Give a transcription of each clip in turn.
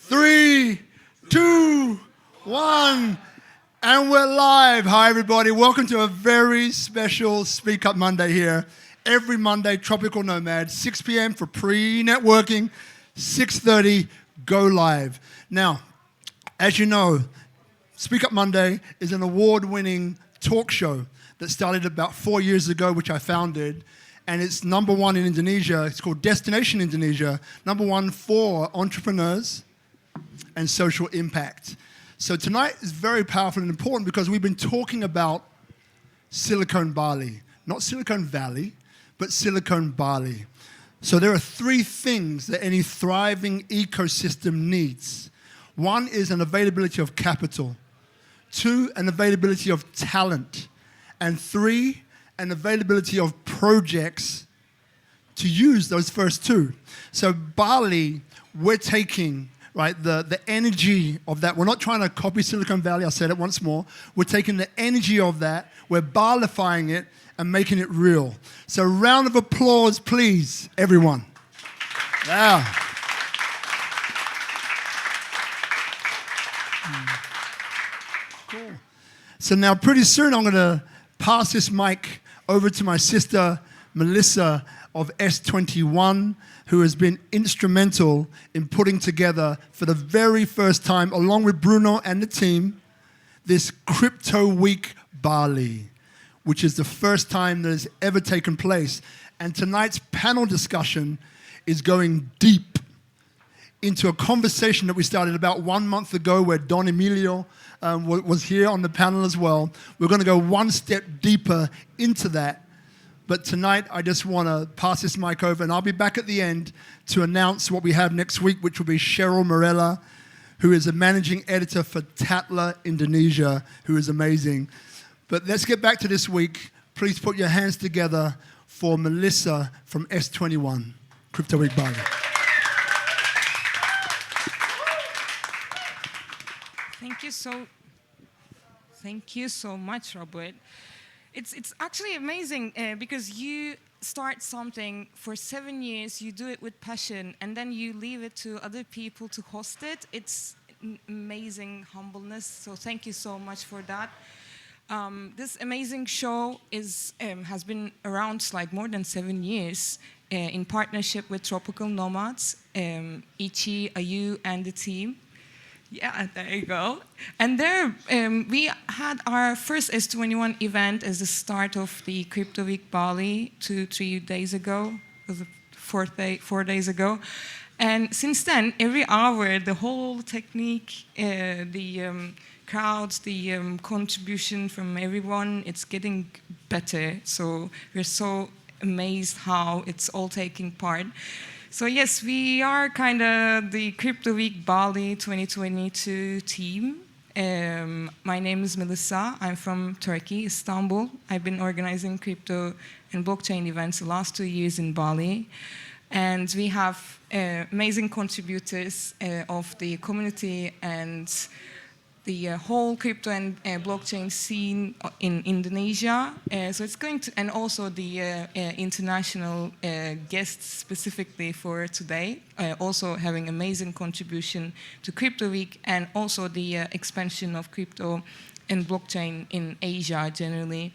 3, 2, 1, and we're live. Hi, everybody. Welcome to a very special SpeakuP Monday here. Every Monday, Tropical Nomad, 6 p.m. for pre-networking, 6:30, go live. Now, as you know, SpeakuP Monday is an award-winning talk show that started about 4 years ago, which I founded, and it's #1 in Indonesia. It's called Destination Indonesia, #1 for entrepreneurs and social impact. So tonight is very powerful and important because we've been talking about Silicon Bali, not Silicon Valley, but Silicon Bali. So there are 3 things that any thriving ecosystem needs. 1 is an availability of capital. 2, an availability of talent. And 3, an availability of projects to use those first 2. So Bali, we're taking the energy of that. We're not trying to copy Silicon Valley, I'll say it once more. We're taking the energy of that, we're Balifying it and making it real. So round of applause, please, everyone. Yeah. Cool. So now pretty soon I'm going to pass this mic over to my sister, Melissa of S21, who has been instrumental in putting together for the very first time, along with Bruno and the team, this Crypto Week Bali, which is the first time that has ever taken place. And tonight's panel discussion is going deep into a conversation that we started about 1 month ago where Don Emilio was here on the panel as well. We're going to go one step deeper into that. But tonight, I just want to pass this mic over, and I'll be back at the end to announce what we have next week, which will be Cheryl Morella, who is a managing editor for Tatler Indonesia, who is amazing. But let's get back to this week. Please put your hands together for Melissa from S21, Crypto Week Bali. Thank you so much, Robert. It's actually amazing because you start something for 7 years, you do it with passion, and then you leave it to other people to host it. It's amazing humbleness, so thank you so much for that. This amazing show has been around like more than 7 years in partnership with Tropical Nomads, Ichi, Ayu, and the team. Yeah, there you go. And there, we had our first S21 event as the start of the Crypto Week Bali 3 days ago. It was the 4 days ago. And since then, every hour, the whole technique, the crowds, the contribution from everyone, it's getting better. So we're so amazed how it's all taking part. So yes, we are kind of the Crypto Week Bali 2022 team. My name is Melissa. I'm from Turkey, Istanbul. I've been organizing crypto and blockchain events the last 2 years in Bali. And we have amazing contributors of the community and the whole crypto and blockchain scene in Indonesia. So it's going to, and also the international guests specifically for today, also having amazing contribution to Crypto Week and also the expansion of crypto and blockchain in Asia generally.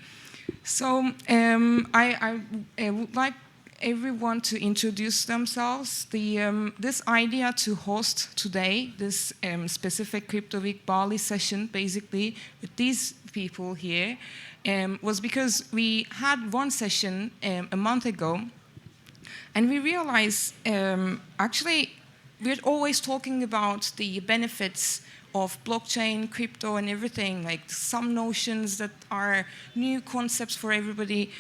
So I would like everyone to introduce themselves. This idea to host today, this specific Crypto Week Bali session, basically, with these people here, was because we had one session a month ago, and we realized, actually, we're always talking about the benefits of blockchain, crypto, and everything, like some notions that are new concepts for everybody.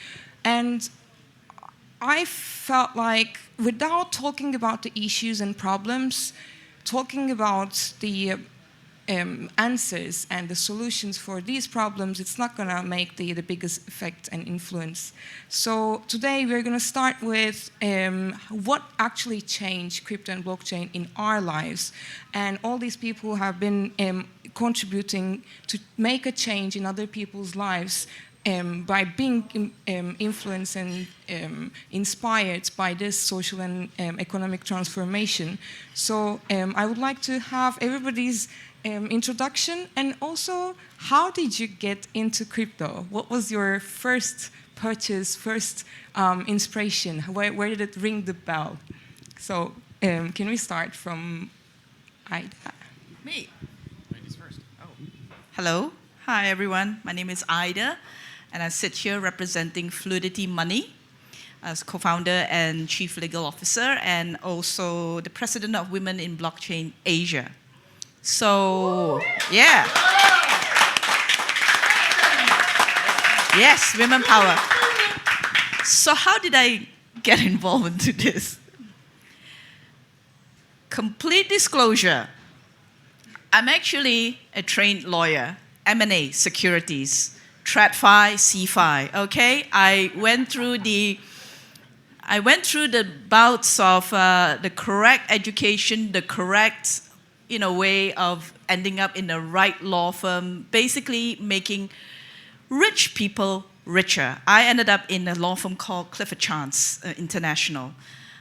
And I felt like without talking about the issues and problems, talking about the answers and the solutions for these problems, it's not going to make the biggest effect and influence. So today we're going to start with what actually changed crypto and blockchain in our lives. And all these people have been contributing to make a change in other people's lives by being influenced and inspired by this social and economic transformation. So I would like to have everybody's introduction, and also, how did you get into crypto? What was your first purchase, first inspiration? Where did it ring the bell? So can we start from Ida? Me. Ladies first. Oh. Hello. Hi, everyone. My name is Ida, and I sit here representing Fluidity Money as co-founder and chief legal officer, and also the president of Women in Blockchain Asia. So, yeah. Yes, women power. So how did I get involved into this? Complete disclosure. I'm actually a trained lawyer, M&A, securities, TradFi, CFi, okay? I went through the bouts of the correct education, the correct way of ending up in the right law firm, basically making rich people richer. I ended up in a law firm called Clifford Chance International.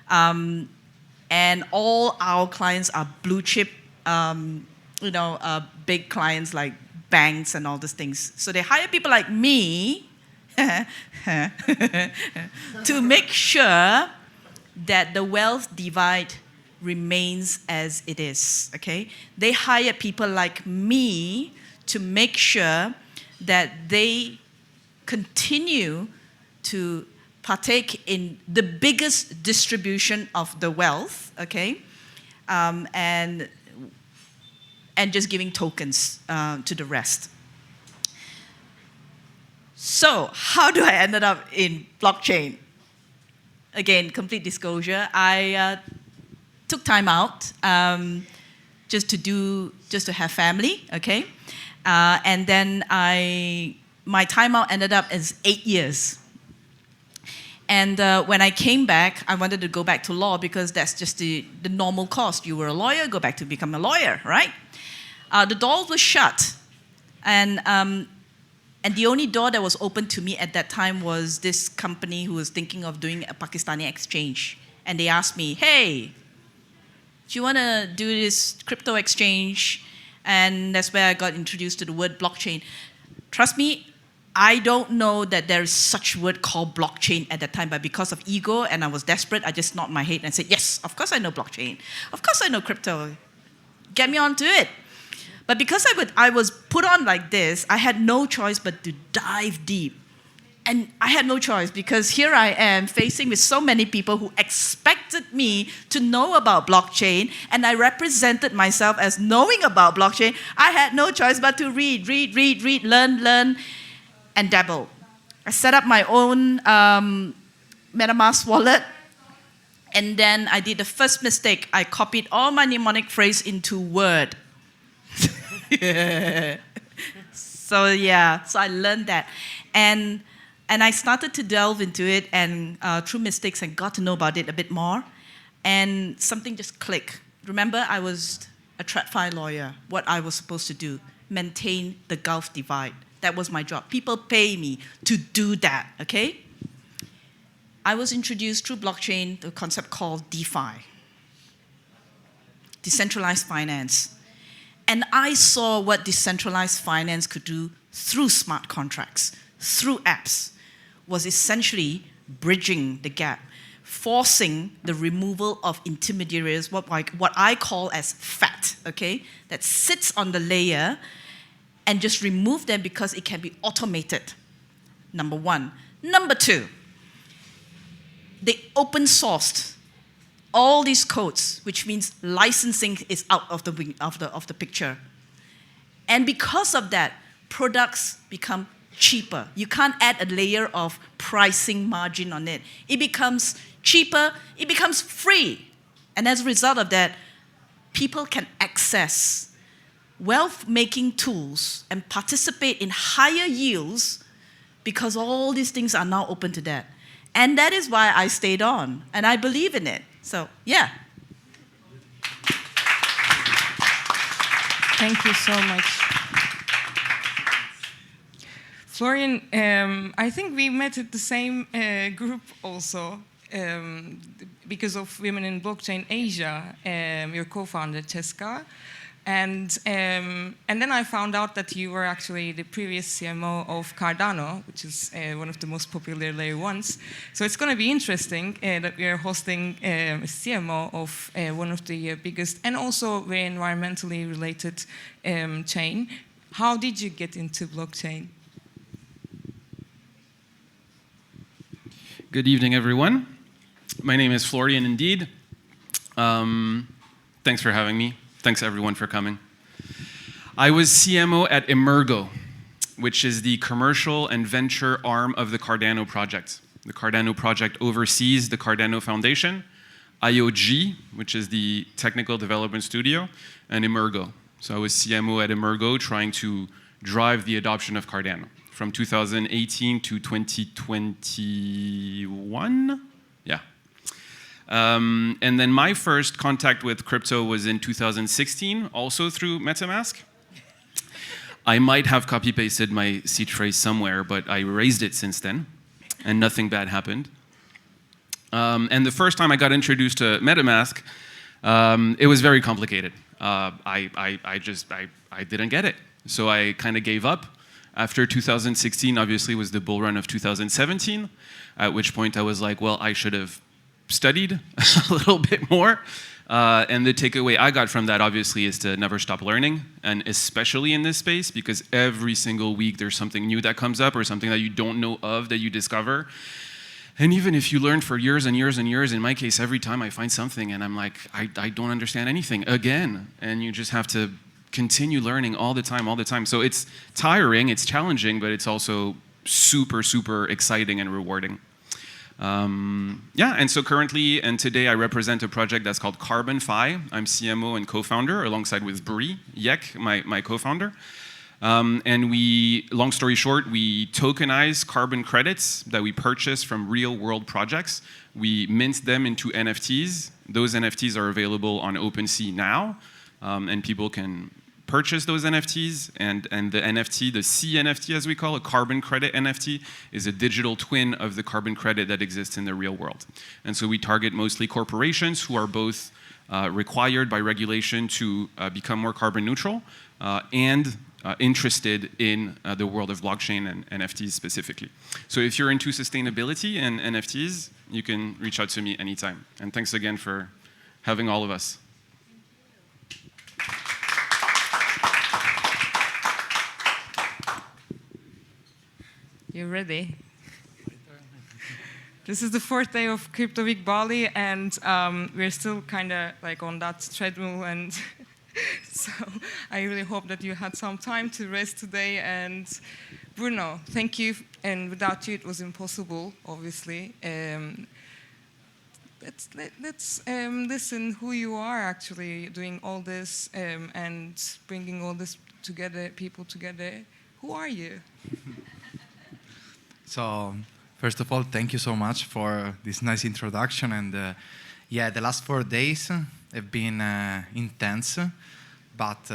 And all our clients are blue chip, big clients like banks and all these things. So they hire people like me to make sure that the wealth divide remains as it is, okay? They hire people like me to make sure that they continue to partake in the biggest distribution of the wealth, okay? And just giving tokens to the rest. So how do I ended up in blockchain? Again, complete disclosure. I took time out just to have family, okay? And then my time out ended up as 8 years. And when I came back, I wanted to go back to law because that's just the normal course. You were a lawyer, go back to become a lawyer, right? The doors were shut. And the only door that was open to me at that time was this company who was thinking of doing a Pakistani exchange. And they asked me, hey, do you want to do this crypto exchange? And that's where I got introduced to the word blockchain. Trust me, I don't know that there is such word called blockchain at that time, but because of ego and I was desperate, I just nodded my head and said, yes, of course I know blockchain. Of course I know crypto. Get me onto it. But because I was put on like this, I had no choice but to dive deep. And I had no choice because here I am facing with so many people who expected me to know about blockchain, and I represented myself as knowing about blockchain. I had no choice but to read, learn, and dabble. I set up my own MetaMask wallet, and then I did the first mistake. I copied all my mnemonic phrase into Word. So I learned that. And I started to delve into it, and through mistakes, I got to know about it a bit more. And something just clicked. Remember, I was a TradFi lawyer. What I was supposed to do, maintain the Gulf divide. That was my job. People pay me to do that, okay? I was introduced through blockchain to a concept called DeFi, decentralized finance. And I saw what decentralized finance could do through smart contracts, through apps, was essentially bridging the gap, forcing the removal of intermediaries, what I call as fat, okay, that sits on the layer, and just remove them because it can be automated, number one. Number two, they open sourced all these codes, which means licensing is out of the picture. And because of that, products become cheaper. You can't add a layer of pricing margin on it. It becomes cheaper, it becomes free. And as a result of that, people can access wealth-making tools and participate in higher yields because all these things are now open to that. And that is why I stayed on, and I believe in it. So, yeah. Thank you so much. Florian, I think we met at the same group also because of Women in Blockchain Asia, your co-founder, Cheska. And then I found out that you were actually the previous CMO of Cardano, which is one of the most popular layer ones. So it's going to be interesting that we are hosting a CMO of one of the biggest and also very environmentally related chain. How did you get into blockchain? Good evening, everyone. My name is Florian, indeed. Thanks for having me. Thanks, everyone, for coming. I was CMO at Emergo, which is the commercial and venture arm of the Cardano project. The Cardano project oversees the Cardano Foundation, IOG, which is the technical development studio, and Emergo. So I was CMO at Emergo trying to drive the adoption of Cardano from 2018 to 2021. Yeah. And then my first contact with crypto was in 2016, also through MetaMask. I might have copy-pasted my seed phrase somewhere, but I erased it since then, and nothing bad happened. And the first time I got introduced to MetaMask, it was very complicated. I didn't get it, so I kind of gave up. After 2016, obviously, was the bull run of 2017, at which point I was like, well, I should have studied a little bit more. And the takeaway I got from that, obviously, is to never stop learning, and especially in this space, because every single week there's something new that comes up or something that you don't know of that you discover. And even if you learn for years and years and years, in my case, every time I find something and I'm like, I don't understand anything again. And you just have to continue learning all the time. So it's tiring, it's challenging, but it's also super, super exciting and rewarding. And so currently and today I represent a project that's called Carbon Fi. I'm CMO and co-founder alongside with Brie Yek, my co-founder. And we, long story short, we tokenize carbon credits that we purchase from real world projects. We mint them into NFTs. Those NFTs are available on OpenSea now, and people can purchase those NFTs, and the NFT, the CNFT as we call it, carbon credit NFT, is a digital twin of the carbon credit that exists in the real world. And so we target mostly corporations who are both required by regulation to become more carbon neutral and interested in the world of blockchain and NFTs specifically. So if you're into sustainability and NFTs, you can reach out to me anytime. And thanks again for having all of us. You ready? This is the fourth day of Crypto Week Bali, and we're still kind of like on that treadmill, and so I really hope that you had some time to rest today. And Bruno, thank you, and without you it was impossible, obviously. Let's listen who you are actually doing all this and bringing all this together, people together. Who are you? So, first of all, thank you so much for this nice introduction. And the last 4 days have been intense, but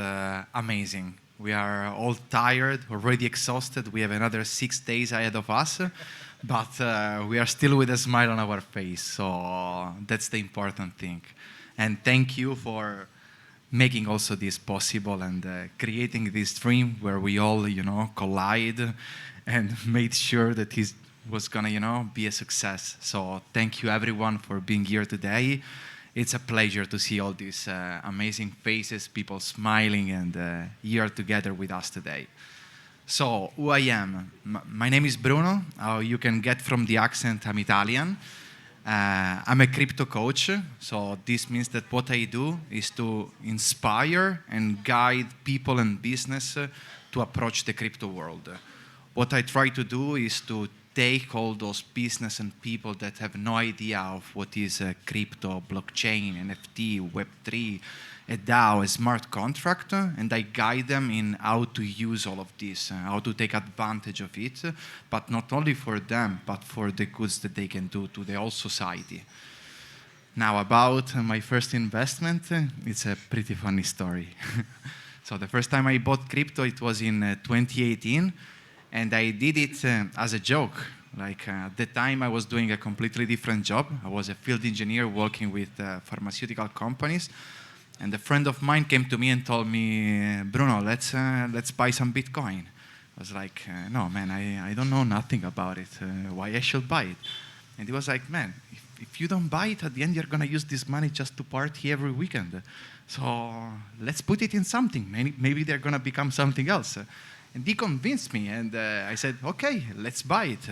amazing. We are all tired, already exhausted. We have another 6 days ahead of us, but we are still with a smile on our face. So that's the important thing. And thank you for making also this possible and creating this dream where we all, collide and made sure that it was gonna, be a success. So thank you everyone for being here today. It's a pleasure to see all these amazing faces, people smiling and here together with us today. So who I am? My name is Bruno. You can get from the accent I'm Italian. I'm a crypto coach. So this means that what I do is to inspire and guide people and business to approach the crypto world. What I try to do is to take all those business and people that have no idea of what is a crypto, blockchain, NFT, Web3, a DAO, a smart contract, and I guide them in how to use all of this, how to take advantage of it, but not only for them, but for the goods that they can do to the whole society. Now, about my first investment, it's a pretty funny story. So the first time I bought crypto, it was in 2018. And I did it as a joke. Like at the time I was doing a completely different job. I was a field engineer working with pharmaceutical companies. And a friend of mine came to me and told me, Bruno, let's buy some Bitcoin. I was like, no, man, I don't know nothing about it. Why I should buy it? And he was like, man, if you don't buy it, at the end you're going to use this money just to party every weekend. So let's put it in something. Maybe they're going to become something else. And he convinced me, and I said, okay, let's buy it.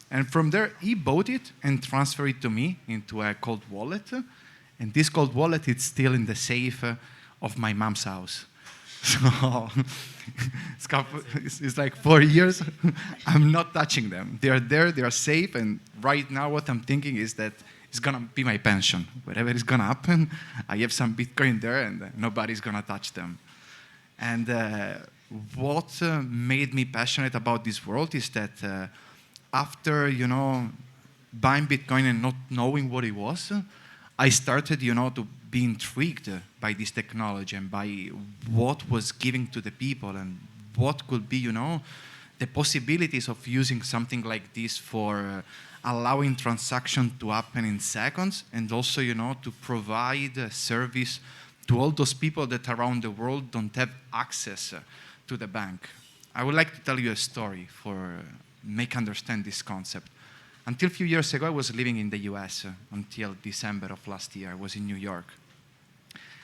And from there, he bought it and transferred it to me into a cold wallet. And this cold wallet is still in the safe of my mom's house. So it's like 4 years. I'm not touching them. They are there, they are safe, and right now what I'm thinking is that it's going to be my pension. Whatever is going to happen, I have some Bitcoin there, and nobody's going to touch them. And what made me passionate about this world is that after, buying Bitcoin and not knowing what it was, I started, to be intrigued by this technology and by what was giving to the people and what could be, the possibilities of using something like this for allowing transaction to happen in seconds, and also, to provide a service to all those people that around the world don't have access to the bank. I would like to tell you a story for make understand this concept. Until a few years ago, I was living in the US until December of last year. I was in New York.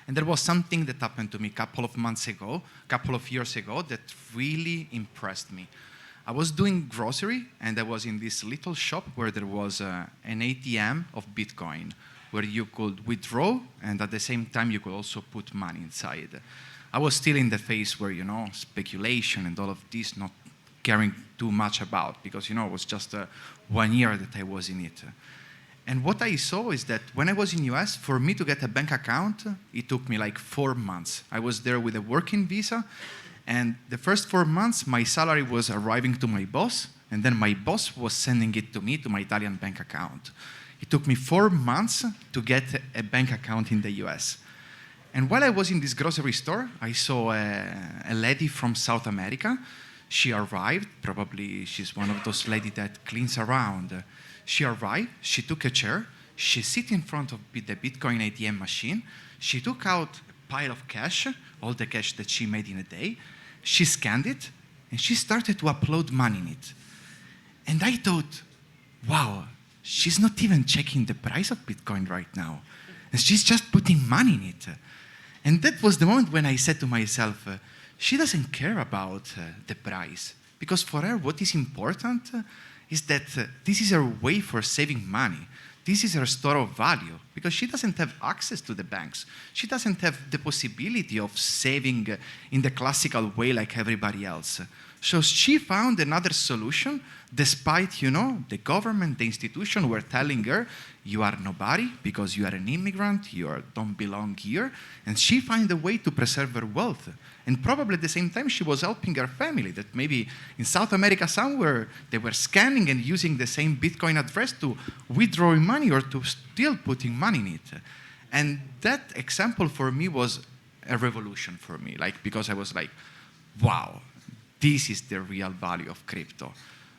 And there was something that happened to me a couple of years ago, that really impressed me. I was doing grocery, and I was in this little shop where there was an ATM of Bitcoin, where you could withdraw, and at the same time, you could also put money inside. I was still in the phase where, speculation and all of this, not caring too much about, because, it was just 1 year that I was in it. And what I saw is that when I was in US, for me to get a bank account, it took me like 4 months. I was there with a working visa, and the first 4 months, my salary was arriving to my boss, and then my boss was sending it to me, to my Italian bank account. It took me 4 months to get a bank account in the US. And while I was in this grocery store, I saw a lady from South America. She arrived, probably she's one of those ladies that cleans around. She arrived, she took a chair, she sit in front of the Bitcoin ATM machine, she took out a pile of cash, all the cash that she made in a day, she scanned it, and she started to upload money in it. And I thought, wow, she's not even checking the price of Bitcoin right now. And she's just putting money in it. And that was the moment when I said to myself, she doesn't care about the price. Because for her, what is important is that this is her way for saving money. This is her store of value, because she doesn't have access to the banks. She doesn't have the possibility of saving in the classical way like everybody else. So she found another solution, despite, the government, the institution were telling her, you are nobody because you are an immigrant, you don't belong here. And she found a way to preserve her wealth. And probably at the same time, she was helping her family, that maybe in South America somewhere, they were scanning and using the same Bitcoin address to withdraw money or to still putting money in it. And that example for me was a revolution for me, because I was like, wow, this is the real value of crypto.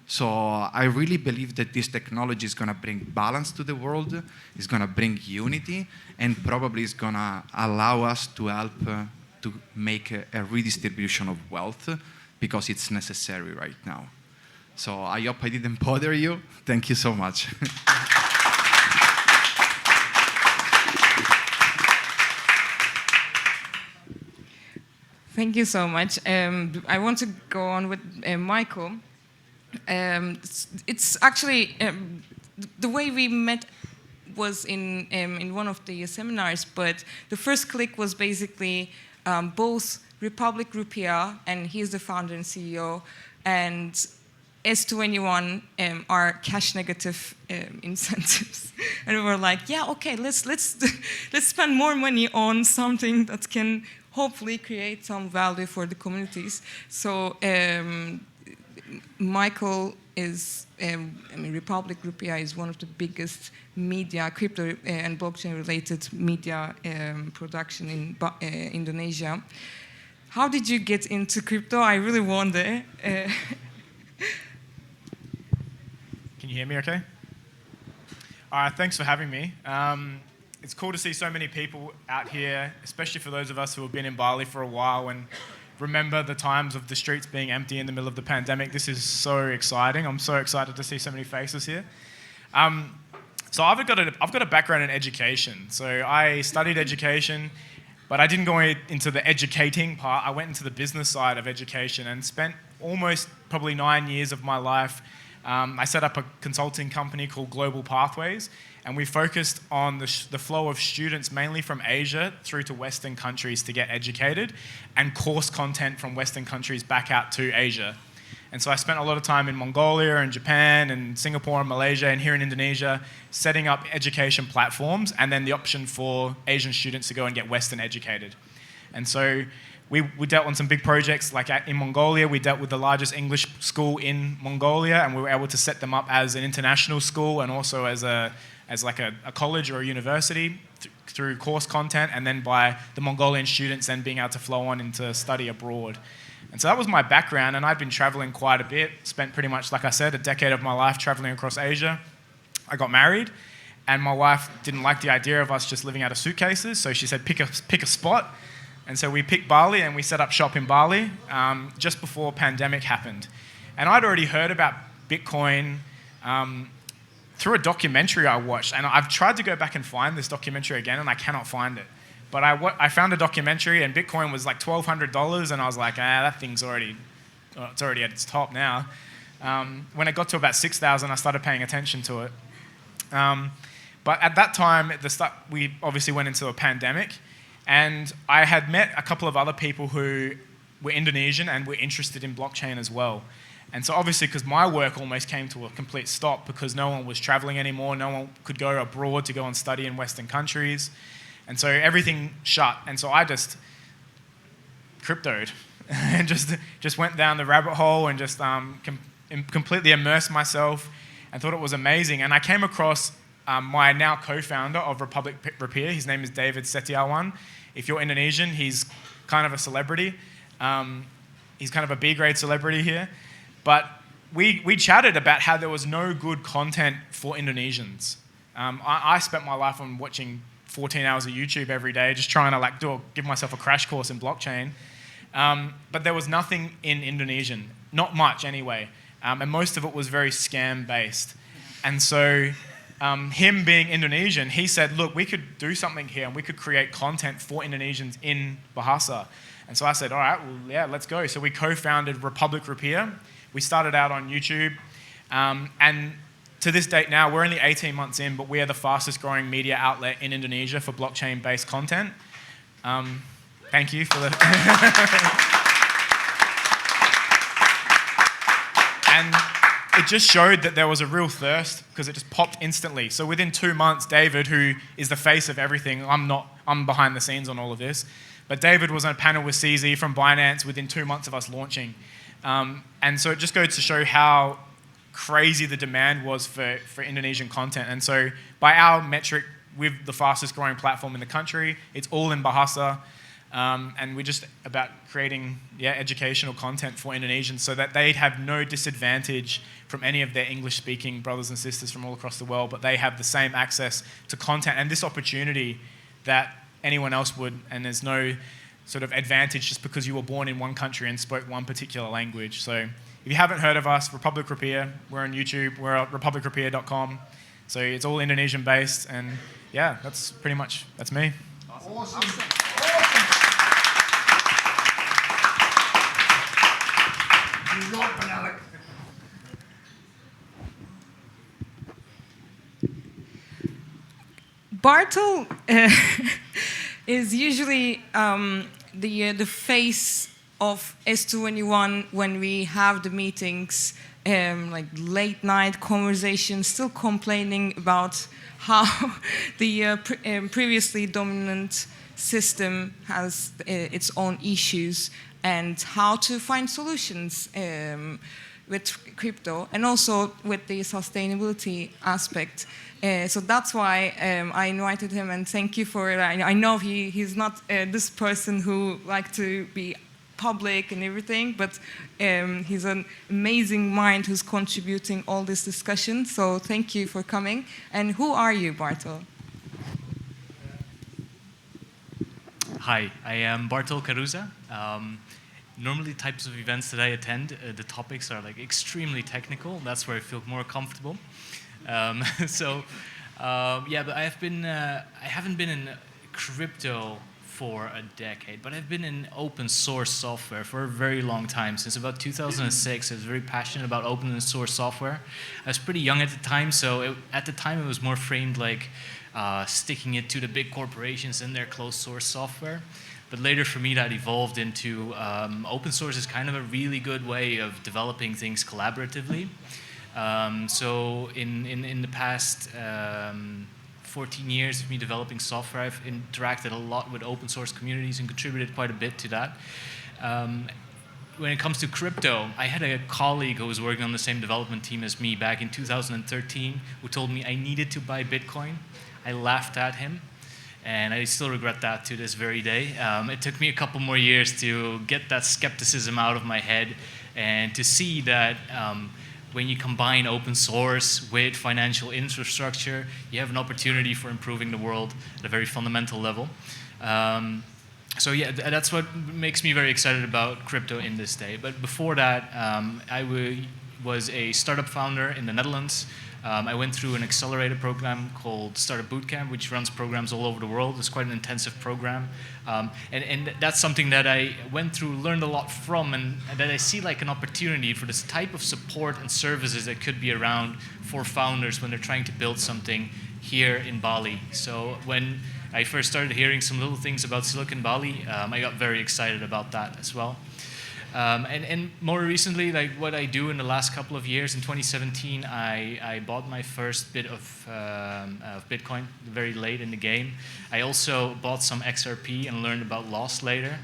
So I really believe that this technology is going to bring balance to the world, is going to bring unity, and probably is going to allow us to help to make a redistribution of wealth, because it's necessary right now. So I hope I didn't bother you. Thank you so much. Thank you so much. I want to go on with Michael. It's actually the way we met was in one of the seminars, but the first click was basically both Republik Rupiah, and he's the founder and CEO, and S21 are cash negative incentives, and we were like, yeah, okay, let's spend more money on something that can hopefully create some value for the communities. So Michael is, Republik Rupiah is one of the biggest media, crypto and blockchain-related media production in Indonesia. How did you get into crypto? I really wonder. Can you hear me okay? All right, thanks for having me. It's cool to see so many people out here, especially for those of us who have been in Bali for a while and remember the times of the streets being empty in the middle of the pandemic. This is so exciting. I'm so excited to see so many faces here. So I've got a background in education. So I studied education, but I didn't go into the educating part. I went into the business side of education and spent almost probably 9 years of my life. I set up a consulting company called Global Pathways, and we focused on the flow of students mainly from Asia through to Western countries to get educated, and course content from Western countries back out to Asia. And so I spent a lot of time in Mongolia and Japan and Singapore and Malaysia and here in Indonesia setting up education platforms, and then the option for Asian students to go and get Western educated. And so we dealt on some big projects, like in Mongolia, we dealt with the largest English school in Mongolia, and we were able to set them up as an international school and also as a college or a university through course content, and then by the Mongolian students then being able to flow on into study abroad. And so that was my background, and I'd been traveling quite a bit, spent pretty much, like I said, a decade of my life traveling across Asia. I got married, and my wife didn't like the idea of us just living out of suitcases, so she said, pick a spot. And so we picked Bali, and we set up shop in Bali just before pandemic happened. And I'd already heard about Bitcoin through a documentary I watched, and I've tried to go back and find this documentary again, and I cannot find it. But I found a documentary, and Bitcoin was like $1,200, and I was like, that thing's already at its top now. When it got to about 6,000, I started paying attention to it. But at that time, at the start, we obviously went into a pandemic, and I had met a couple of other people who were Indonesian and were interested in blockchain as well. And so obviously, because my work almost came to a complete stop because no one was traveling anymore, no one could go abroad to go and study in Western countries. And so everything shut. And so I just cryptoed and just went down the rabbit hole and just completely immersed myself and thought it was amazing. And I came across my now co-founder of Rupiah. His name is David Setiawan. If you're Indonesian, he's kind of a celebrity. He's kind of a B-grade celebrity here. But we chatted about how there was no good content for Indonesians. I spent my life on watching 14 hours of YouTube every day, just trying to give myself a crash course in blockchain. But there was nothing in Indonesian, not much anyway. And most of it was very scam-based. And so him being Indonesian, he said, look, we could do something here and we could create content for Indonesians in Bahasa. And so I said, all right, well, yeah, let's go. So we co-founded Republik Rupiah. We started out on YouTube. And to this date now, we're only 18 months in, but we are the fastest growing media outlet in Indonesia for blockchain-based content. Thank you for the... And it just showed that there was a real thirst because it just popped instantly. So within 2 months, David, who is the face of everything, I'm behind the scenes on all of this, but David was on a panel with CZ from Binance within 2 months of us launching. And so it just goes to show how crazy the demand was for Indonesian content. And so by our metric, we're the fastest growing platform in the country. It's all in Bahasa. And we're just about creating educational content for Indonesians so that they'd have no disadvantage from any of their English-speaking brothers and sisters from all across the world, but they have the same access to content and this opportunity that anyone else would, and there's no sort of advantage just because you were born in one country and spoke one particular language. So if you haven't heard of us, Republik Rupiah, we're on YouTube, we're at republikrupiah.com. So it's all Indonesian-based, and yeah, that's me. Awesome. You rock, Bennallack. Bartol is usually the face of S221 when we have the meetings, like late night conversations, still complaining about how the previously dominant system has its own issues and how to find solutions with crypto and also with the sustainability aspect. So that's why I invited him, and thank you for it. I know he's not this person who likes to be public and everything, but he's an amazing mind who's contributing all this discussion. So thank you for coming. And who are you, Bartol? Hi, I am Bartol Karuza. Normally, types of events that I attend, the topics are like extremely technical. That's where I feel more comfortable. Yeah, but I haven't been in crypto for a decade, but I've been in open source software for a very long time. Since about 2006, I was very passionate about open source software. I was pretty young at the time, so at the time it was more framed like sticking it to the big corporations and their closed source software. But later for me that evolved into open source is kind of a really good way of developing things collaboratively. So in the past 14 years of me developing software, I've interacted a lot with open source communities and contributed quite a bit to that. When it comes to crypto, I had a colleague who was working on the same development team as me back in 2013 who told me I needed to buy Bitcoin. I laughed at him, and I still regret that to this very day. It took me a couple more years to get that skepticism out of my head and to see that when you combine open source with financial infrastructure, you have an opportunity for improving the world at a very fundamental level. So yeah, that's what makes me very excited about crypto in this day. But before that, I was a startup founder in the Netherlands. I went through an accelerator program called Startup Bootcamp, which runs programs all over the world. It's quite an intensive program. And that's something that I went through, learned a lot from, and that I see like an opportunity for this type of support and services that could be around for founders when they're trying to build something here in Bali. So when I first started hearing some little things about Silicon Valley, I got very excited about that as well. And more recently, like what I do in the last couple of years, in 2017, I bought my first bit of Bitcoin very late in the game. I also bought some XRP and learned about loss later.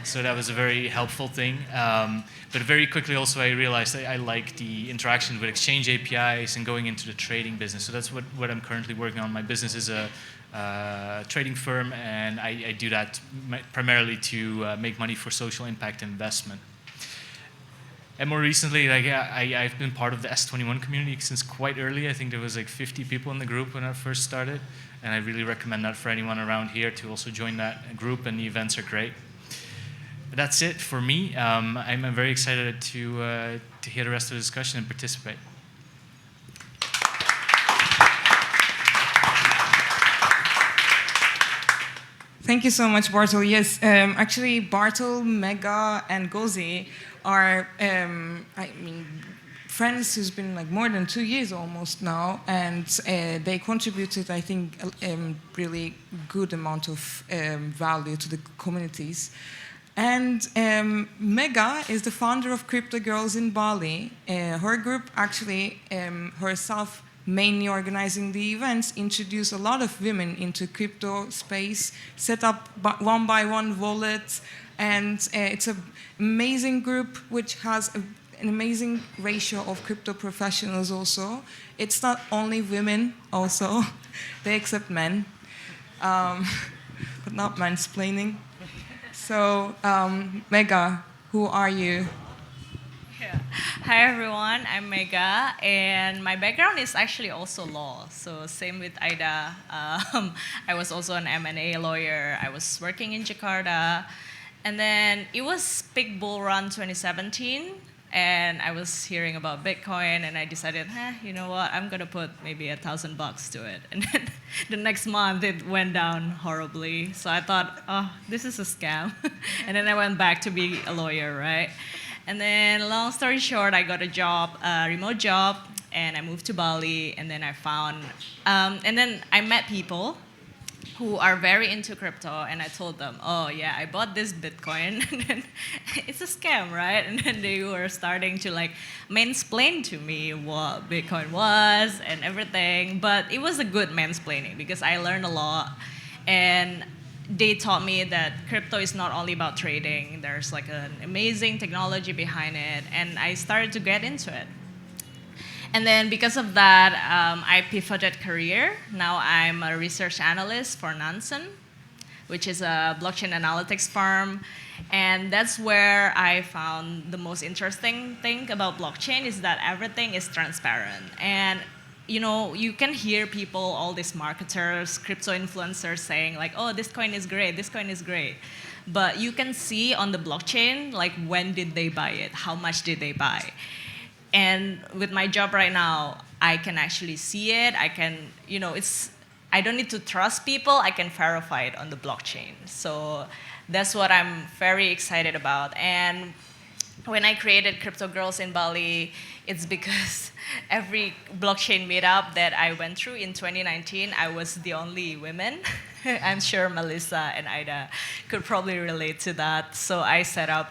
So that was a very helpful thing. But very quickly also I realized I like the interaction with exchange APIs and going into the trading business. So that's what I'm currently working on. My business is a trading firm, and I do that primarily to make money for social impact investment. And more recently, like I've been part of the S21 community since quite early. I think there was like 50 people in the group when I first started, and I really recommend that for anyone around here to also join that group, and the events are great. But that's it for me. I'm very excited to hear the rest of the discussion and participate. Thank you so much, Bartol. Yes, actually, Bartol, Mega, and Ghazi are, friends who's been like more than 2 years almost now, and they contributed, I think, a really good amount of value to the communities. And Mega is the founder of Crypto Girls in Bali. Her group actually herself mainly organizing the events, introduced a lot of women into crypto space, set up one by one wallets, and it's an amazing group which has an amazing ratio of crypto professionals also. It's not only women also, they accept men, but not mansplaining. So, Mega, who are you? Yeah. Hi everyone, I'm Mega, and my background is actually also law. So same with Ida. I was also an M&A lawyer. I was working in Jakarta, and then it was Big Bull Run 2017, and I was hearing about Bitcoin, and I decided, you know what, I'm gonna put maybe $1,000 to it. And then the next month it went down horribly. So I thought, oh, this is a scam. And then I went back to be a lawyer, right? And then, long story short, I got a job, a remote job, and I moved to Bali. And then I found, and then I met people who are very into crypto, and I told them, oh yeah, I bought this Bitcoin, and then it's a scam, right? And then they were starting to like mansplain to me what Bitcoin was and everything. But it was a good mansplaining because I learned a lot, and they taught me that crypto is not only about trading. There's like an amazing technology behind it, and I started to get into it. And then because of that, I pivoted career. Now I'm a research analyst for Nansen, which is a blockchain analytics firm. And that's where I found the most interesting thing about blockchain is that everything is transparent. And you can hear people, all these marketers, crypto influencers saying like, oh, this coin is great, this coin is great. But you can see on the blockchain, like when did they buy it? How much did they buy? And with my job right now, I can actually see it. I can, I don't need to trust people. I can verify it on the blockchain. So that's what I'm very excited about. And when I created Crypto Girls in Bali, it's because every blockchain meetup that I went through in 2019, I was the only woman. I'm sure Melissa and Ida could probably relate to that. So I set up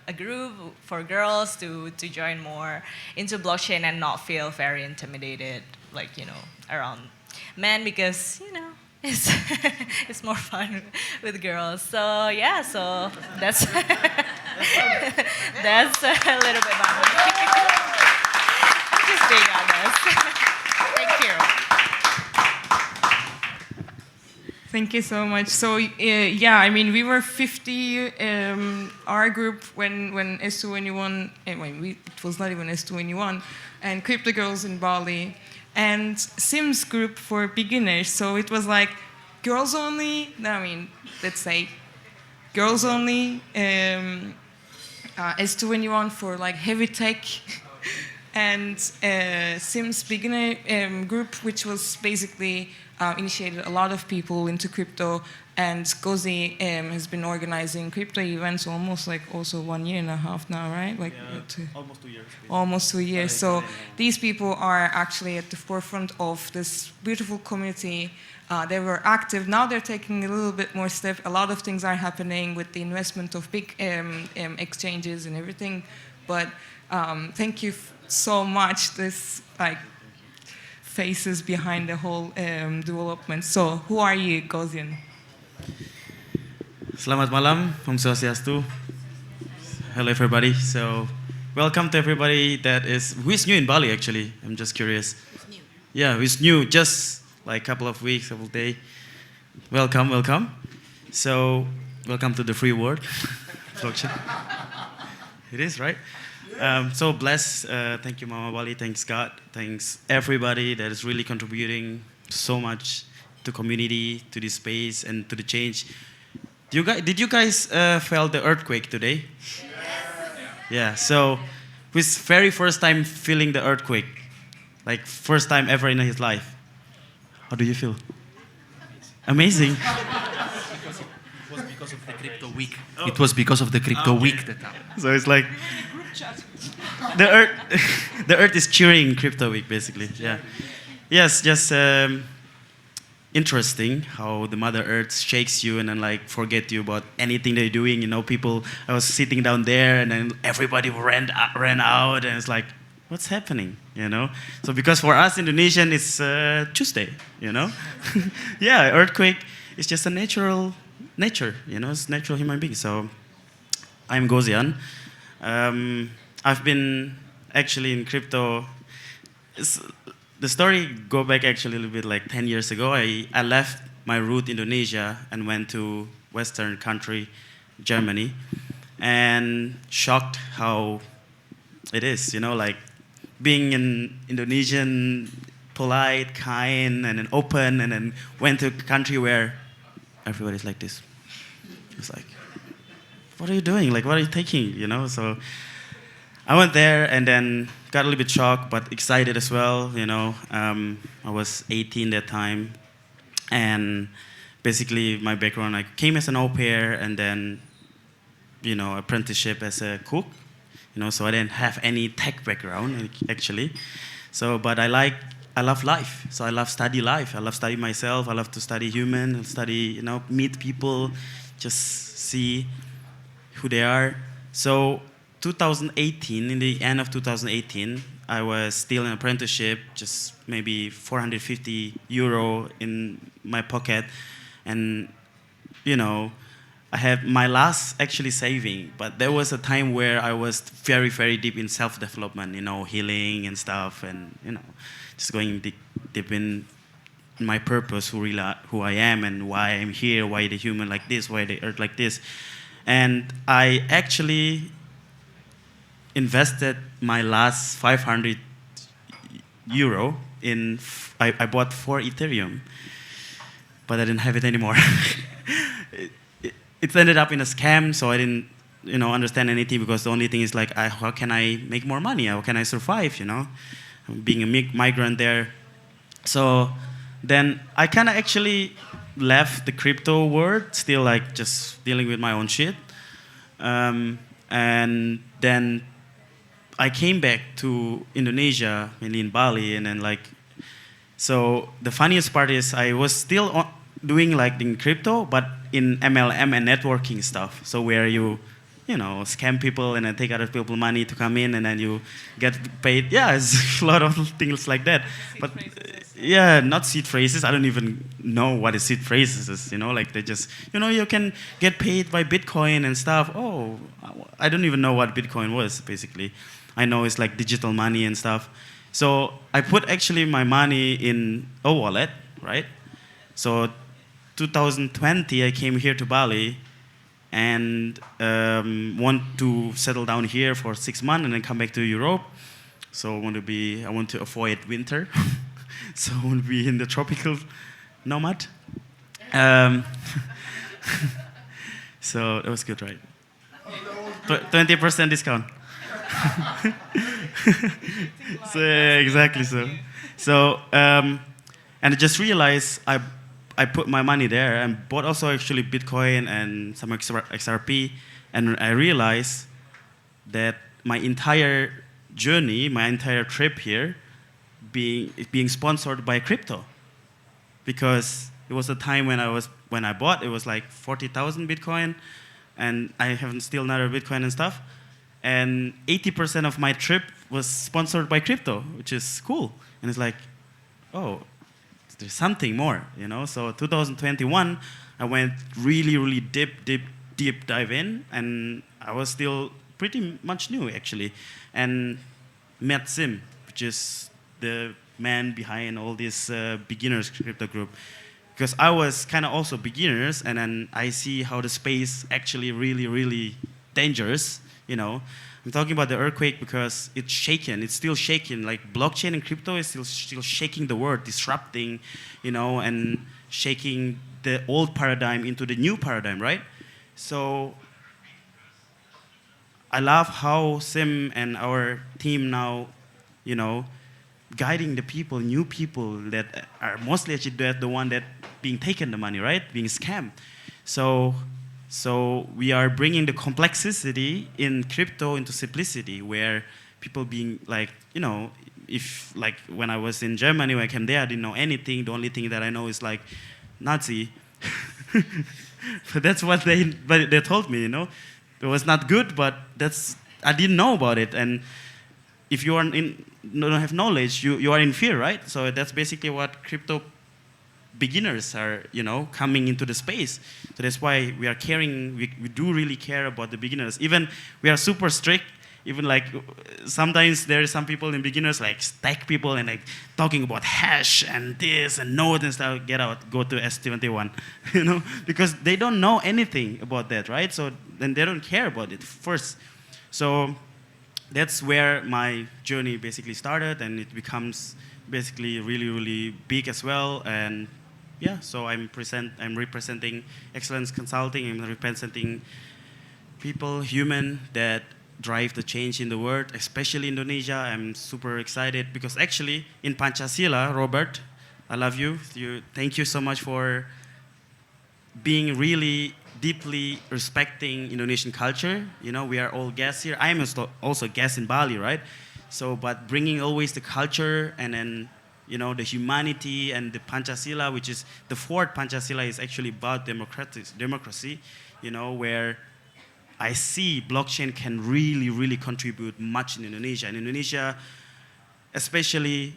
a group for girls to join more into blockchain and not feel very intimidated, around men, because, it's, it's more fun with girls. So yeah, so that's, that's a little bit about me. I'm just being honest. Thank you. Thank you so much. So yeah, I mean, we were 50, our group when S21, it was not even S21, and Crypto Girls in Bali, and Sims group for beginners. So it was like girls only, let's say girls only, S21 for like heavy tech, and Sims beginner group, which was basically initiated a lot of people into crypto, and Ghazi has been organizing crypto events almost like also 1.5 years now, right? Like almost 2 years. Almost 2 years. So these people are actually at the forefront of this beautiful community. They were active. Now they're taking a little bit more step. A lot of things are happening with the investment of big exchanges and everything. But thank you so much. This faces behind the whole development. So who are you, Ghazian? Selamat malam, Om Swastiastu. Hello everybody. So welcome to everybody who is new in Bali actually. I'm just curious. Who's new? Yeah, who's new, just like a couple of weeks, couple of days. Welcome, welcome. So welcome to the free world. It is, right? So blessed. Thank you, Mama Bali. Thanks God. Thanks everybody that is really contributing so much to community, to this space, and to the change. Did you guys feel the earthquake today? Yes. Yeah. So, his very first time feeling the earthquake, like first time ever in his life. How do you feel? Amazing. It was because of the crypto week. Oh. It was because of the crypto week that happened. So it's like the earth is cheering crypto week basically. Yeah. Yes. Just. Interesting how the Mother Earth shakes you and then forget you about anything they're doing. People. I was sitting down there and then everybody ran out and it's like, what's happening? So because for us Indonesian it's Tuesday. Yeah, earthquake is just a nature. It's natural human being. So I'm Ghazian. I've been actually in crypto. The story go back actually a little bit like 10 years ago. I left my root Indonesia and went to Western country, Germany, and shocked how it is, being an Indonesian, polite, kind, and then open, and then went to a country where everybody's like this. It's like, what are you doing? What are you taking? So I went there and then got a little bit shocked, but excited as well. I was 18 that time, and basically my background, I came as an au pair and then, apprenticeship as a cook. So I didn't have any tech background actually. So, but I love life. So I love study life. I love study myself. I love to study human, study, meet people, just see who they are. So 2018, in the end of 2018, I was still in apprenticeship, just maybe 450 euro in my pocket. And, I had my last actually saving, but there was a time where I was very, very deep in self-development, healing and stuff, and, just going deep in my purpose, who I am and why I'm here, why the human like this, why the earth like this. And I actually invested my last 500 euro in, I bought 4 Ethereum, but I didn't have it anymore. It ended up in a scam, so I didn't, understand anything, because the only thing is like, how can I make more money? How can I survive, Being a migrant there. So then I kind of actually left the crypto world, still like just dealing with my own shit. And then I came back to Indonesia, mainly in Bali, and then so the funniest part is I was still doing like in crypto, but in MLM and networking stuff. So where you scam people and then take other people money to come in and then you get paid. Yeah, it's a lot of things like that. But yeah, not seed phrases. I don't even know what a seed phrases is. Like they just, you can get paid by Bitcoin and stuff. Oh, I don't even know what Bitcoin was, basically. I know it's like digital money and stuff. So I put actually my money in a wallet, right? So 2020, I came here to Bali and want to settle down here for 6 months and then come back to Europe. So I want to avoid winter. So I want to be in the tropical nomad. So that was good, right? 20% discount. So yeah, exactly so. So and I just realized I put my money there and bought also actually Bitcoin and some XRP, and I realized that my entire journey, my entire trip here, being sponsored by crypto, because it was a time when I bought, it was like 40,000 Bitcoin, and I have still another Bitcoin and stuff, and 80% of my trip was sponsored by crypto, which is cool, and it's like, oh, there's something more, So 2021, I went really deep dive in, and I was still pretty much new actually, and met Sim, which is the man behind all this beginners crypto group, because I was kind of also beginners, and then I see how the space actually really dangerous, I'm talking about the earthquake because it's shaken. It's still shaking. Like blockchain and crypto is still shaking the world, disrupting, and shaking the old paradigm into the new paradigm, right? So I love how Sim and our team now, guiding the people, new people that are mostly actually the one that being taken the money, right? Being scammed. So we are bringing the complexity in crypto into simplicity, where people being like, if like when I was in Germany, when I came there, I didn't know anything. The only thing that I know is like Nazi. But that's what they told me, It was not good, but I didn't know about it. And if you don't have knowledge, you are in fear, right? So that's basically what crypto beginners are, coming into the space. So that's why we are caring, we do really care about the beginners. Even we are super strict, even like sometimes there are some people in beginners like stack people and like talking about hash and this and node and stuff, get out, go to S21, because they don't know anything about that, right? So then they don't care about it first. So that's where my journey basically started, and it becomes basically really big as well. And yeah, so I'm representing Excellence Consulting. I'm representing people, human, that drive the change in the world, especially Indonesia. I'm super excited because actually in Pancasila, Robert, I love you. Thank you so much for being really deeply respecting Indonesian culture. We are all guests here. I am also a guest in Bali, right? So, but bringing always the culture and then, the humanity and the Pancasila, which is the fourth Pancasila, is actually about democracy, where I see blockchain can really contribute much in Indonesia. In Indonesia, especially,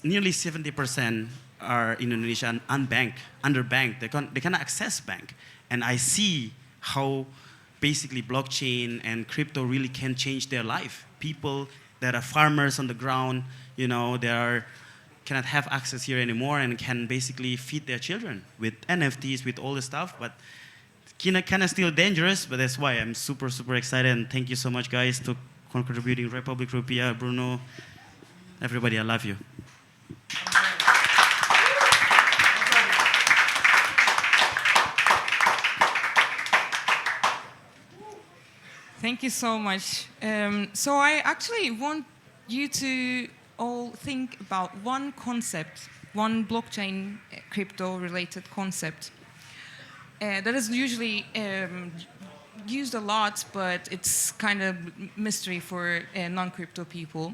nearly 70% are in Indonesia unbanked, underbanked. They cannot access bank. And I see how basically blockchain and crypto really can change their life. People that are farmers on the ground, cannot have access here anymore and can basically feed their children with NFTs, with all the stuff. But kind of still dangerous, but that's why I'm super, super excited. And thank you so much, guys, to contributing Republik, Rupiah, Bruno, everybody. I love you. Thank you so much. So I actually want you to all think about one concept, one blockchain crypto-related concept that is usually used a lot, but it's kind of mystery for non-crypto people.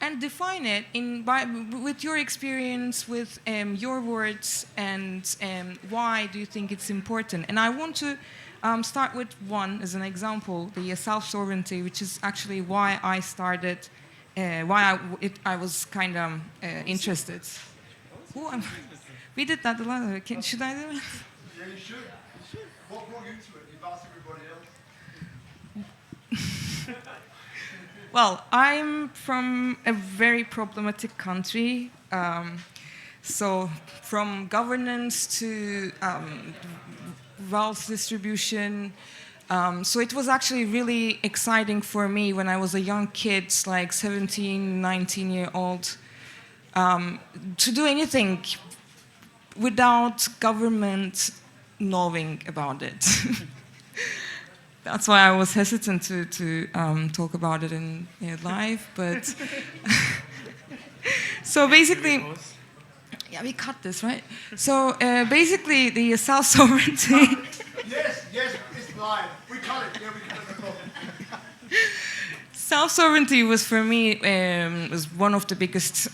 And define it with your experience, with your words, and why do you think it's important? And I want to start with one as an example, the self-sovereignty, which is actually why I started, I was kind of interested. We did that a lot. Should I do it? Yeah, you should. What brought you to it? You've asked everybody else. Well, I'm from a very problematic country. So from governance to wealth distribution. So it was actually really exciting for me when I was a young kid, like 17, 19-year-old, to do anything without government knowing about it. That's why I was hesitant to talk about it in live, but so basically, yeah, we cut this, right? So basically, the self-sovereignty. Yes, it's live. We cut it. Yeah, we cut it. No problem. Self-sovereignty was for me was one of the biggest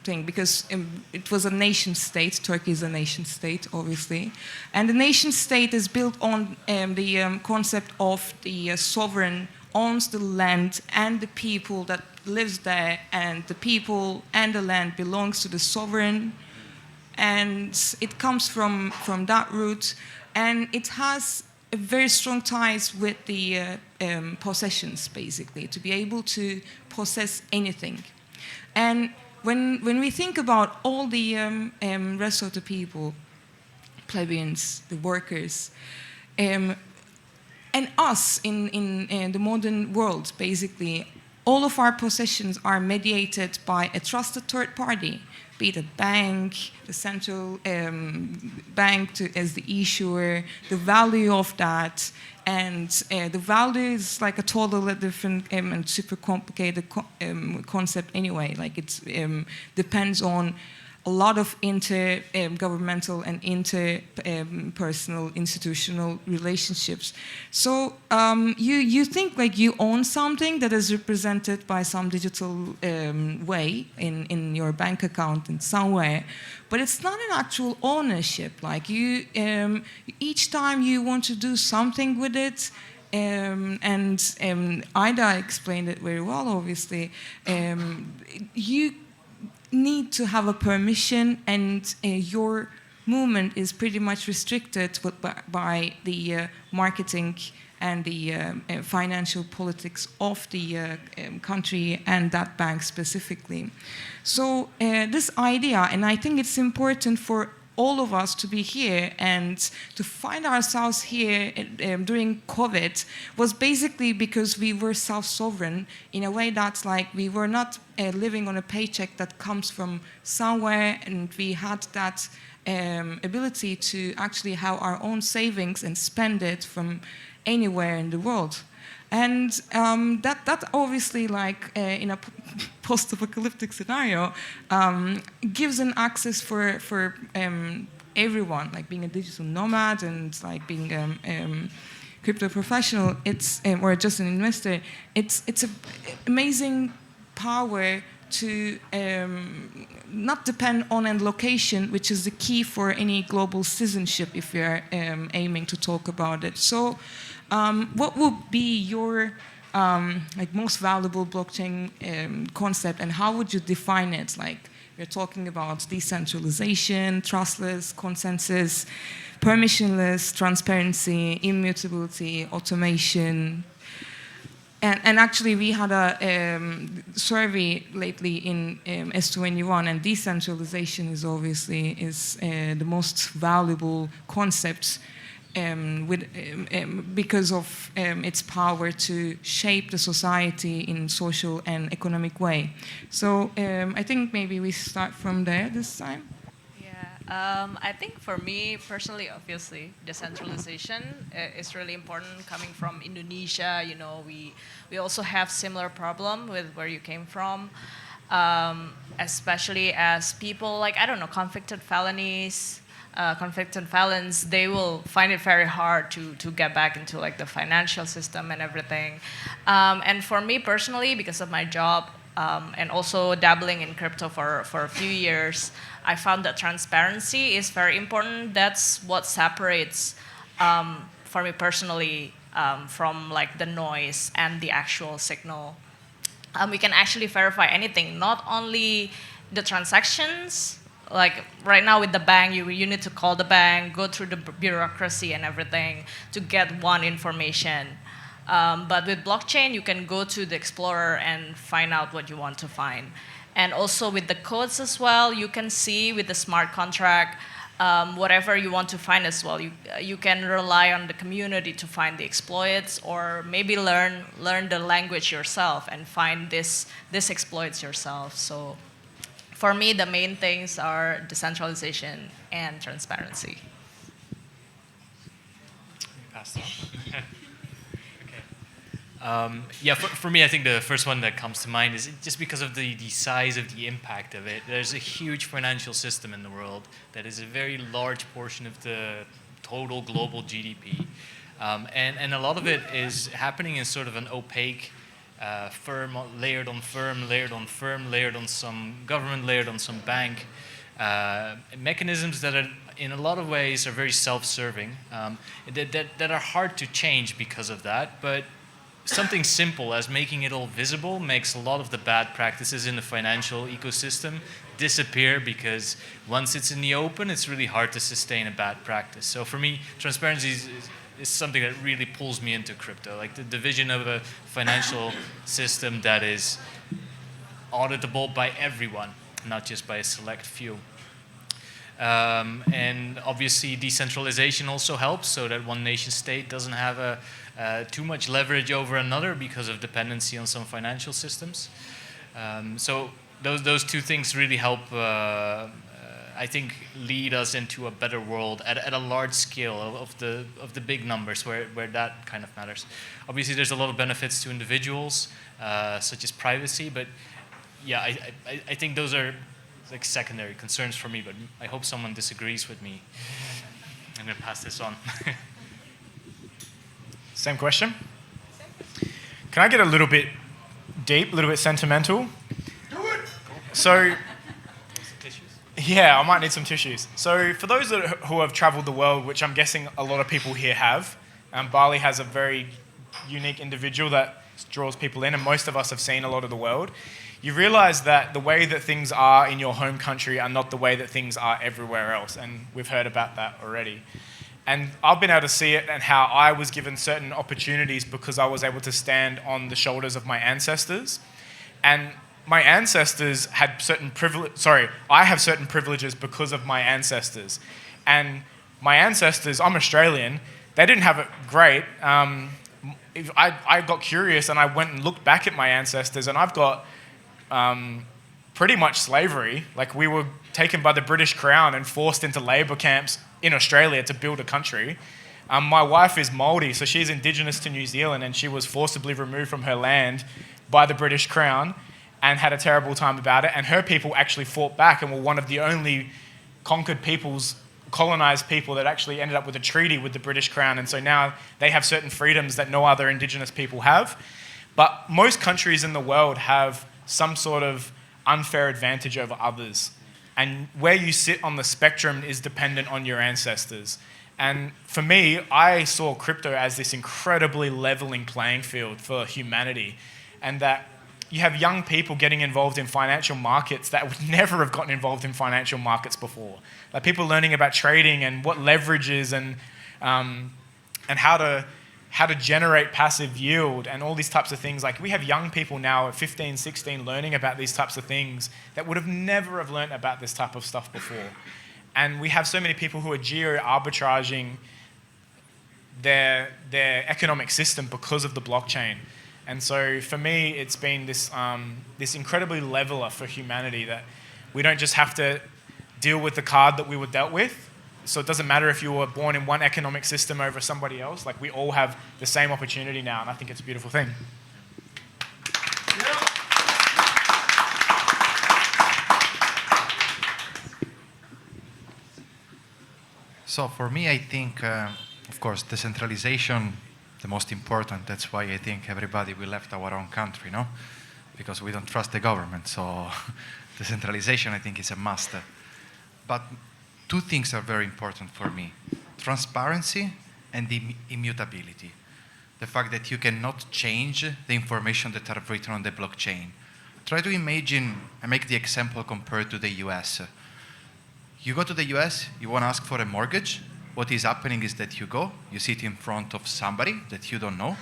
thing because it was a nation state. Turkey is a nation state, obviously, and the nation state is built on the concept of the sovereign owns the land and the people that lives there, and the people and the land belongs to the sovereign, and it comes from that root, and it has a very strong ties with the possessions, basically, to be able to possess anything. And when we think about all the rest of the people, plebeians, the workers, and us in the modern world, basically, all of our possessions are mediated by a trusted third party, be it a bank, the central bank as the issuer, the value of that, and the value is like a totally different and super complicated concept anyway. Like it depends on a lot of intergovernmental and interpersonal institutional relationships. So you think like you own something that is represented by some digital way in your bank account in somewhere, but it's not an actual ownership. Like you, each time you want to do something with it, and Ida explained it very well, obviously, you need to have a permission, and your movement is pretty much restricted by the marketing and the financial politics of the country and that bank specifically. So this idea, and I think it's important for all of us to be here and to find ourselves here during COVID was basically because we were self-sovereign in a way that's like we were not living on a paycheck that comes from somewhere, and we had that ability to actually have our own savings and spend it from anywhere in the world. And that obviously, like in a post-apocalyptic scenario, gives an access for everyone, like being a digital nomad and like being crypto professional. It's or just an investor. It's an amazing power to not depend on a location, which is the key for any global citizenship if you're aiming to talk about it. So what would be your like most valuable blockchain concept, and how would you define it? Like we're talking about decentralization, trustless, consensus, permissionless, transparency, immutability, automation. And actually, we had a survey lately in S21, and decentralization is obviously the most valuable concept because of its power to shape the society in social and economic way. So I think maybe we start from there this time. I think for me personally, obviously, decentralization is really important. Coming from Indonesia, you know, we also have similar problem with where you came from, especially as people like, I don't know, convicted felons, they will find it very hard to get back into like the financial system and everything. And for me personally, because of my job, and also dabbling in crypto for a few years, I found that transparency is very important. That's what separates, for me personally, from like the noise and the actual signal. We can actually verify anything, not only the transactions. Like right now with the bank, you need to call the bank, go through the bureaucracy and everything to get one information. But with blockchain, you can go to the Explorer and find out what you want to find. And also with the codes as well, you can see with the smart contract, whatever you want to find as well. You can rely on the community to find the exploits, or maybe learn the language yourself and find this exploits yourself. So for me, the main things are decentralization and transparency. Pass it on. For me, I think the first one that comes to mind is just because of the size of the impact of it. There's a huge financial system in the world that is a very large portion of the total global GDP. And a lot of it is happening in sort of an opaque firm, layered on firm, layered on firm, layered on some government, layered on some bank. Mechanisms that are, in a lot of ways, are very self-serving, that are hard to change because of that. But something simple as making it all visible makes a lot of the bad practices in the financial ecosystem disappear, because once it's in the open, it's really hard to sustain a bad practice. So for me, transparency is something that really pulls me into crypto, like the vision of a financial system that is auditable by everyone, not just by a select few. And obviously decentralization also helps, so that one nation state doesn't have too much leverage over another because of dependency on some financial systems. So those two things really help, I think, lead us into a better world at a large scale of the big numbers where that kind of matters. Obviously, there's a lot of benefits to individuals, such as privacy, but yeah, I think those are like secondary concerns for me, but I hope someone disagrees with me. I'm going to pass this on. Same question? Can I get a little bit deep, a little bit sentimental? Do it! So, yeah, I might need some tissues. So for those who have traveled the world, which I'm guessing a lot of people here have, Bali has a very unique individual that draws people in, and most of us have seen a lot of the world. You realize that the way that things are in your home country are not the way that things are everywhere else, and we've heard about that already. And I've been able to see it and how I was given certain opportunities because I was able to stand on the shoulders of my ancestors. And my ancestors had certain I have certain privileges because of my ancestors. And my ancestors, I'm Australian, they didn't have it great. I got curious and I went and looked back at my ancestors, and I've got pretty much slavery. Like, we were taken by the British Crown and forced into labour camps in Australia to build a country. My wife is Māori, so she's indigenous to New Zealand, and she was forcibly removed from her land by the British Crown and had a terrible time about it. And her people actually fought back and were one of the only conquered peoples, colonised people, that actually ended up with a treaty with the British Crown. And so now they have certain freedoms that no other indigenous people have. But most countries in the world have some sort of unfair advantage over others. And where you sit on the spectrum is dependent on your ancestors. And for me, I saw crypto as this incredibly leveling playing field for humanity. And that you have young people getting involved in financial markets that would never have gotten involved in financial markets before. Like, people learning about trading and what leverage is, and how to generate passive yield and all these types of things. Like, we have young people now at 15, 16 learning about these types of things that would have never have learned about this type of stuff before. And we have so many people who are geo-arbitraging their economic system because of the blockchain. And so for me, it's been this this incredibly leveler for humanity, that we don't just have to deal with the card that we were dealt with. So it doesn't matter if you were born in one economic system over somebody else. Like, we all have the same opportunity now, and I think it's a beautiful thing. So for me, I think, of course, decentralization, the most important. That's why I think everybody, we left our own country, no? Because we don't trust the government. So decentralization, I think, is a must. But two things are very important for me: transparency and immutability. The fact that you cannot change the information that are written on the blockchain. Try to imagine, I make the example compared to the US. You go to the US, you want to ask for a mortgage. What is happening is that you go, you sit in front of somebody that you don't know,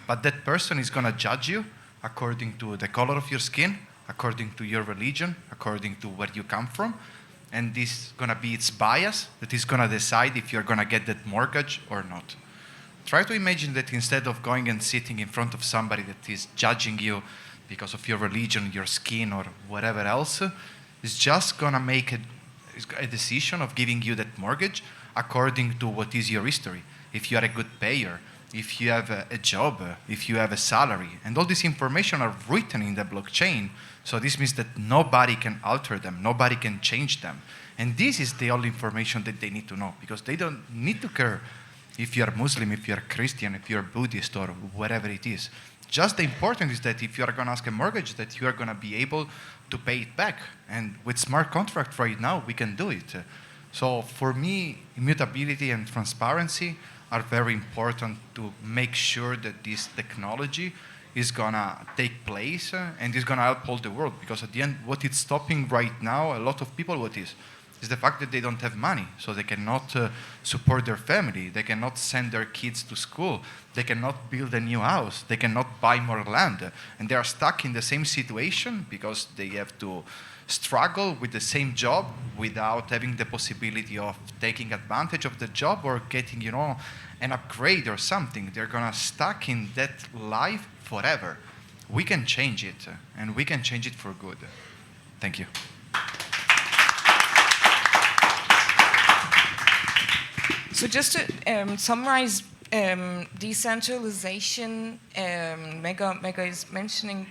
but that person is going to judge you according to the color of your skin, according to your religion, according to where you come from. And this is going to be its bias that is going to decide if you're going to get that mortgage or not. Try to imagine that instead of going and sitting in front of somebody that is judging you because of your religion, your skin, or whatever else, is just going to make a decision of giving you that mortgage according to what is your history. If you are a good payer, if you have a job, if you have a salary. And all this information are written in the blockchain. So this means that nobody can alter them, nobody can change them. And this is the only information that they need to know, because they don't need to care if you're Muslim, if you're Christian, if you're Buddhist, or whatever it is. Just the important is that if you are going to ask a mortgage, that you are going to be able to pay it back. And with smart contract right now, we can do it. So for me, immutability and transparency are very important to make sure that this technology is going to take place and is going to help all the world. Because at the end, what it's stopping right now, a lot of people, what is the fact that they don't have money. So they cannot support their family. They cannot send their kids to school. They cannot build a new house. They cannot buy more land. And they are stuck in the same situation because they have to struggle with the same job without having the possibility of taking advantage of the job or getting, an upgrade or something. They're gonna stuck in that life forever. We can change it, and we can change it for good. Thank you. So just to summarize decentralization, Mega is mentioning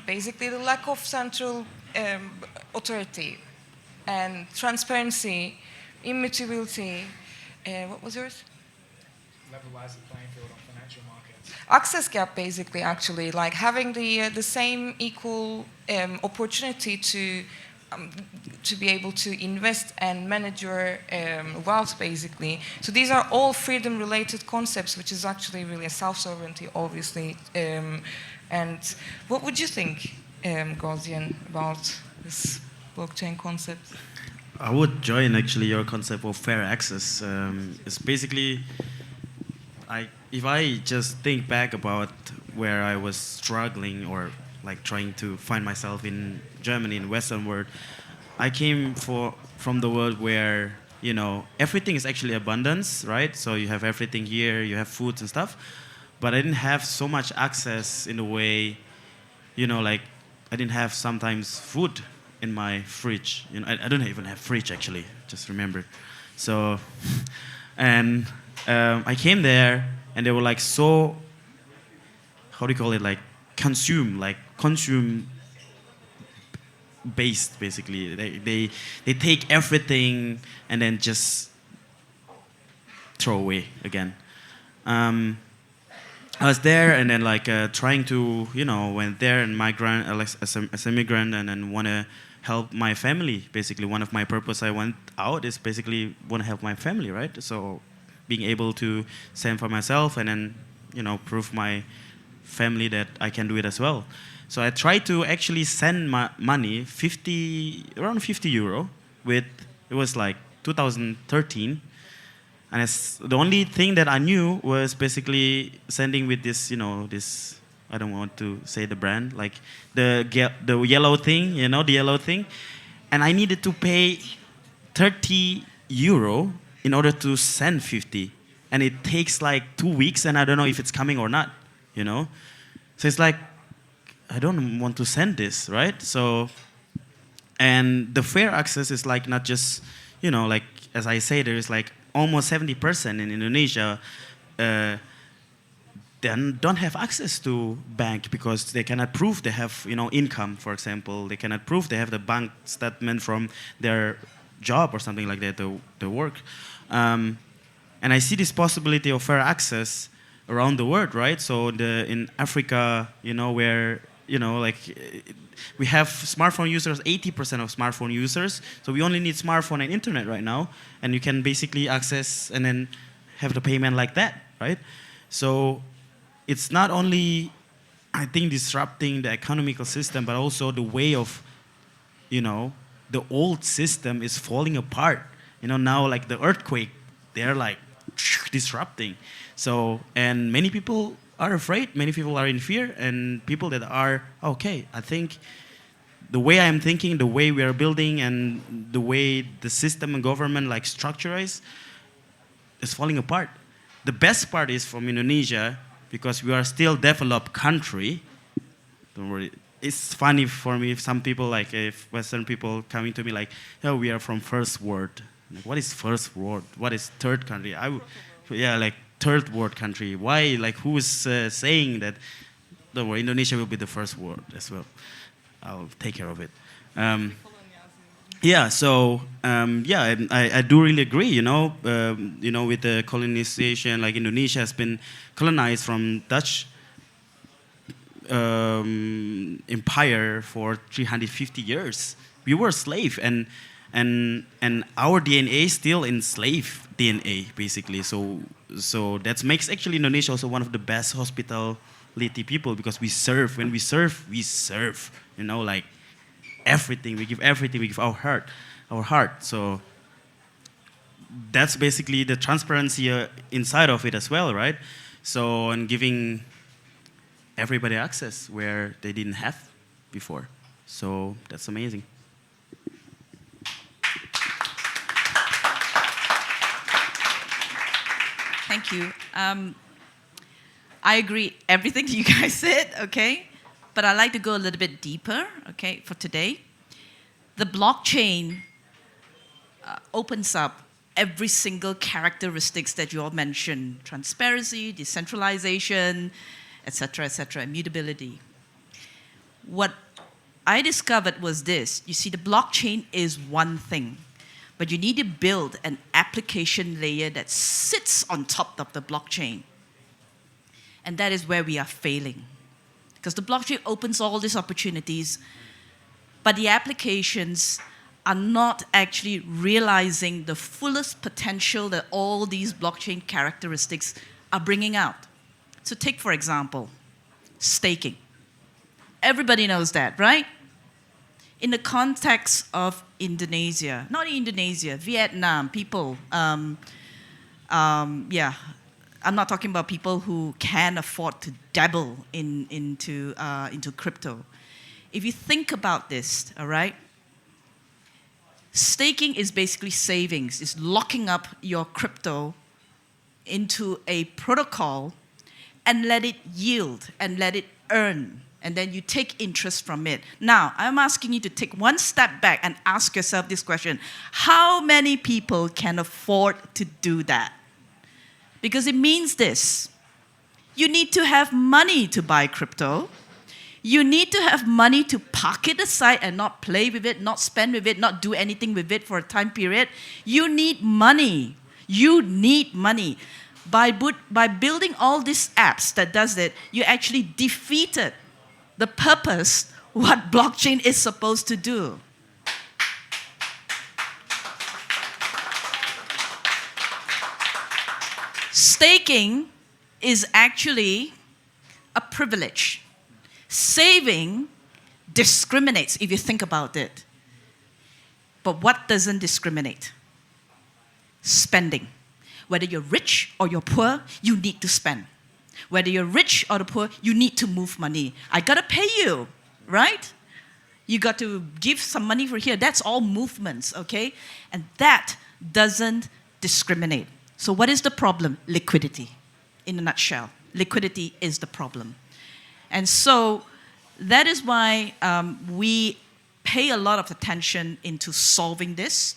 basically the lack of central authority and transparency, immutability. What was yours? Levelize the playing field on financial markets. Access gap, basically, actually, like having the same equal opportunity to be able to invest and manage your wealth, basically. So these are all freedom-related concepts, which is actually really a self-sovereignty, obviously. And what would you think, Ghazian, about this blockchain concept? I would join actually your concept of fair access. It's basically, if I just think back about where I was struggling or like trying to find myself in Germany, in Western world, I came from the world where, everything is actually abundance, right? So you have everything here, you have foods and stuff, but I didn't have so much access in a way, like I didn't have sometimes food in my fridge. I don't even have fridge actually, just remembered. So, and I came there and they were like so, how do you call it, like consume based, basically. They take everything and then just throw away again. I was there and then like trying to, went there and migrant as a migrant and then want to help my family. Basically, one of my purpose I went out is basically want to help my family, right? So being able to send for myself and then, prove my family that I can do it as well. So I tried to actually send my money, around 50 euro, it was like 2013. And the only thing that I knew was basically sending with this, this, I don't want to say the brand, like the yellow thing, the yellow thing. And I needed to pay 30 euro in order to send 50. and it takes like 2 weeks, and I don't know if it's coming or not, you know? So it's like, I don't want to send this, right? So, and the fair access is like not just, you know, like, as I say, there is like almost 70% in Indonesia then don't have access to bank because they cannot prove they have, you know, income, for example. They cannot prove they have the bank statement from their job or something like that, the work. And I see this possibility of fair access around the world, right? So in Africa, you know, where, you know, like we have smartphone users, 80% of smartphone users. So we only need smartphone and internet right now. And you can basically access and then have the payment like that, right? So it's not only, I think, disrupting the economical system, but also the way of, you know, the old system is falling apart. You know, now like the earthquake, they're like disrupting. So, and many people are afraid, many people are in fear, and people that are, okay, I think the way I'm thinking, the way we are building, and the way the system and government like structures is falling apart. The best part is from Indonesia, because we are still developed country. Don't worry. It's funny for me if some people, like if Western people coming to me like, oh, we are from first world. Like, what is first world? What is third country? Yeah, like third world country. Why? Like, who is saying that? Don't worry, Indonesia will be the first world as well. I'll take care of it. Yeah, so yeah, I do really agree. You know, with the colonization, like Indonesia has been colonized from Dutch empire for 350 years. We were slave, and our DNA is still enslaved DNA basically. So that makes actually Indonesia also one of the best hospitality people, because we serve. When we serve, we serve. You know, like. Everything, we give our heart. So that's basically the transparency inside of it as well, right? So, and giving everybody access where they didn't have before. So that's amazing. Thank you. I agree everything you guys said, okay? But I'd like to go a little bit deeper, okay, for today. The blockchain opens up every single characteristics that you all mentioned: transparency, decentralization, etc., immutability. What I discovered was this. You see, the blockchain is one thing, but you need to build an application layer that sits on top of the blockchain. And that is where we are failing. Because the blockchain opens all these opportunities, but the applications are not actually realizing the fullest potential that all these blockchain characteristics are bringing out. So take, for example, staking. Everybody knows that, right? In the context of Indonesia, not Indonesia, Vietnam, people, I'm not talking about people who can afford to dabble into crypto. If you think about this, all right, staking is basically savings. It's locking up your crypto into a protocol and let it yield and let it earn. And then you take interest from it. Now, I'm asking you to take one step back and ask yourself this question. How many people can afford to do that? Because it means this. You need to have money to buy crypto. You need to have money to park it aside and not play with it, not spend with it, not do anything with it for a time period. You need money. You need money. By building all these apps that does it, you actually defeated the purpose what blockchain is supposed to do. Staking is actually a privilege. Saving discriminates, if you think about it. But what doesn't discriminate? Spending. Whether you're rich or you're poor, you need to spend. Whether you're rich or the poor, you need to move money. I gotta pay you, right? You got to give some money for here. That's all movements, okay? And that doesn't discriminate. So what is the problem? Liquidity, in a nutshell. Liquidity is the problem. And so that is why we pay a lot of attention into solving this.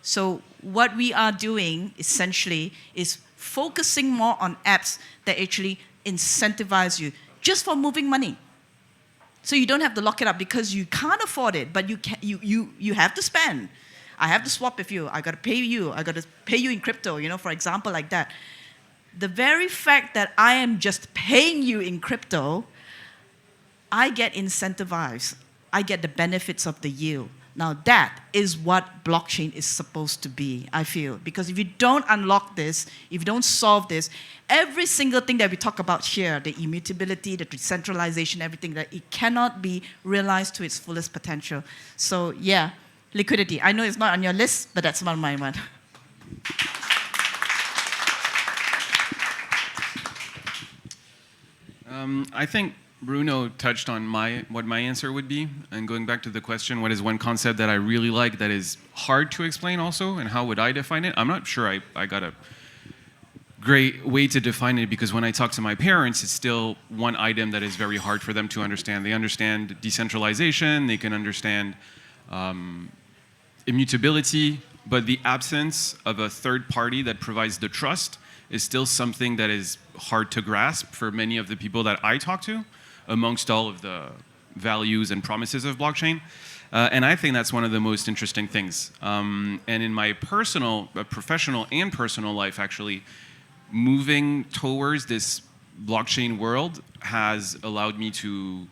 So what we are doing, essentially, is focusing more on apps that actually incentivize you just for moving money. So you don't have to lock it up because you can't afford it, but you have to spend. I have to swap with you. I got to pay you. I got to pay you in crypto, for example, like that. The very fact that I am just paying you in crypto, I get incentivized. I get the benefits of the yield. Now that is what blockchain is supposed to be, I feel. Because if you don't unlock this, if you don't solve this, every single thing that we talk about here, the immutability, the decentralization, everything, that it cannot be realized to its fullest potential. So yeah, liquidity. I know it's not on your list, but that's not my one. I think Bruno touched on what my answer would be, and going back to the question, what is one concept that I really like that is hard to explain also, and how would I define it? I'm not sure I got a great way to define it, because when I talk to my parents, it's still one item that is very hard for them to understand. They understand decentralization, they can understand immutability, but the absence of a third party that provides the trust is still something that is hard to grasp for many of the people that I talk to, amongst all of the values and promises of blockchain. And I think that's one of the most interesting things. And in my professional and personal life, actually, moving towards this blockchain world has allowed me to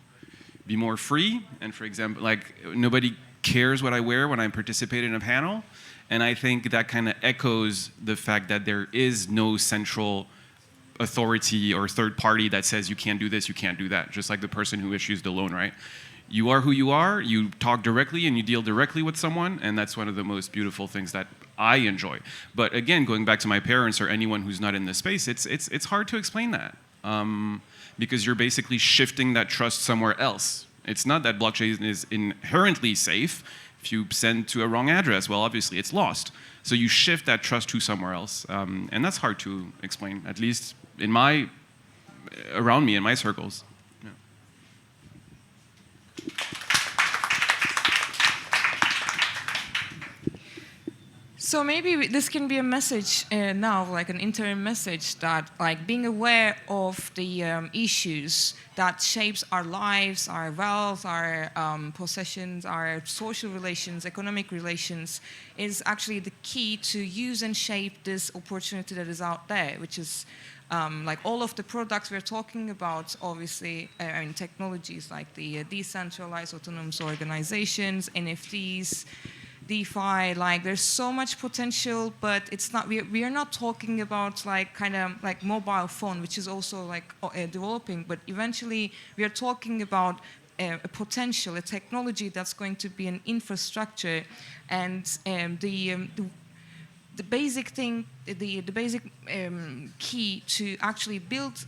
be more free. And for example, like, nobody cares what I wear when I participate in a panel. And I think that kind of echoes the fact that there is no central authority or third party that says you can't do this, you can't do that. Just like the person who issues the loan, right? You are who you are, you talk directly and you deal directly with someone, and that's one of the most beautiful things that I enjoy. But again, going back to my parents or anyone who's not in this space, it's hard to explain that. Because you're basically shifting that trust somewhere else. It's not that blockchain is inherently safe. If you send to a wrong address, well, obviously it's lost. So you shift that trust to somewhere else. And that's hard to explain, at least around me, in my circles. Yeah. So maybe this can be a message now, like an interim message, that like being aware of the issues that shapes our lives, our wealth, our possessions, our social relations, economic relations, is actually the key to use and shape this opportunity that is out there, which is like all of the products we're talking about, obviously, technologies like the decentralized autonomous organizations, NFTs, DeFi, like there's so much potential, but it's not. We are not talking about like kind of like mobile phone, which is also like developing. But eventually, we are talking about a potential, a technology that's going to be an infrastructure, and the basic thing, the basic key to actually build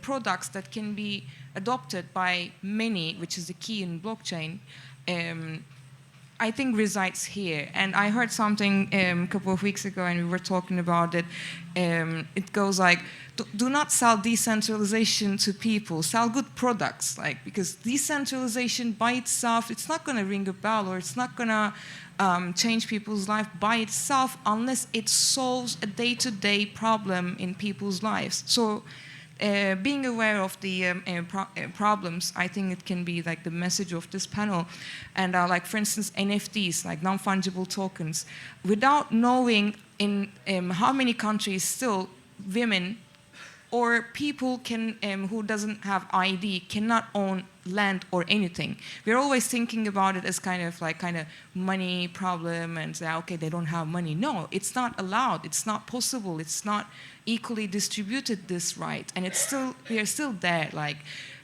products that can be adopted by many, which is the key in blockchain. I think resides here. And I heard something a couple of weeks ago, and we were talking about it. It goes like, do not sell decentralization to people, sell good products. Like, because decentralization by itself, it's not going to ring a bell, or it's not going to change people's life by itself unless it solves a day-to-day problem in people's lives. So being aware of the problems, I think it can be like the message of this panel. And like, for instance, NFTs, like non-fungible tokens, without knowing in how many countries still women or people can who doesn't have ID cannot own land or anything. We're always thinking about it as kind of money problem, and say, okay, they don't have money. No, it's not allowed. It's not possible. It's not equally distributed, this right, and it's still, we are still there, like,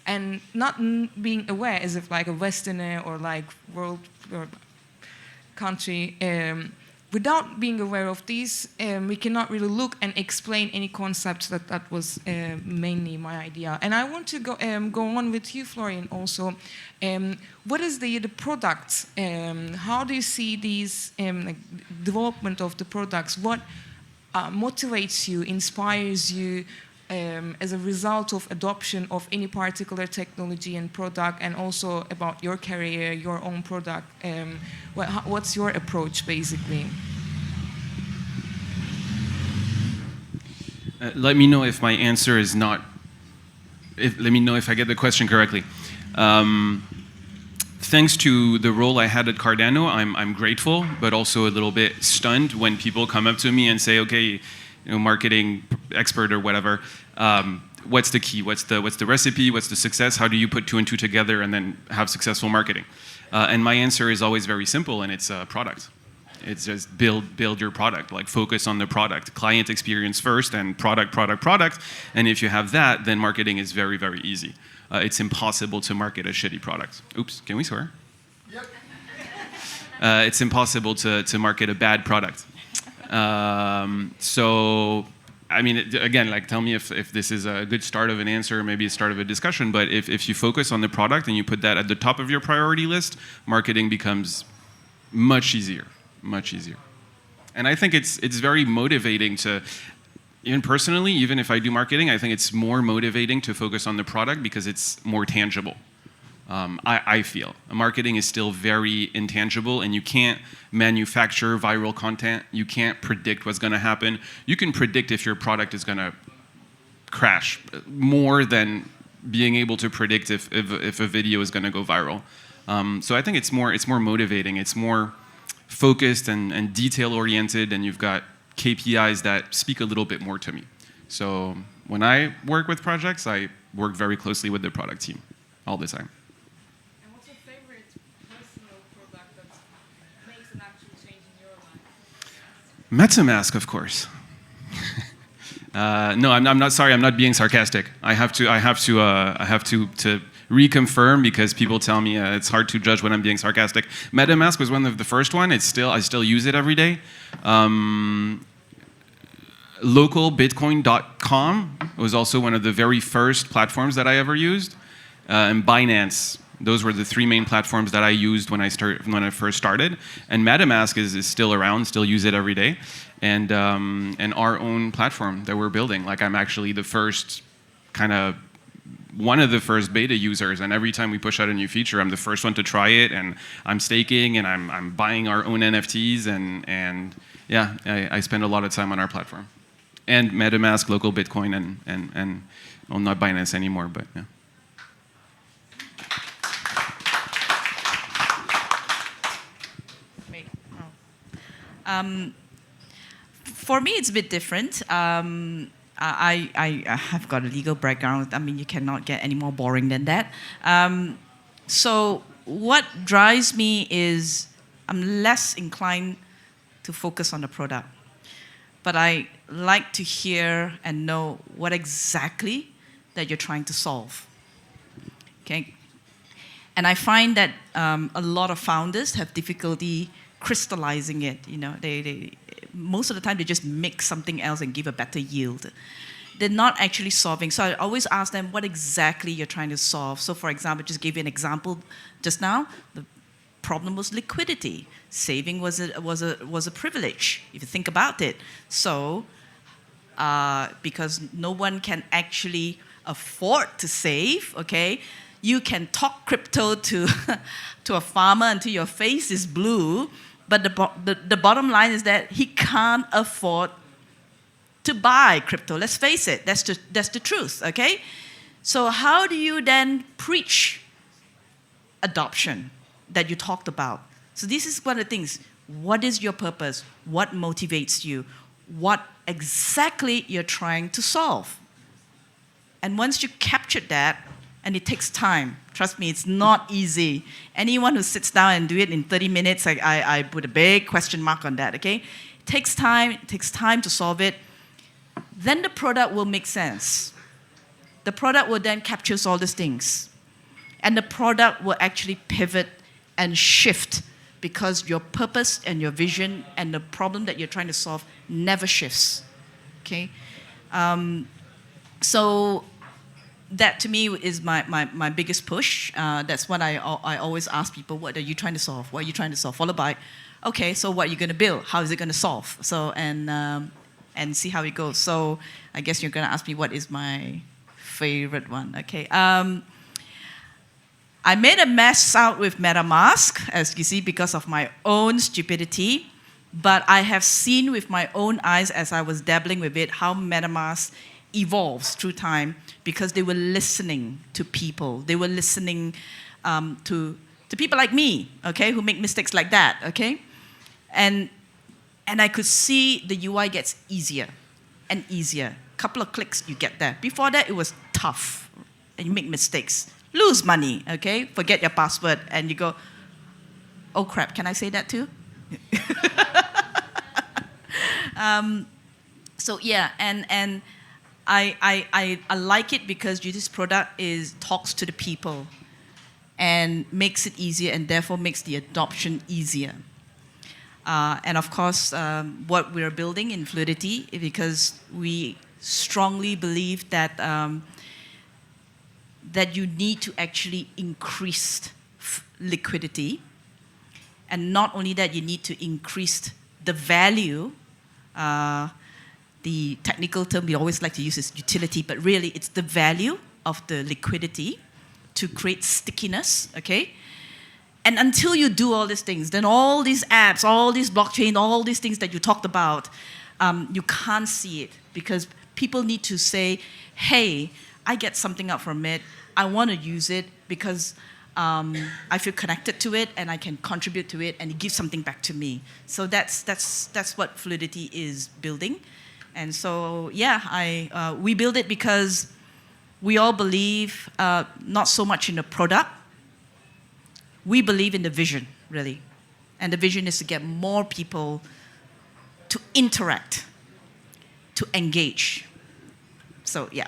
and not being aware as if like a Westerner or like world or country. Without being aware of these, we cannot really look and explain any concepts. That was mainly my idea. And I want to go on with you, Florian, also. What is the products? How do you see these like development of the products? motivates you, inspires you as a result of adoption of any particular technology and product, and also about your career, your own product? What's your approach, basically? Let me know if my answer is not. Let me know if I get the question correctly. Thanks to the role I had at Cardano, I'm grateful, but also a little bit stunned when people come up to me and say, "Okay, marketing expert or whatever, what's the key? What's the recipe? What's the success? How do you put two and two together and then have successful marketing?" And my answer is always very simple, and it's product. It's just build your product, like focus on the product, client experience first, and product. And if you have that, then marketing is very, very easy. It's impossible to market a shitty product. Oops, can we swear? Yep. It's impossible to market a bad product. So, I mean, again, like, tell me if this is a good start of an answer, or maybe a start of a discussion, but if you focus on the product and you put that at the top of your priority list, marketing becomes much easier. Much easier. And I think it's very motivating to, even personally, even if I do marketing, I think it's more motivating to focus on the product because it's more tangible. I feel. Marketing is still very intangible, and you can't manufacture viral content. You can't predict what's going to happen. You can predict if your product is going to crash more than being able to predict if a video is going to go viral. So I think it's more motivating. It's more focused and detail-oriented, and you've got KPIs that speak a little bit more to me. So when I work with projects, I work very closely with the product team all the time. And what's your favorite personal product that makes an actual change in your life? MetaMask, of course. No, I'm not sorry. I'm not being sarcastic. I have to reconfirm, because people tell me it's hard to judge when I'm being sarcastic. MetaMask was one of the first one. I still use it every day. Localbitcoin.com was also one of the very first platforms that I ever used, and Binance. Those were the three main platforms that I used when I first started. And MetaMask is still around, still use it every day, and our own platform that we're building. Like, I'm actually the first one of the first beta users, and every time we push out a new feature, I'm the first one to try it, and I'm staking, and I'm buying our own NFTs, and yeah, I spend a lot of time on our platform. And MetaMask, local Bitcoin, and well, not Binance anymore, but yeah. For me, it's a bit different. I have got a legal background. I mean, you cannot get any more boring than that. So what drives me is I'm less inclined to focus on the product. But I like to hear and know what exactly that you're trying to solve. Okay? And I find that a lot of founders have difficulty crystallizing it. They most of the time they just mix something else and give a better yield. They're not actually solving. So I always ask them what exactly you're trying to solve. So for example, just give you an example just now. The problem was liquidity. Saving was a privilege, if you think about it. So because no one can actually afford to save, okay, you can talk crypto to a farmer until your face is blue, but the bottom line is that he can't afford to buy crypto. Let's face it, that's the truth, okay? So how do you then preach adoption that you talked about? So this is one of the things. What is your purpose? What motivates you? What exactly you're trying to solve? And once you capture that, and it takes time. Trust me, it's not easy. Anyone who sits down and do it in 30 minutes, I put a big question mark on that, okay? It takes time to solve it. Then the product will make sense. The product will then capture all these things. And the product will actually pivot and shift because your purpose and your vision and the problem that you're trying to solve never shifts, okay? So that to me is my biggest push. That's what I always ask people, what are you trying to solve? What are you trying to solve? Followed by, okay, so what are you going to build? How is it going to solve? So, and and see how it goes. So I guess you're going to ask me what is my favorite one. Okay. I made a mess out with MetaMask, as you see, because of my own stupidity. But I have seen with my own eyes as I was dabbling with it how MetaMask evolves through time because they were listening to people. They were listening to people like me, okay, who make mistakes like that, okay? And I could see the UI gets easier and easier. Couple of clicks, you get there. Before that, it was tough, and you make mistakes. Lose money, okay? Forget your password, and you go, oh crap, can I say that too? So yeah, and I like it because this product talks to the people and makes it easier and therefore makes the adoption easier. And of course, what we're building in Fluidity, because we strongly believe that that you need to actually increase liquidity. And not only that, you need to increase the value. The technical term we always like to use is utility, but really it's the value of the liquidity to create stickiness, okay? And until you do all these things, then all these apps, all these blockchain, all these things that you talked about, you can't see it because people need to say, hey, I get something out from it. I want to use it because I feel connected to it and I can contribute to it and it gives something back to me. So that's what Fluidity is building. And so, yeah, we build it because we all believe not so much in the product. We believe in the vision, really. And the vision is to get more people to interact, to engage. So, yeah.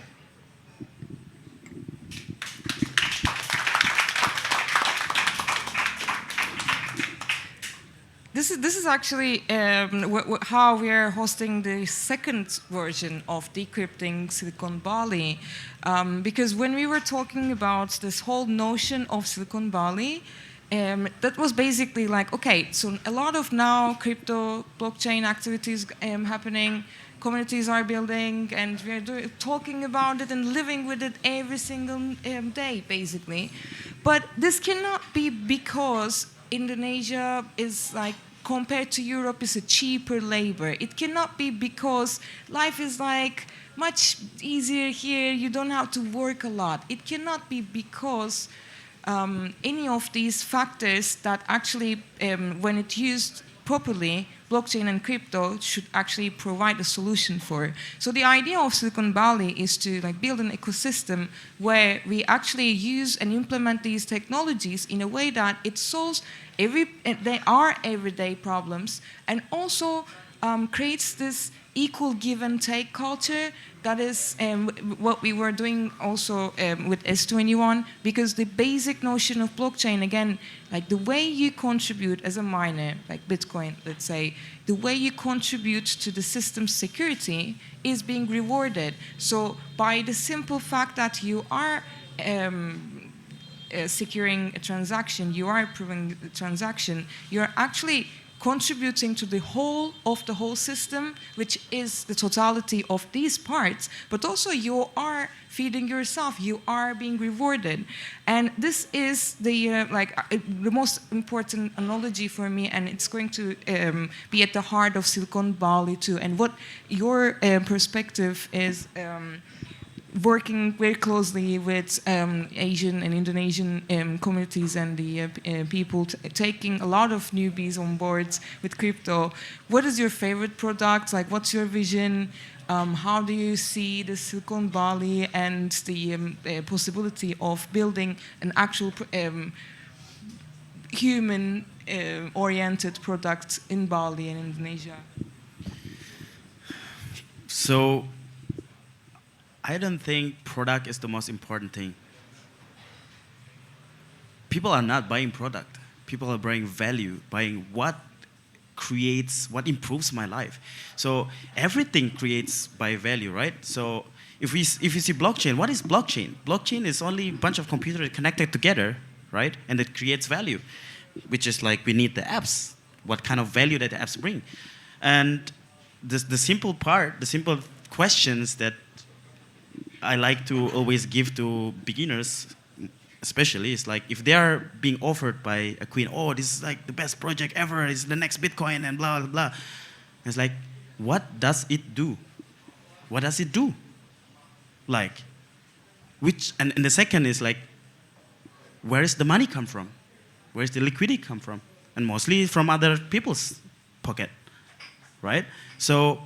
This is actually how we are hosting the second version of Decrypting Silicon Valley. Because when we were talking about this whole notion of Silicon Valley, that was basically like, okay, so a lot of now crypto blockchain activities happening, communities are building, and we are talking about it and living with it every single day, basically. But this cannot be because Indonesia is like, compared to Europe, is a cheaper labor. It cannot be because life is like much easier here, you don't have to work a lot. It cannot be because any of these factors that actually, when it's used properly, blockchain and crypto should actually provide a solution for. So the idea of Silicon Valley is to like build an ecosystem where we actually use and implement these technologies in a way that it solves they are everyday problems and also creates this equal give and take culture. That is what we were doing also with S21, because the basic notion of blockchain, again, like the way you contribute as a miner, like Bitcoin, let's say, the way you contribute to the system's security is being rewarded. So by the simple fact that you are securing a transaction, you are approving the transaction, you're actually contributing to the whole of the whole system, which is the totality of these parts, but also you are feeding yourself, you are being rewarded. And this is the the most important analogy for me, and it's going to be at the heart of Silicon Valley too. And what your perspective is, working very closely with Asian and Indonesian communities and the people taking a lot of newbies on board with crypto. What is your favorite product? Like, what's your vision? How do you see the Silicon Valley and the possibility of building an actual human-oriented product in Bali and Indonesia? So, I don't think product is the most important thing. People are not buying product. People are buying value, buying what creates, what improves my life. So everything creates by value, right? So if you see blockchain, what is blockchain? Blockchain is only a bunch of computers connected together, right? And it creates value, which is like we need the apps, what kind of value that the apps bring. And the simple part, the simple questions that I like to always give to beginners, especially, is like if they are being offered by a queen, oh, this is like the best project ever, it's the next Bitcoin and blah, blah, blah. It's like, what does it do? What does it do? Like, and the second is like, where does the money come from? Where does the liquidity come from? And mostly from other people's pocket, right? So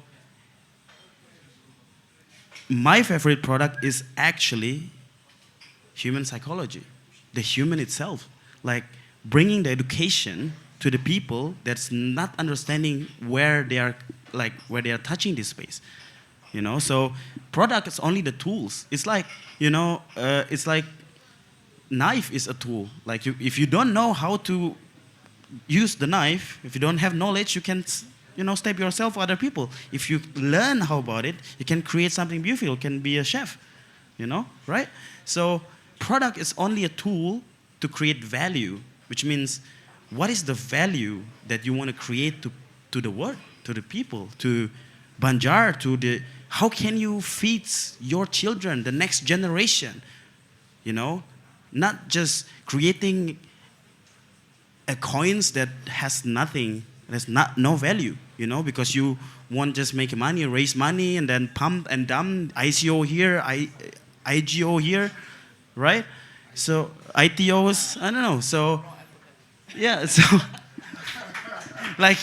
my favorite product is actually human psychology, the human itself. Like bringing the education to the people that's not understanding where they are touching this space. You know, so product is only the tools. It's like, it's like knife is a tool. Like if you don't know how to use the knife, if you don't have knowledge, you can, stab yourself or other people. If you learn how about it, you can create something beautiful. You can be a chef, right? So product is only a tool to create value, which means what is the value that you want to create to the world, to the people, to Banjar, how can you feed your children, the next generation, not just creating a coins that has nothing, has no value, because you want just make money, raise money, and then pump and dump, ICO here, IGO here, right? So ITOs, I don't know. So yeah, so like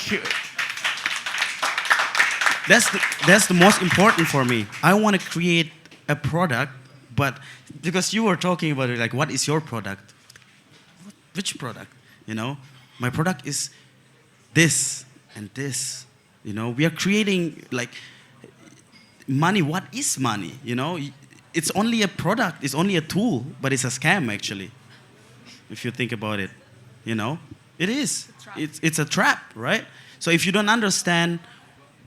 that's the most important for me. I want to create a product, but because you were talking about it, like what is your product? Which product? My product is this and this. We are creating like money. What is money? It's only a product. It's only a tool, but it's a scam actually. If you think about it, it is. It's a trap, right? So if you don't understand,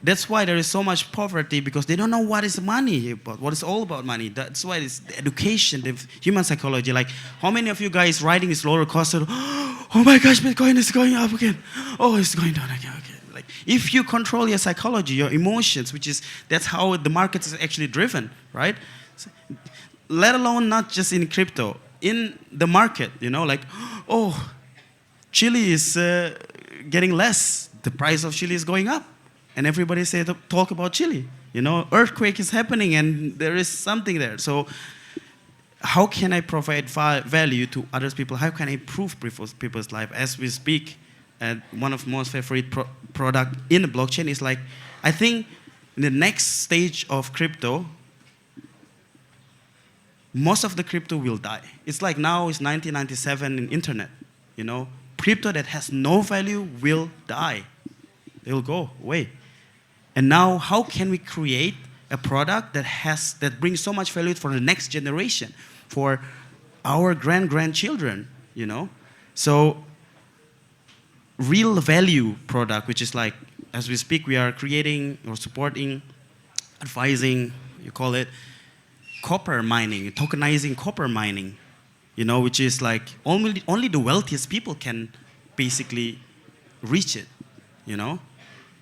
that's why there is so much poverty, because they don't know what is money about, what is all about money. That's why it's the education, the human psychology. Like, how many of you guys riding this roller coaster? Oh my gosh, Bitcoin is going up again. Oh, it's going down again. Okay. Like, if you control your psychology, your emotions, that's how the market is actually driven, right? So, let alone not just in crypto, in the market, like, oh, chili is getting less. The price of chili is going up. And everybody talk about Chile. Earthquake is happening and there is something there. So how can I provide value to other people? How can I improve people's life? As we speak, one of most favorite product in the blockchain is like, I think in the next stage of crypto, most of the crypto will die. It's like now it's 1997 in internet. Crypto that has no value will die. They will go away. And now, how can we create a product that brings so much value for the next generation, for our grandchildren, So, real value product, which is like, as we speak, we are creating or supporting, advising, you call it, copper mining, tokenizing copper mining, which is like only the wealthiest people can basically reach it,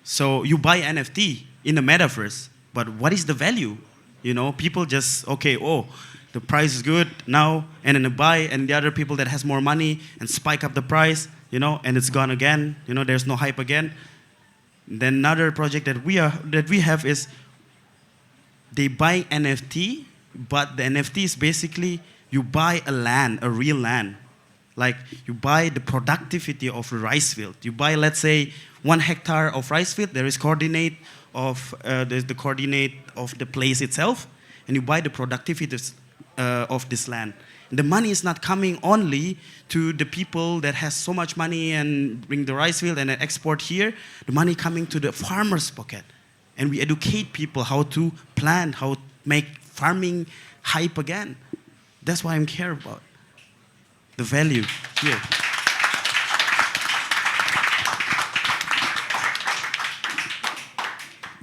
So you buy NFT in the metaverse, but what is the value? People just, the price is good now, and then they buy, and the other people that has more money and spike up the price, and it's gone again. There's no hype again. Then another project that we have is they buy NFT, but the NFT is basically you buy a real land. Like you buy the productivity of a rice field. You buy, let's say, 1 hectare of rice field. There is coordinate of the coordinate of the place itself, and you buy the productivity of this land. And the money is not coming only to the people that has so much money and bring the rice field and export here. The money coming to the farmer's pocket, and we educate people how to plant, how to make farming hype again. That's what I'm care about. The value here.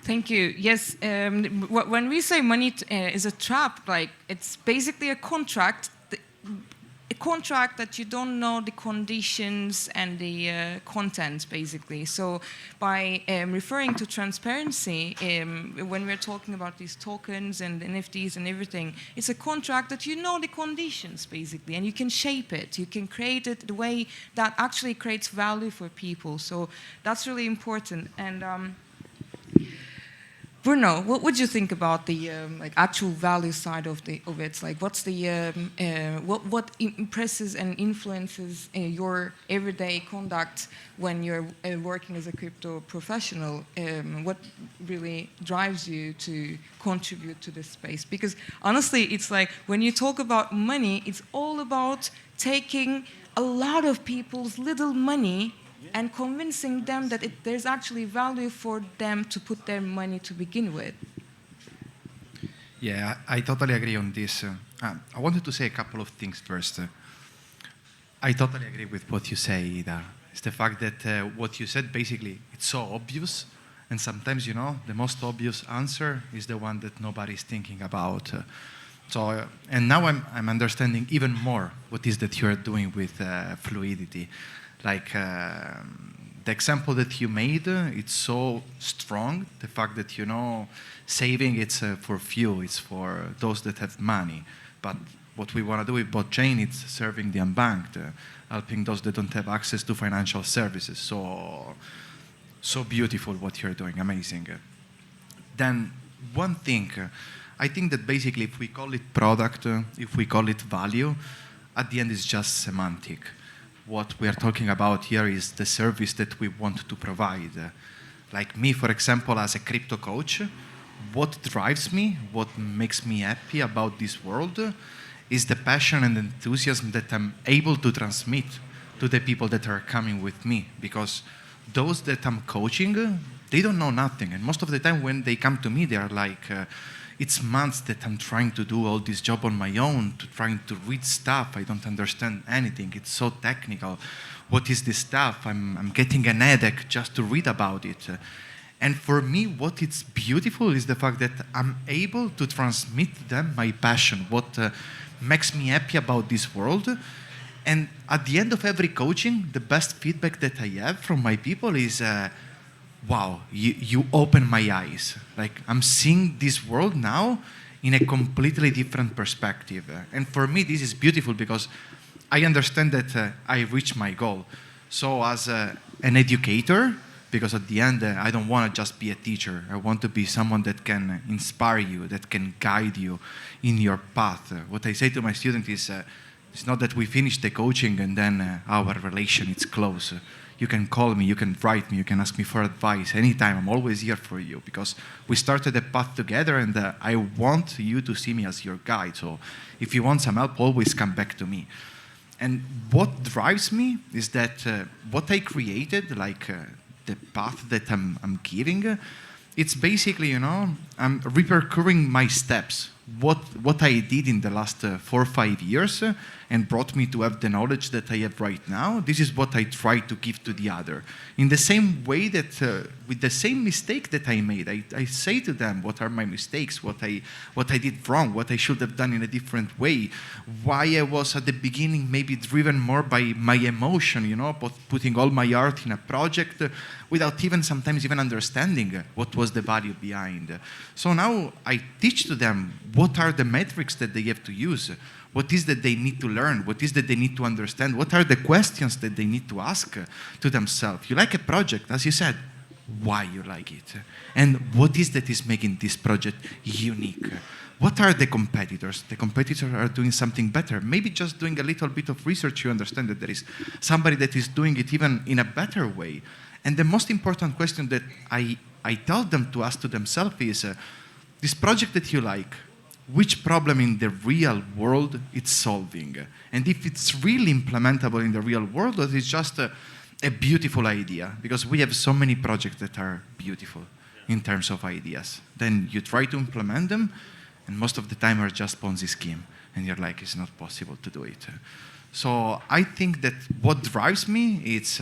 Thank you. Yes, when we say money is a trap, like it's basically a contract a contract that you don't know the conditions and the content, basically. So by referring to transparency, when we're talking about these tokens and NFTs and everything, it's a contract that you know the conditions, basically, and you can shape it. You can create it the way that actually creates value for people. So that's really important. And Bruno, what would you think about the like actual value side of it? Like, what's the what impresses and influences your everyday conduct when you're working as a crypto professional? What really drives you to contribute to this space? Because honestly, it's like when you talk about money, it's all about taking a lot of people's little money and convincing them that there's actually value for them to put their money to begin with. Yeah, I totally agree on this. I wanted to say a couple of things first. I totally agree with what you say, Ida. It's the fact that what you said, basically, it's so obvious. And sometimes, you know, the most obvious answer is the one that nobody's thinking about. And now I'm understanding even more what is that you're doing with Fluidity. Like the example that you made, it's so strong. The fact that, you know, saving, it's for few, it's for those that have money. But what we want to do with blockchain, it's serving the unbanked, helping those that don't have access to financial services. So beautiful what you're doing, amazing. Then one thing, I think that basically if we call it product, if we call it value, at the end it's just semantic. What we are talking about here is the service that we want to provide. Like me, for example, as a crypto coach, what drives me, what makes me happy about this world is the passion and enthusiasm that I'm able to transmit to the people that are coming with me. Because those that I'm coaching, they don't know nothing. And most of the time when they come to me, they are like, it's months that I'm trying to do all this job on my own, trying to read stuff. I don't understand anything. It's so technical. What is this stuff? I'm getting an headache just to read about it. And for me, what is beautiful is the fact that I'm able to transmit them my passion, what makes me happy about this world. And at the end of every coaching, the best feedback that I have from my people is, wow, you open my eyes. Like, I'm seeing this world now in a completely different perspective. And for me, this is beautiful because I understand that I reached my goal. So as an educator, because at the end, I don't want to just be a teacher. I want to be someone that can inspire you, that can guide you in your path. What I say to my students is, it's not that we finish the coaching and then our relation is close. You can call me, you can write me, you can ask me for advice anytime. I'm always here for you because we started a path together and I want you to see me as your guide. So if you want some help, always come back to me. And what drives me is that what I created, like the path that I'm giving, it's basically, you know, I'm repercuring my steps. What I did in the last 4 or 5 years and brought me to have the knowledge that I have right now, this is what I try to give to the other. In the same way that, with the same mistake that I made, I say to them what are my mistakes, what I did wrong, what I should have done in a different way, why I was at the beginning maybe driven more by my emotion, you know, putting all my heart in a project without sometimes even understanding what was the value behind. So now I teach to them what are the metrics that they have to use, what is that they need to learn, what is that they need to understand, what are the questions that they need to ask to themselves. You like a project, as you said, why you like it? And what is that is making this project unique? What are the competitors? The competitors are doing something better. Maybe just doing a little bit of research, you understand that there is somebody that is doing it even in a better way. And the most important question that I tell them to ask to themselves is, this project that you like, which problem in the real world it's solving? And if it's really implementable in the real world, or it's just a beautiful idea? Because we have so many projects that are beautiful in terms of ideas. Then you try to implement them, and most of the time are just Ponzi scheme. And you're like, it's not possible to do it. So I think that what drives me, it's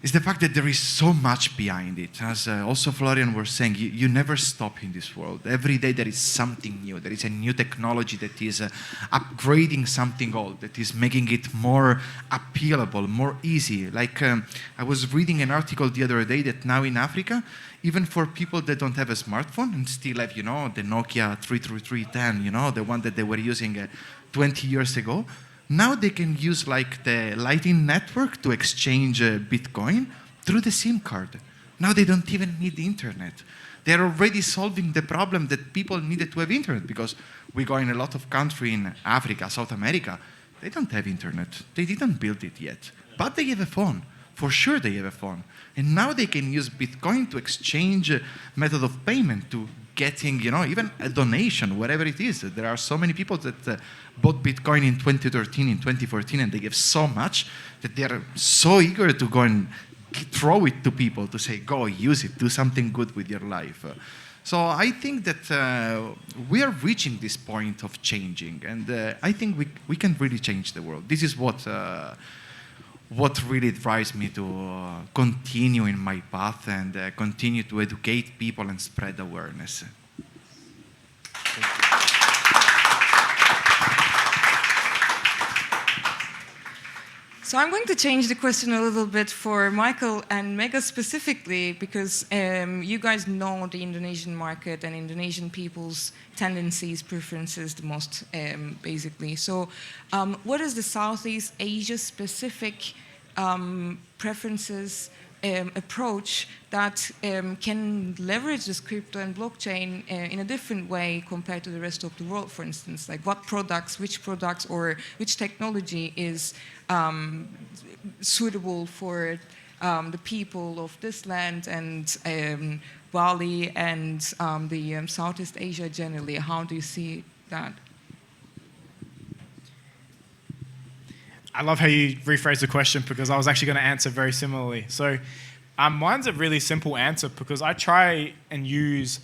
is the fact that there is so much behind it. As also Florian was saying, you never stop in this world. Every day there is something new. There is a new technology that is upgrading something old, that is making it more appealable, more easy. Like I was reading an article the other day that now in Africa, even for people that don't have a smartphone and still have, the Nokia 33310, the one that they were using 20 years ago, now they can use like the Lightning Network to exchange Bitcoin through the SIM card. Now they don't even need the internet. They're already solving the problem that people needed to have internet, because we go in a lot of countries in Africa, South America, they don't have internet. They didn't build it yet, but they have a phone. For sure they have a phone. And now they can use Bitcoin to exchange method of payment, to getting, even a donation, whatever it is. There are so many people that bought Bitcoin in 2013, in 2014, and they give so much that they are so eager to go and throw it to people, to say, go use it, do something good with your life. So I think that we are reaching this point of changing, and I think we can really change the world. This is what really drives me to continue in my path and continue to educate people and spread awareness. So I'm going to change the question a little bit for Michael and Mega specifically, because you guys know the Indonesian market and Indonesian people's tendencies, preferences the most, basically. So what is the Southeast Asia specific preferences approach that can leverage this crypto and blockchain in a different way compared to the rest of the world, for instance? Like what products, which products or which technology is suitable for the people of this land and Bali and the Southeast Asia generally? How do you see that? I love how you rephrased the question, because I was actually going to answer very similarly. So mine's a really simple answer, because I try and use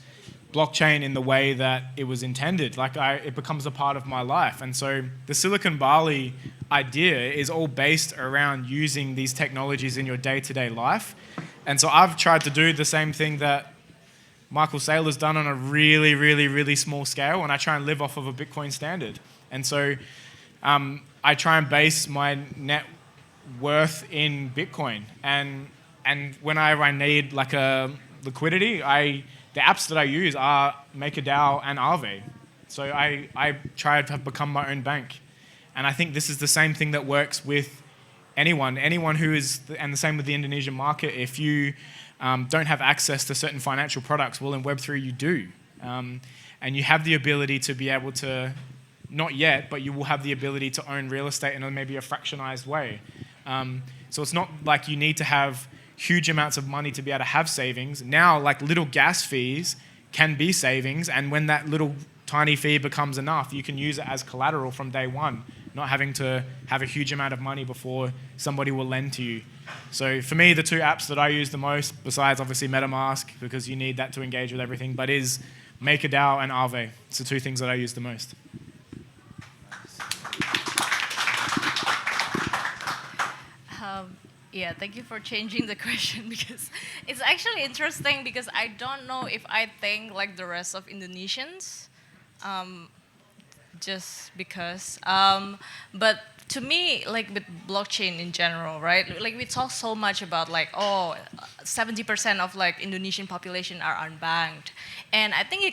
blockchain in the way that it was intended. Like it becomes a part of my life. And so the Silicon Valley idea is all based around using these technologies in your day-to-day life. And so I've tried to do the same thing that Michael Saylor's done on a really, really, really small scale, and I try and live off of a Bitcoin standard. And so I try and base my net worth in Bitcoin. And whenever I need like a liquidity, the apps that I use are MakerDAO and Aave. So I try to become my own bank. And I think this is the same thing that works with anyone who is, and the same with the Indonesian market. If you don't have access to certain financial products, well, in Web3 you do. And you have the ability to be able to, not yet, but you will have the ability to own real estate in maybe a fractionized way. So it's not like you need to have huge amounts of money to be able to have savings. Now, like little gas fees can be savings, and when that little tiny fee becomes enough, you can use it as collateral from day one, not having to have a huge amount of money before somebody will lend to you. So for me, the two apps that I use the most, besides obviously MetaMask, because you need that to engage with everything, but is MakerDAO and Aave. It's the two things that I use the most. Yeah, thank you for changing the question, because it's actually interesting, because I don't know if I think like the rest of Indonesians, just because. But to me, like with blockchain in general, right? Like we talk so much about like, 70% of like Indonesian population are unbanked. And I think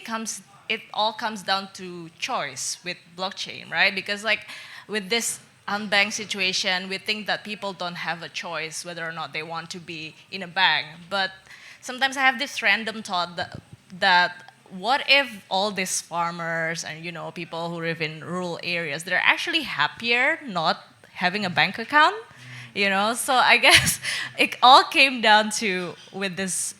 it all comes down to choice with blockchain, right? Because like with this unbanked situation, we think that people don't have a choice whether or not they want to be in a bank. But sometimes I have this random thought that what if all these farmers and people who live in rural areas, they're actually happier not having a bank account? So I guess it all came down to, with this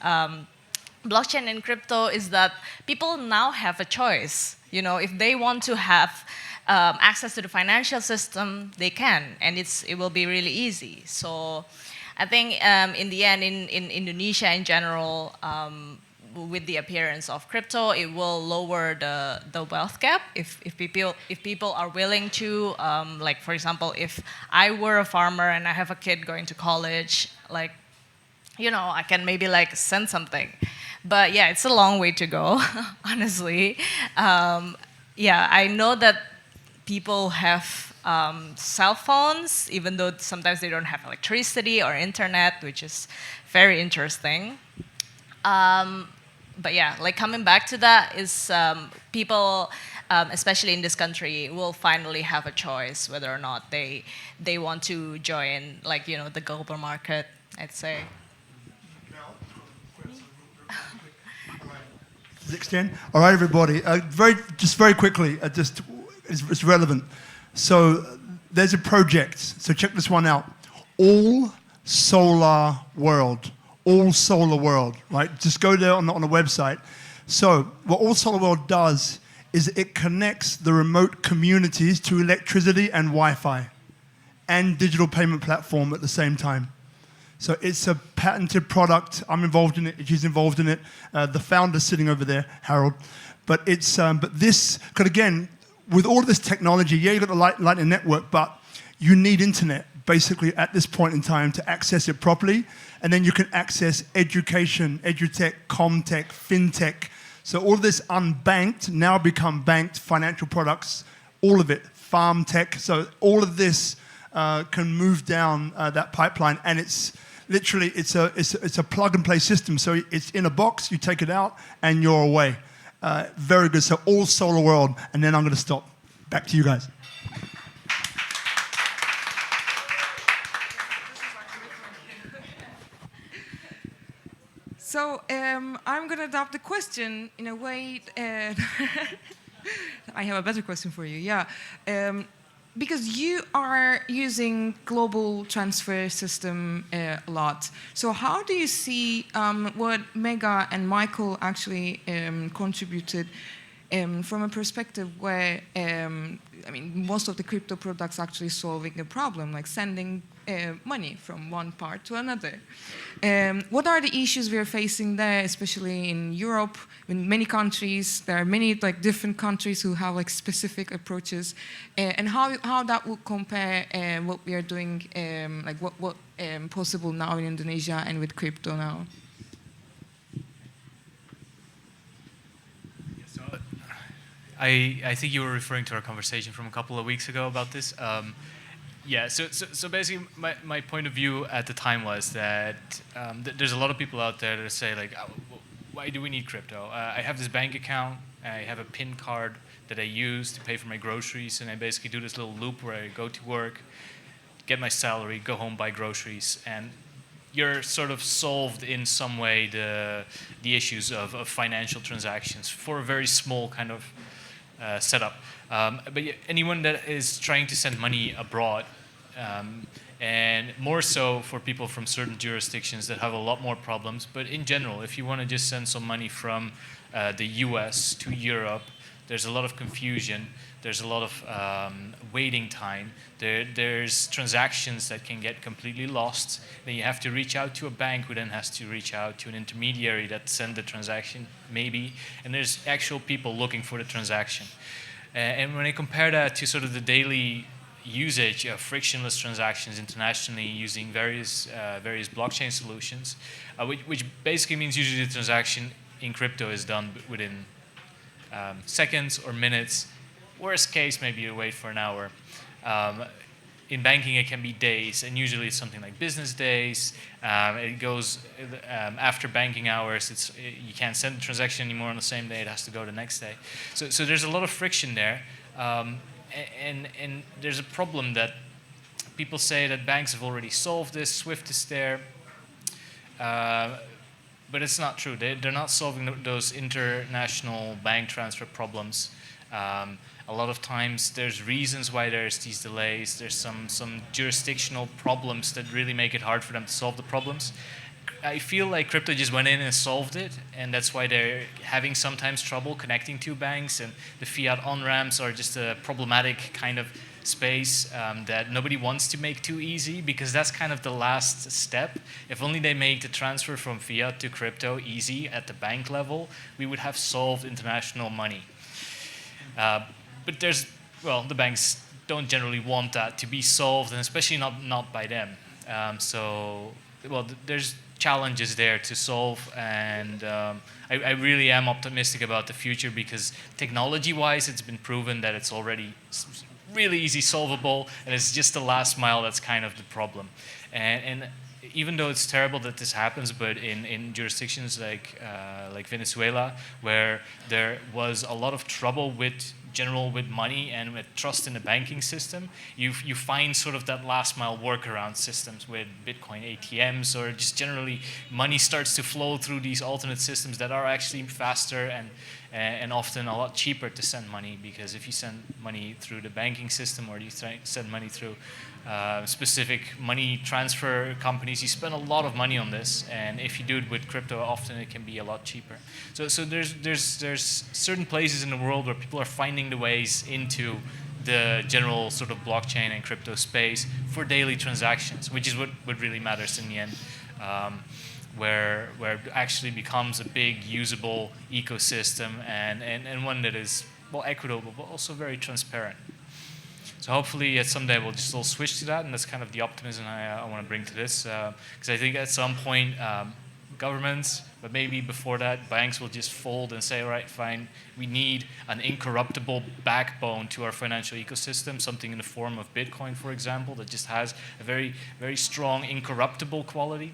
blockchain and crypto, is that people now have a choice. If they want to have access to the financial system, they can, and it will be really easy. So I think in the end, in Indonesia in general, with the appearance of crypto, it will lower the wealth gap if people are willing to, like for example, if I were a farmer and I have a kid going to college, like I can maybe like send something. But yeah, it's a long way to go, honestly. Yeah, I know that people have cell phones, even though sometimes they don't have electricity or internet, which is very interesting. But yeah, like coming back to that is people, especially in this country, will finally have a choice whether or not they want to join, like, the global market, I'd say. Extend. All right, everybody. Very quickly. It's relevant. So there's a project. So check this one out. All Solar World. All Solar World. Right. Just go there on the website. So what All Solar World does is it connects the remote communities to electricity and Wi-Fi, and digital payment platform at the same time. So it's a patented product. I'm involved in it. She's involved in it. The founder's sitting over there, Harold. But this, because again, with all of this technology, yeah, you've got the Lightning Network, but you need internet basically at this point in time to access it properly. And then you can access education, edutech, comtech, fintech. So all of this unbanked now become banked financial products, all of it, farm tech. So all of this can move down that pipeline, and it's literally it's a plug and play system. So it's in a box, you take it out, and you're away. Very good. So All Solar World, and then I'm going to stop. Back to you guys. So I'm going to adopt the question in a way. I have a better question for you. Yeah. Because you are using global transfer system a lot. So how do you see what Mega and Michael actually contributed from a perspective where, most of the crypto products actually solving a problem, like sending money from one part to another. What are the issues we are facing there, especially in Europe? In many countries, there are many different countries who have specific approaches, and how that would compare what we are doing, what possible now in Indonesia and with crypto now. I think you were referring to our conversation from a couple of weeks ago about this. Yeah, so basically my point of view at the time was that there's a lot of people out there that say why do we need crypto? I have this bank account, I have a PIN card that I use to pay for my groceries, and I basically do this little loop where I go to work, get my salary, go home, buy groceries, and you're sort of solved in some way the issues of financial transactions for a very small kind of setup. But anyone that is trying to send money abroad, and more so for people from certain jurisdictions that have a lot more problems, but in general, if you want to just send some money from the US to Europe, there's a lot of confusion, there's a lot of waiting time, there's transactions that can get completely lost, then you have to reach out to a bank who then has to reach out to an intermediary that sent the transaction, maybe, and there's actual people looking for the transaction. And when I compare that to sort of the daily usage of frictionless transactions internationally using various blockchain solutions, which basically means usually the transaction in crypto is done within seconds or minutes. Worst case, maybe you wait for an hour. In banking, it can be days, and usually it's something like business days. It goes after banking hours. You can't send the transaction anymore on the same day. It has to go the next day. So there's a lot of friction there, and there's a problem that people say that banks have already solved this. SWIFT is there, but it's not true. They're not solving those international bank transfer problems. A lot of times there's reasons why there's these delays. There's some jurisdictional problems that really make it hard for them to solve the problems. I feel like crypto just went in and solved it, and that's why they're having sometimes trouble connecting to banks, and the fiat on-ramps are just a problematic kind of space that nobody wants to make too easy, because that's kind of the last step. If only they make the transfer from fiat to crypto easy at the bank level, we would have solved international money. But the banks don't generally want that to be solved, and especially not by them. There's challenges there to solve, and I really am optimistic about the future because technology-wise, it's been proven that it's already really easy solvable, and it's just the last mile that's kind of the problem. And even though it's terrible that this happens, but in jurisdictions like Venezuela, where there was a lot of trouble with money and with trust in the banking system, you find sort of that last mile workaround systems with Bitcoin ATMs, or just generally money starts to flow through these alternate systems that are actually faster and often a lot cheaper to send money, because if you send money through the banking system or you send money through specific money transfer companies, you spend a lot of money on this, and if you do it with crypto, often it can be a lot cheaper. So there's certain places in the world where people are finding the ways into the general sort of blockchain and crypto space for daily transactions, which is what really matters in the end. Where it actually becomes a big usable ecosystem and one that is, well, equitable, but also very transparent. So hopefully someday we'll just all switch to that, and that's kind of the optimism I want to bring to this. Because I think at some point governments, but maybe before that, banks will just fold and say, all right, fine, we need an incorruptible backbone to our financial ecosystem, something in the form of Bitcoin, for example, that just has a very, very strong incorruptible quality.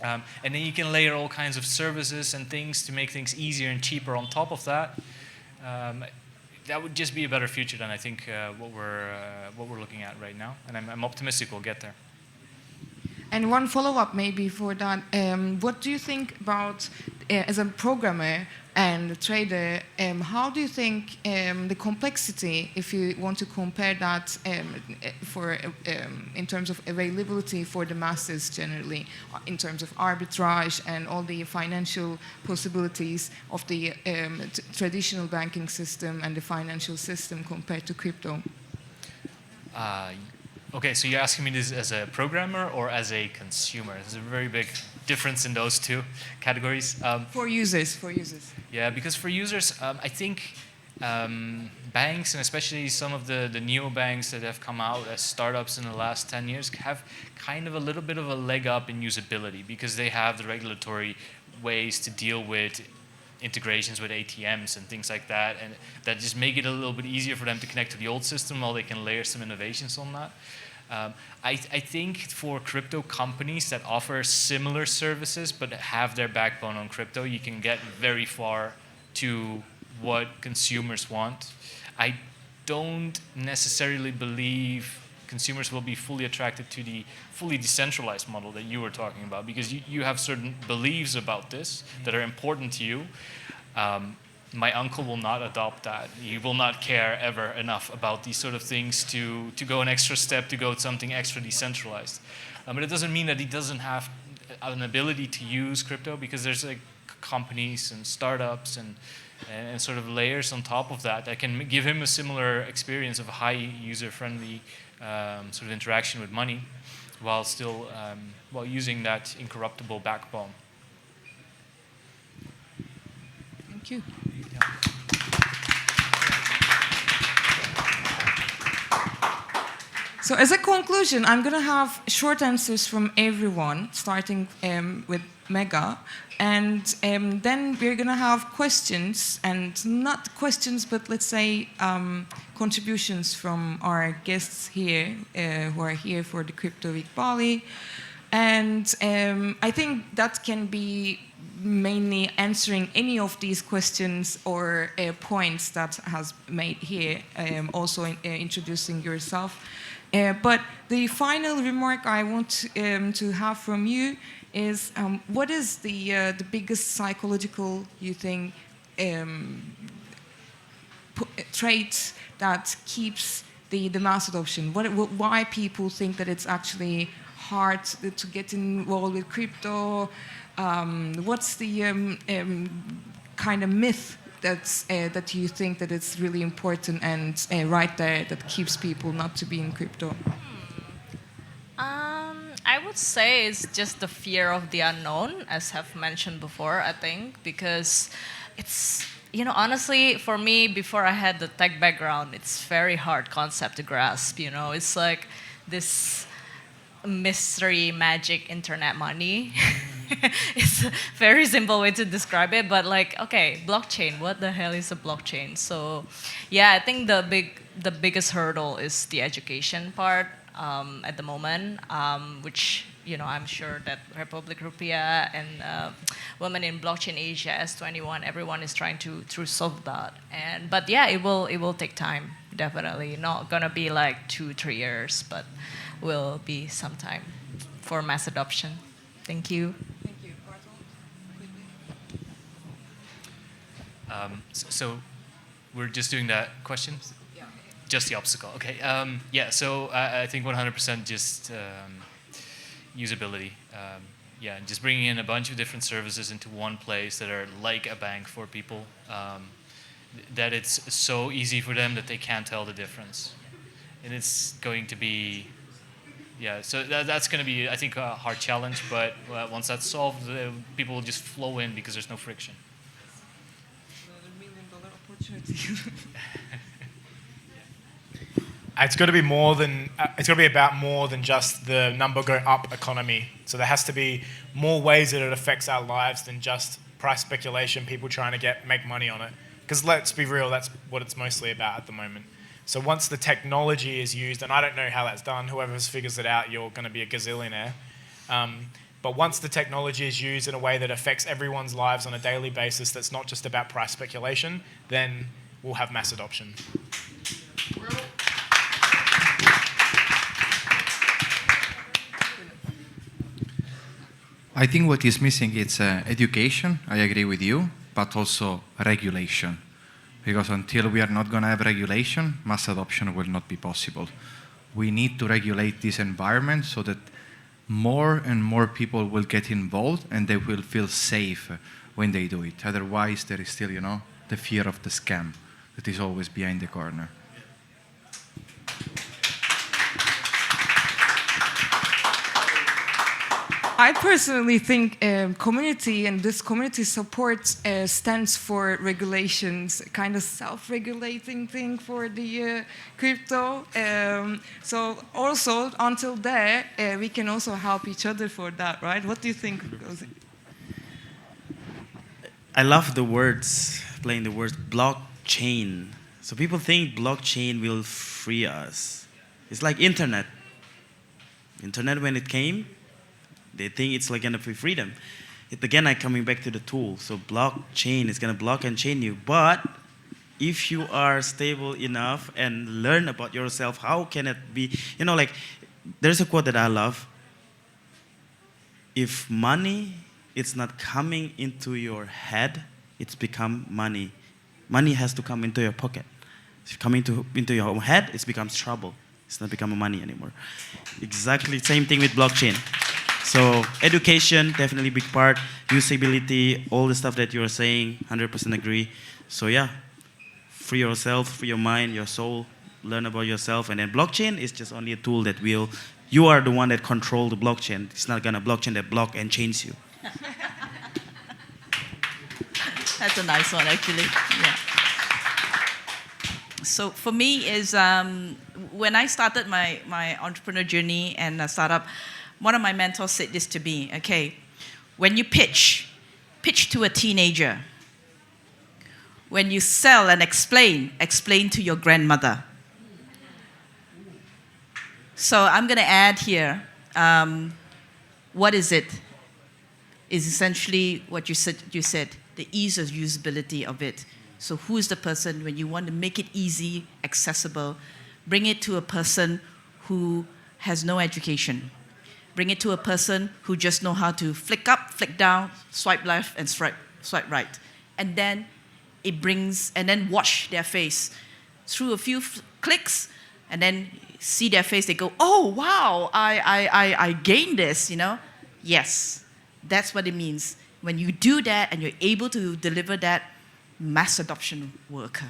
And then you can layer all kinds of services and things to make things easier and cheaper on top of that. That would just be a better future than I think what we're looking at right now. And I'm optimistic we'll get there. And one follow-up maybe for that, what do you think about, as a programmer and a trader, how do you think the complexity, if you want to compare that in terms of availability for the masses generally, in terms of arbitrage and all the financial possibilities of the traditional banking system and the financial system compared to crypto? Okay, so you're asking me this as a programmer or as a consumer? There's a very big difference in those two categories. For users. Yeah, because for users, I think banks, and especially some of the neobanks that have come out as startups in the last 10 years, have kind of a little bit of a leg up in usability because they have the regulatory ways to deal with integrations with ATMs and things like that, and that just make it a little bit easier for them to connect to the old system while they can layer some innovations on that. I think for crypto companies that offer similar services but have their backbone on crypto, you can get very far to what consumers want. I don't necessarily believe consumers will be fully attracted to the fully decentralized model that you were talking about, because you have certain beliefs about this that are important to you. My uncle will not adopt that. He will not care ever enough about these sort of things to go an extra step, to go something extra decentralized. But it doesn't mean that he doesn't have an ability to use crypto, because there's like companies and startups and sort of layers on top of that can give him a similar experience of a high user-friendly sort of interaction with money, while still while using that incorruptible backbone. Thank you. So as a conclusion, I'm going to have short answers from everyone, starting with Mega. And then we're going to have questions, and not questions, but let's say contributions from our guests here, who are here for the Crypto Week Bali. And I think that can be mainly answering any of these questions or points that has made here, also introducing yourself. But the final remark I want to have from you is, what is the biggest psychological, you think, trait that keeps the mass adoption? Why people think that it's actually hard to get involved with crypto? What's the kind of myth that you think that it's really important and right there that keeps people not to be in crypto? I would say it's just the fear of the unknown, as have mentioned before, I think, because it's, honestly, for me, before I had the tech background, it's very hard concept to grasp, It's like this mystery, magic, internet money. it's a very simple way to describe it, but like, okay, blockchain, what the hell is a blockchain? So yeah, I think the biggest hurdle is the education part at the moment, which, you know, I'm sure that Republik Rupiah and Women in Blockchain Asia, S21, everyone is trying to solve that. But yeah, it will take time, definitely. Not gonna be like 2-3 years, but will be some time for mass adoption. Thank you. Thank you. Bartol, quickly. So we're just doing that question? Yeah. Just the obstacle, okay. Yeah, so I think 100% just usability. Yeah, just bringing in a bunch of different services into one place that are like a bank for people, that it's so easy for them that they can't tell the difference. And it's going to be, yeah, so that's going to be, I think, a hard challenge, but once that's solved, people will just flow in because there's no friction. The $1 million opportunity. It's got to be more than. It's got to be about more than just the number go up economy. So there has to be more ways that it affects our lives than just price speculation, people trying to make money on it. Because let's be real, that's what it's mostly about at the moment. So once the technology is used, and I don't know how that's done, whoever figures it out, you're going to be a gazillionaire. But once the technology is used in a way that affects everyone's lives on a daily basis, that's not just about price speculation, then we'll have mass adoption. I think what is missing is education, I agree with you, but also regulation. Because until we are not going to have regulation, mass adoption will not be possible. We need to regulate this environment so that more and more people will get involved and they will feel safe when they do it. Otherwise, there is still, you know, the fear of the scam that is always behind the corner. I personally think community and this community support stands for regulations, kind of self-regulating thing for the crypto. So also until there, we can also help each other for that, right? What do you think, Ghazian? I love the words, playing the words blockchain. So people think blockchain will free us. It's like internet. Internet, when it came, they think it's like gonna be freedom. Again, I'm coming back to the tool. So blockchain is gonna block and chain you. But if you are stable enough and learn about yourself, how can it be? You know, like there's a quote that I love. If money is not coming into your head, it's become money. Money has to come into your pocket. If you come into your head, it becomes trouble. It's not becoming money anymore. Exactly same thing with blockchain. So education, definitely big part. Usability, all the stuff that you're saying, 100% agree. So yeah, free yourself, free your mind, your soul, learn about yourself. And then blockchain is just only a tool that you are the one that control the blockchain. It's not gonna blockchain that block and change you. That's a nice one, actually. Yeah. So for me is when I started my entrepreneur journey and a startup, one of my mentors said this to me, okay, when you pitch to a teenager. When you sell and explain to your grandmother. So I'm going to add here, what is it? Is essentially what you said, the ease of usability of it. So who is the person, when you want to make it easy, accessible, bring it to a person who has no education. Bring it to a person who just know how to flick up, flick down, swipe left, and swipe right. And then watch their face through a few clicks, and then see their face. They go, "Oh wow, I gained this," you know. Yes, that's what it means. When you do that and you're able to deliver that, mass adoption worker.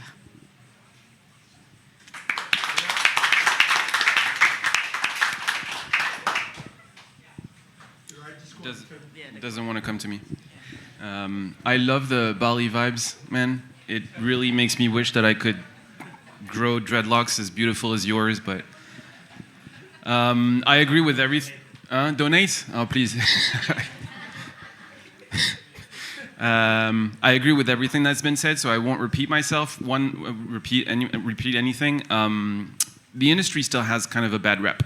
Doesn't want to come to me. I love the Bali vibes, man. It really makes me wish that I could grow dreadlocks as beautiful as yours, but I agree with everything. Donate? Oh, please. I agree with everything that's been said, so I won't repeat myself. Repeat anything. The industry still has kind of a bad rep,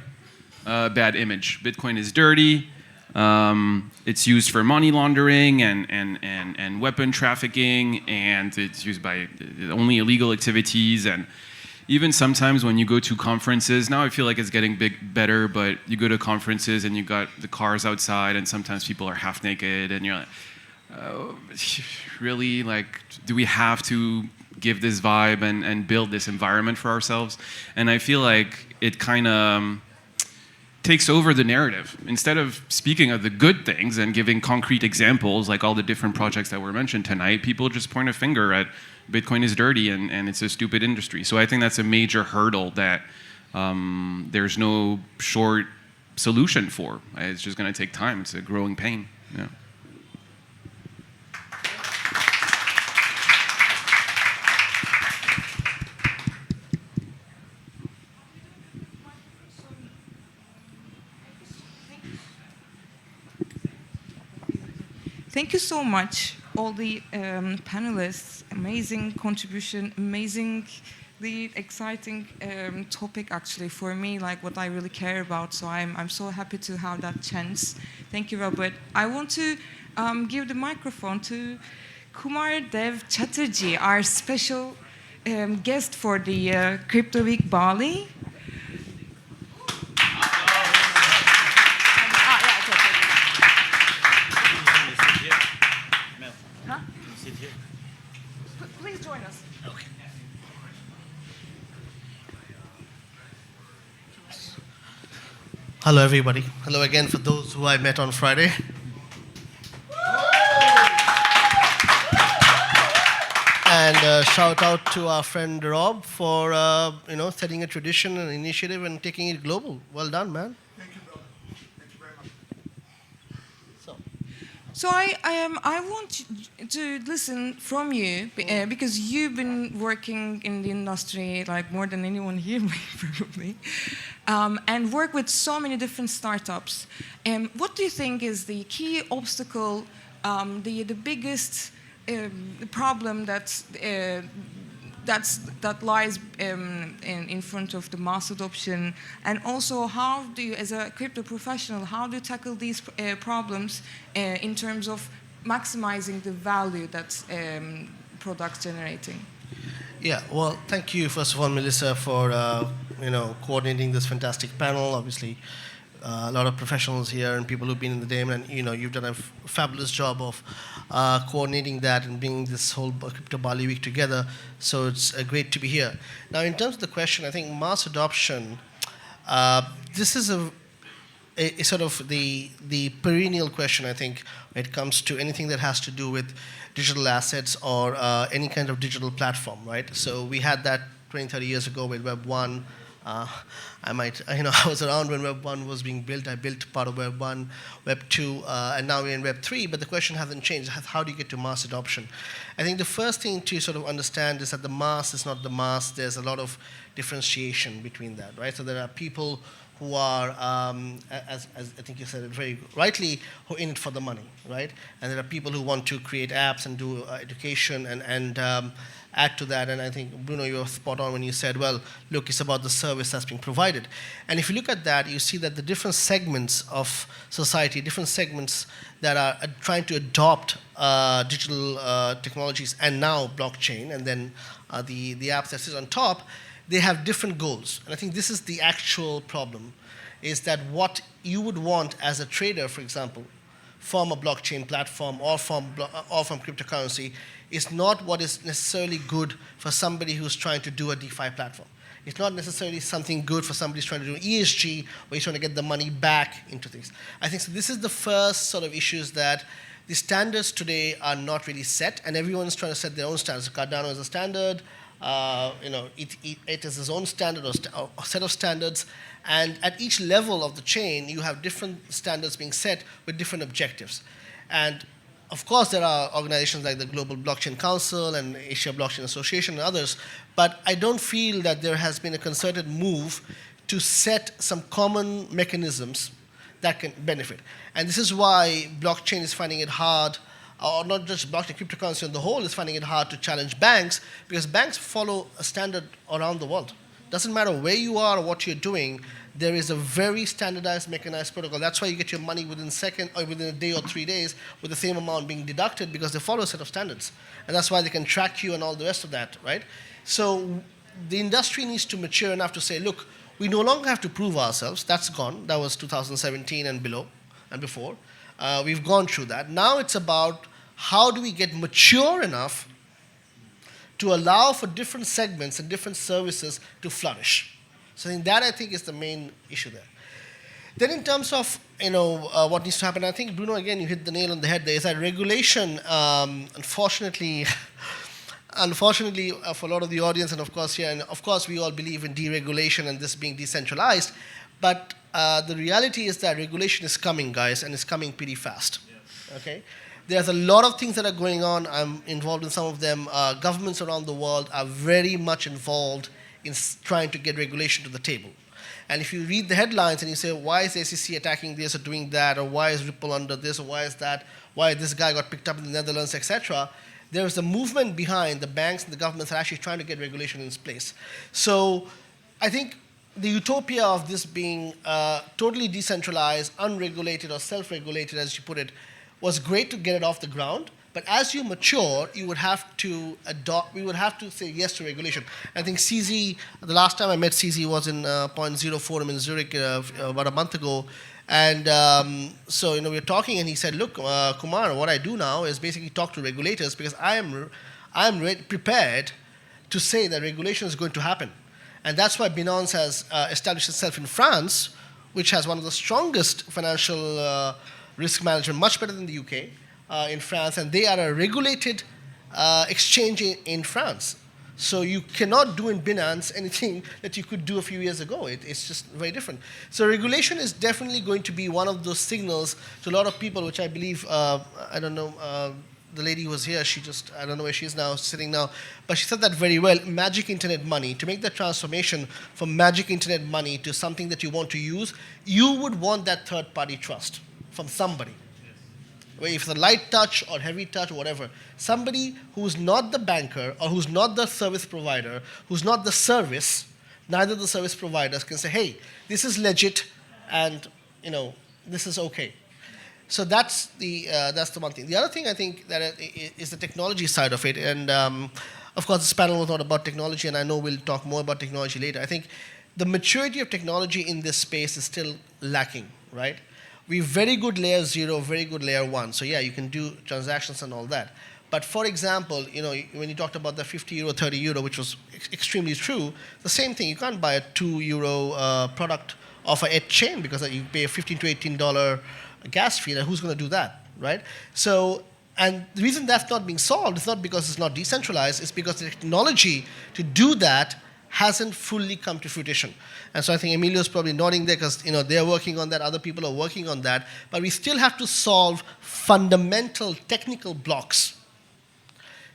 bad image. Bitcoin is dirty. It's used for money laundering and weapon trafficking, and it's used by only illegal activities. And even sometimes when you go to conferences, now I feel like it's getting better, but you go to conferences and you got the cars outside, and sometimes people are half naked, and you're like, oh, really? Like, do we have to give this vibe and build this environment for ourselves? And I feel like it kind of takes over the narrative. Instead of speaking of the good things and giving concrete examples, like all the different projects that were mentioned tonight, people just point a finger at Bitcoin is dirty and it's a stupid industry. So I think that's a major hurdle that there's no short solution for. It's just going to take time. It's a growing pain. Yeah. Thank you so much, all the panelists. Amazing contribution, amazingly exciting topic actually for me, like what I really care about. So I'm so happy to have that chance. Thank you, Robert. I want to give the microphone to Kumar Dev Chatterjee, our special guest for the Crypto Week Bali. Please join us. Okay. Hello, everybody. Hello again for those who I met on Friday. And shout out to our friend Rob for setting a tradition and initiative and taking it global. Well done, man. Thank you, brother. Thank you very much. So I want to listen from you because you've been working in the industry like more than anyone here probably, and work with so many different startups. What do you think is the key obstacle, the biggest problem that lies in front of the mass adoption, and also how do you, as a crypto professional, how do you tackle these problems in terms of maximizing the value that products generating? Yeah, well, thank you, first of all, Melissa, for coordinating this fantastic panel. Obviously, a lot of professionals here and people who've been in the game, and you've done a fabulous job of coordinating that and bringing this whole Crypto Bali week together. So it's great to be here. Now, in terms of the question, I think mass adoption, this is a sort of the perennial question, I think, when it comes to anything that has to do with digital assets or any kind of digital platform, right? So we had that 20, 30 years ago with Web 1. I was around when Web 1 was being built. I built part of Web 1, Web 2, and now we're in Web 3, but the question hasn't changed. How do you get to mass adoption? I think the first thing to sort of understand is that the mass is not the mass. There's a lot of differentiation between that, right? So there are people who are, as I think you said it very rightly, who are in it for the money, right? And there are people who want to create apps and do education and add to that. And I think, Bruno, you were spot on when you said, well, look, it's about the service that's being provided. And if you look at that, you see that the different segments of society, different segments that are trying to adopt digital technologies and now blockchain, and then the apps that sit on top, they have different goals. And I think this is the actual problem, is that what you would want as a trader, for example, from a blockchain platform or from cryptocurrency is not what is necessarily good for somebody who's trying to do a DeFi platform. It's not necessarily something good for somebody who's trying to do ESG, or he's trying to get the money back into things. I think so this is the first sort of issues, that the standards today are not really set, and everyone's trying to set their own standards. Cardano is a standard, it is its own standard or set of standards, and at each level of the chain, you have different standards being set with different objectives. And of course, there are organizations like the Global Blockchain Council and Asia Blockchain Association and others, but I don't feel that there has been a concerted move to set some common mechanisms that can benefit. And this is why blockchain is finding it hard or not just blockchain, cryptocurrency on the whole is finding it hard to challenge banks because banks follow a standard around the world. Doesn't matter where you are or what you're doing, there is a very standardized, mechanized protocol. That's why you get your money within a day or 3 days with the same amount being deducted because they follow a set of standards. And that's why they can track you and all the rest of that, right? So the industry needs to mature enough to say, look, we no longer have to prove ourselves. That's gone. That was 2017 and below and before. We've gone through that. Now it's about how do we get mature enough to allow for different segments and different services to flourish. So that I think is the main issue there. Then in terms of what needs to happen, I think Bruno, again, you hit the nail on the head. There is that regulation, unfortunately, for a lot of the audience, and of course here, and of course we all believe in deregulation and this being decentralized, but the reality is that regulation is coming, guys, and it's coming pretty fast. Yes. Okay, there's a lot of things that are going on. I'm involved in some of them. Governments around the world are very much involved in trying to get regulation to the table. And if you read the headlines and you say, why is the SEC attacking this or doing that, or why is Ripple under this, or why is that, why this guy got picked up in the Netherlands, etc., there is a movement behind the banks and the governments are actually trying to get regulation in place. So I think the utopia of this being totally decentralized, unregulated, or self-regulated, as you put it, was great to get it off the ground. But as you mature, you would have to adopt, we would have to say yes to regulation. I think CZ, the last time I met CZ was in .0 Forum in Zurich about a month ago. And so, we were talking and he said, look, Kumar, what I do now is basically talk to regulators because I am prepared to say that regulation is going to happen. And that's why Binance has established itself in France, which has one of the strongest financial risk management, much better than the UK. In France, and they are a regulated exchange in France. So you cannot do in Binance anything that you could do a few years ago. It's just very different. So regulation is definitely going to be one of those signals to a lot of people, which I believe, I don't know, the lady who was here, I don't know where she is now, sitting now, but she said that very well, magic internet money. To make the transformation from magic internet money to something that you want to use, you would want that third-party trust from somebody. If it's a light touch or heavy touch or whatever, somebody who's not the banker or who's not the service provider, who's not the service, neither the service providers can say, hey, this is legit and this is okay. So that's the one thing. The other thing I think that is the technology side of it, and of course this panel was not about technology, and I know we'll talk more about technology later. I think the maturity of technology in this space is still lacking, right? We have very good layer 0, very good layer 1. So yeah, you can do transactions and all that. But for example, when you talked about the 50 euro, 30 euro, which was extremely true, the same thing. You can't buy a 2 euro product off a chain because you pay a $15 to $18 gas fee. And who's going to do that, right? So, and the reason that's not being solved is not because it's not decentralized. It's because the technology to do that hasn't fully come to fruition. And so I think Emilio's probably nodding there because they're working on that, other people are working on that, but we still have to solve fundamental technical blocks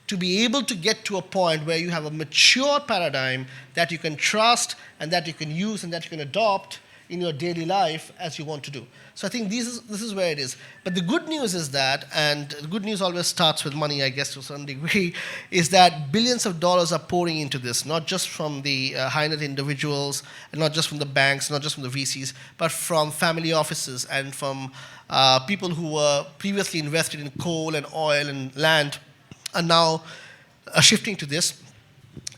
to be able to get to a point where you have a mature paradigm that you can trust and that you can use and that you can adopt in your daily life as you want to do. So I think this is where it is. But the good news is that, and the good news always starts with money, I guess, to a certain degree, is that billions of dollars are pouring into this, not just from the high net individuals, and not just from the banks, not just from the VCs, but from family offices and from people who were previously invested in coal and oil and land are now shifting to this.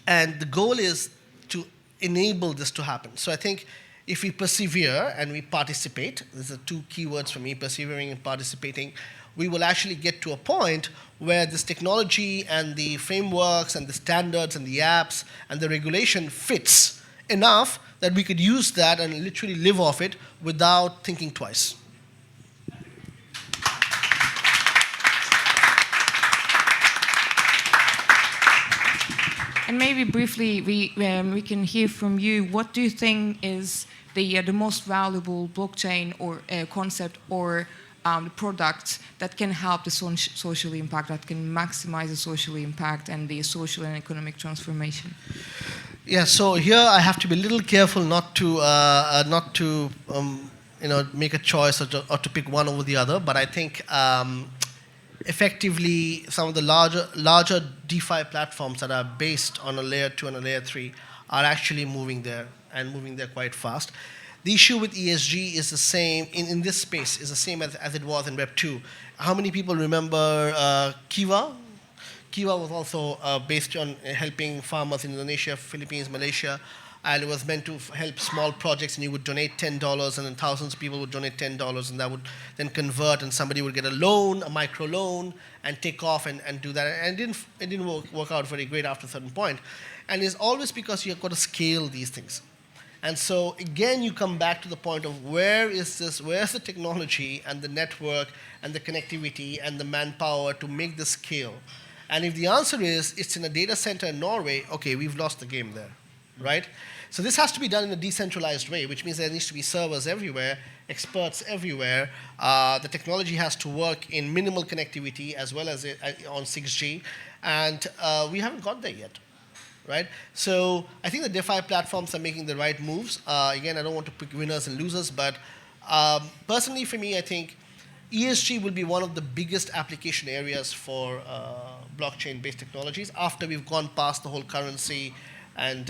And the goal is to enable this to happen. So I think if we persevere and we participate, these are two key words for me, persevering and participating, we will actually get to a point where this technology and the frameworks and the standards and the apps and the regulation fits enough that we could use that and literally live off it without thinking twice. And maybe briefly, we can hear from you. What do you think is the most valuable blockchain or concept or product that can help the social impact, that can maximize the social impact and the social and economic transformation? Yeah. So here I have to be a little careful not to make a choice or to pick one over the other. But I think effectively some of the larger DeFi platforms that are based on a layer 2 and a layer 3 are actually moving there and moving there quite fast. The issue with ESG is the same, in this space, is the same as it was in Web 2. How many people remember Kiva? Kiva was also based on helping farmers in Indonesia, Philippines, Malaysia, and it was meant to help small projects, and you would donate $10, and then thousands of people would donate $10, and that would then convert, and somebody would get a loan, a micro loan, and take off and do that. And it didn't work out very great after a certain point. And it's always because you've got to scale these things. And so again, you come back to the point of where's the technology and the network and the connectivity and the manpower to make this scale? And if the answer is it's in a data center in Norway, okay, we've lost the game there, right? So this has to be done in a decentralized way, which means there needs to be servers everywhere, experts everywhere. The technology has to work in minimal connectivity as well as on 6G, and we haven't got there yet, right? So I think the DeFi platforms are making the right moves. Again, I don't want to pick winners and losers, but personally for me, I think ESG will be one of the biggest application areas for blockchain-based technologies after we've gone past the whole currency and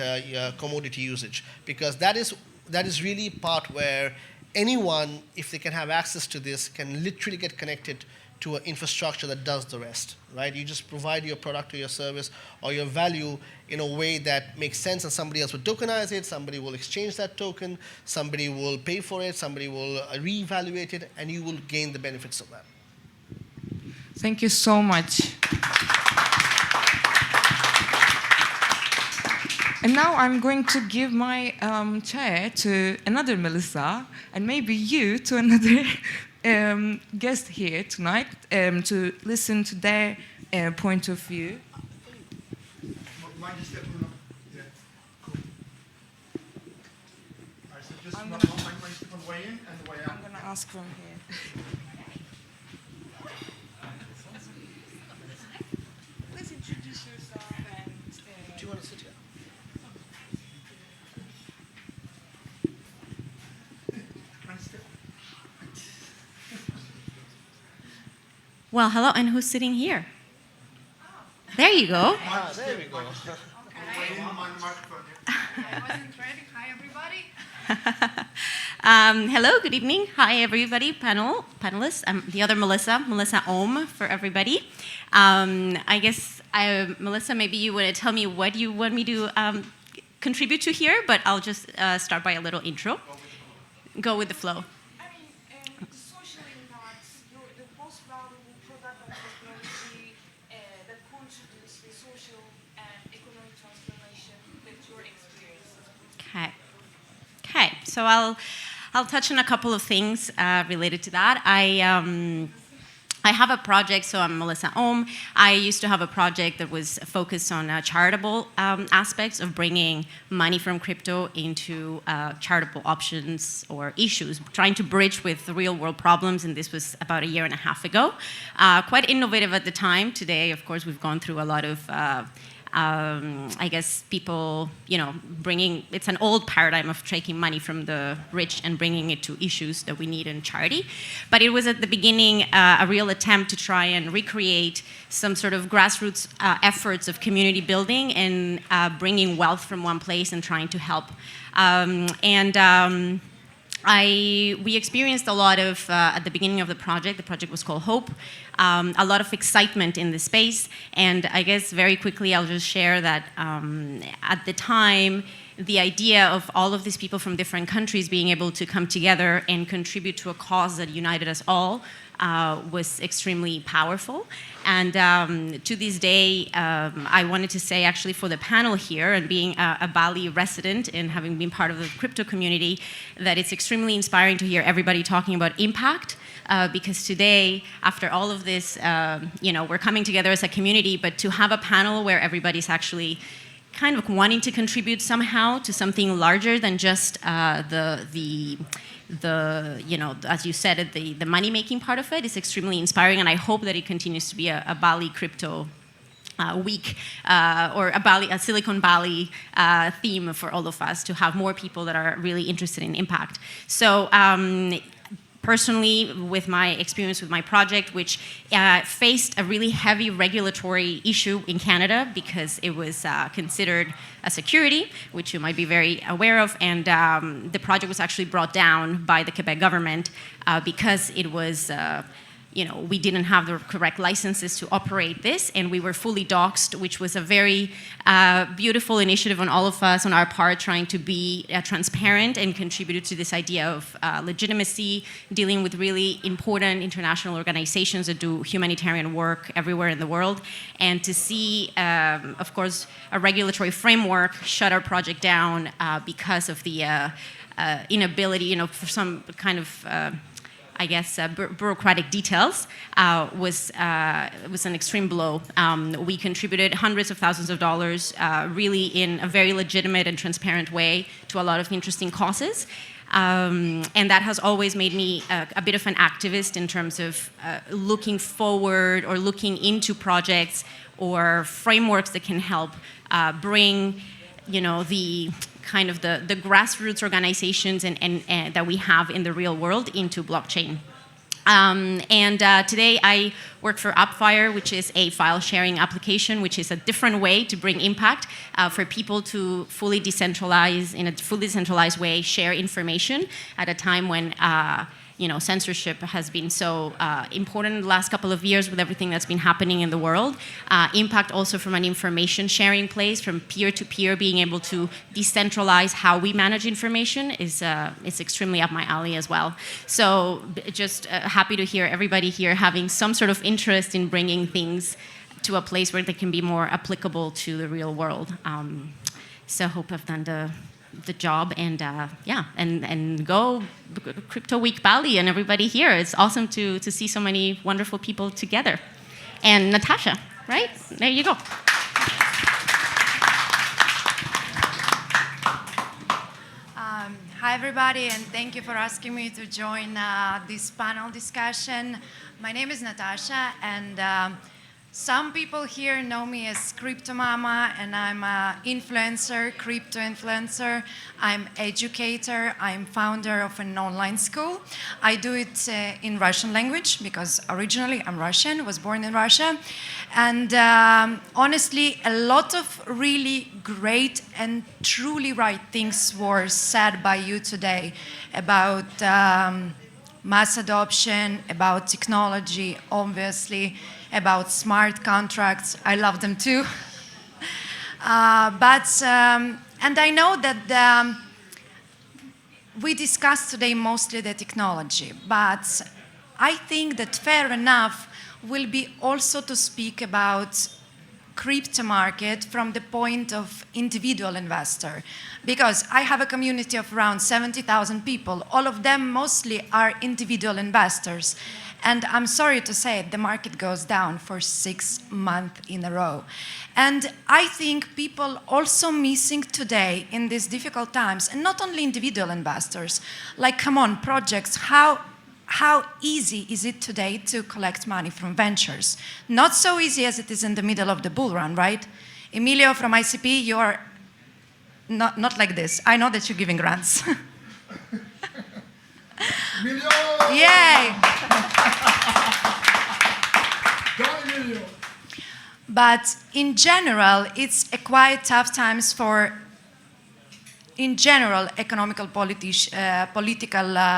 commodity usage, because that is really part where anyone, if they can have access to this, can literally get connected to an infrastructure that does the rest, right? You just provide your product or your service or your value in a way that makes sense, and somebody else will tokenize it, somebody will exchange that token, somebody will pay for it, somebody will reevaluate it, and you will gain the benefits of that. Thank you so much. And now I'm going to give my chair to another Melissa, and maybe you to another guest here tonight to listen to their point of view. Mind you step Bruno. Yeah, cool. All right, so just on the way in and the way out. I'm going to ask from here. Please introduce yourself and... Do you want to sit here? Well, hello, and who's sitting here? There you go. Ah, there we go. I wasn't ready. Hi, everybody. Hello, good evening. Hi, everybody, panelists. I'm the other Melissa Ohm for everybody. I guess, Melissa, maybe you want to tell me what you want me to contribute to here, but I'll just start by a little intro. Go with the flow. Okay, so I'll touch on a couple of things related to that. I have a project, so I'm Melissa Ohm. I used to have a project that was focused on charitable aspects of bringing money from crypto into charitable options or issues, trying to bridge with the real world problems, and this was about a year and a half ago. Quite innovative at the time. Today, of course, we've gone through a lot of I guess people, it's an old paradigm of taking money from the rich and bringing it to issues that we need in charity. But it was at the beginning a real attempt to try and recreate some sort of grassroots efforts of community building and bringing wealth from one place and trying to help. We experienced a lot of, at the beginning of the project was called Hope, a lot of excitement in the space, and I guess very quickly I'll just share that at the time, the idea of all of these people from different countries being able to come together and contribute to a cause that united us all was extremely powerful. And to this day, I wanted to say actually for the panel here, and being a Bali resident and having been part of the crypto community, that it's extremely inspiring to hear everybody talking about impact. Because today, after all of this, we're coming together as a community, but to have a panel where everybody's actually kind of wanting to contribute somehow to something larger than just as you said, the money-making part of it is extremely inspiring, and I hope that it continues to be a Bali crypto week or a Silicon Valley theme for all of us, to have more people that are really interested in impact. So personally, with my experience with my project, which faced a really heavy regulatory issue in Canada because it was considered a security, which you might be very aware of, and the project was actually brought down by the Quebec government because it was we didn't have the correct licenses to operate this, and we were fully doxxed, which was a very beautiful initiative on all of us, on our part, trying to be transparent and contributed to this idea of legitimacy, dealing with really important international organizations that do humanitarian work everywhere in the world, and to see, of course, a regulatory framework shut our project down because of the inability, for some kind of bureaucratic details was an extreme blow. We contributed hundreds of thousands of dollars, really in a very legitimate and transparent way, to a lot of interesting causes. And that has always made me a bit of an activist in terms of looking forward or looking into projects or frameworks that can help bring, the kind of the grassroots organizations and that we have in the real world into blockchain. Today I work for Upfire, which is a file sharing application, which is a different way to bring impact for people to fully decentralize, in a fully decentralized way, share information at a time when censorship has been so important in the last couple of years with everything that's been happening in the world. Impact also from an information sharing place, from peer-to-peer, being able to decentralize how we manage information is extremely up my alley as well. So just happy to hear everybody here having some sort of interest in bringing things to a place where they can be more applicable to the real world. So hope I've done the job, and and go Crypto Week Bali and everybody here. It's awesome to see so many wonderful people together. And Natasha, right? There you go. Hi everybody, and thank you for asking me to join this panel discussion. My name is Natasha, and some people here know me as Crypto Mama, and I'm an influencer, crypto influencer. I'm educator. I'm founder of an online school. I do it in Russian language because originally I'm Russian, was born in Russia. And honestly, a lot of really great and truly right things were said by you today about mass adoption, about technology, obviously, about smart contracts. I love them too. And I know that we discussed today mostly the technology, but I think that fair enough will be also to speak about crypto market from the point of individual investor, because I have a community of around 70,000 people. All of them mostly are individual investors. And I'm sorry to say, the market goes down for 6 months in a row. And I think people also missing today in these difficult times, and not only individual investors, like, come on, projects, how easy is it today to collect money from ventures? Not so easy as it is in the middle of the bull run, right? Emilio from ICP, you are not like this. I know that you're giving grants. Emilio! Yay! But in general, it's a quite tough times for, in general, economical political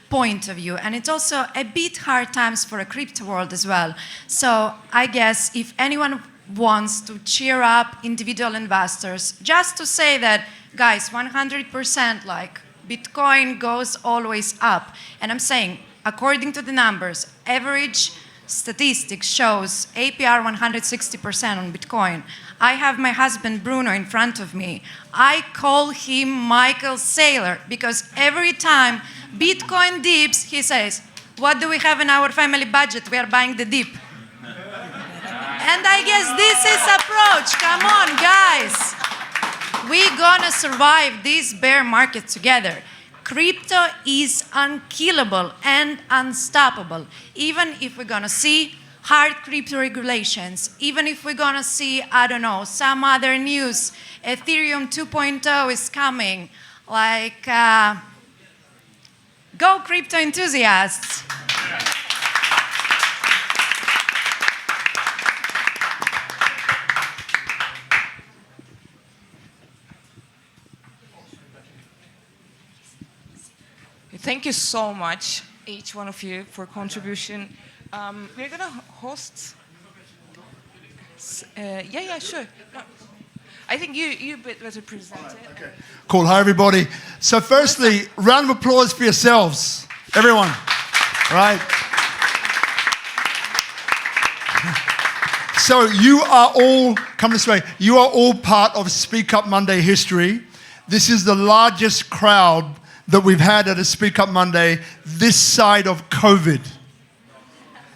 point of view. And it's also a bit hard times for a crypto world as well. So I guess if anyone wants to cheer up individual investors, just to say that, guys, 100%, like, Bitcoin goes always up. And I'm saying, according to the numbers, average statistics shows APR 160% on Bitcoin. I have my husband Bruno in front of me. I call him Michael Saylor because every time Bitcoin dips, he says, what do we have in our family budget? We are buying the dip. And I guess this is approach. Come on, guys. We're gonna survive this bear market together. Crypto is unkillable and unstoppable. Even if we're gonna see hard crypto regulations, even if we're gonna see, I don't know, some other news, Ethereum 2.0 is coming, like Go crypto enthusiasts! Thank you so much, each one of you, for contribution. We're gonna host. Yeah, sure. No. I think you better present it. Okay. Cool. Hi, everybody. So, firstly, round of applause for yourselves, everyone. Right. So, you are all, come this way, you are all part of SpeakuP Monday history. This is the largest crowd that we've had at a SpeakuP Monday this side of COVID.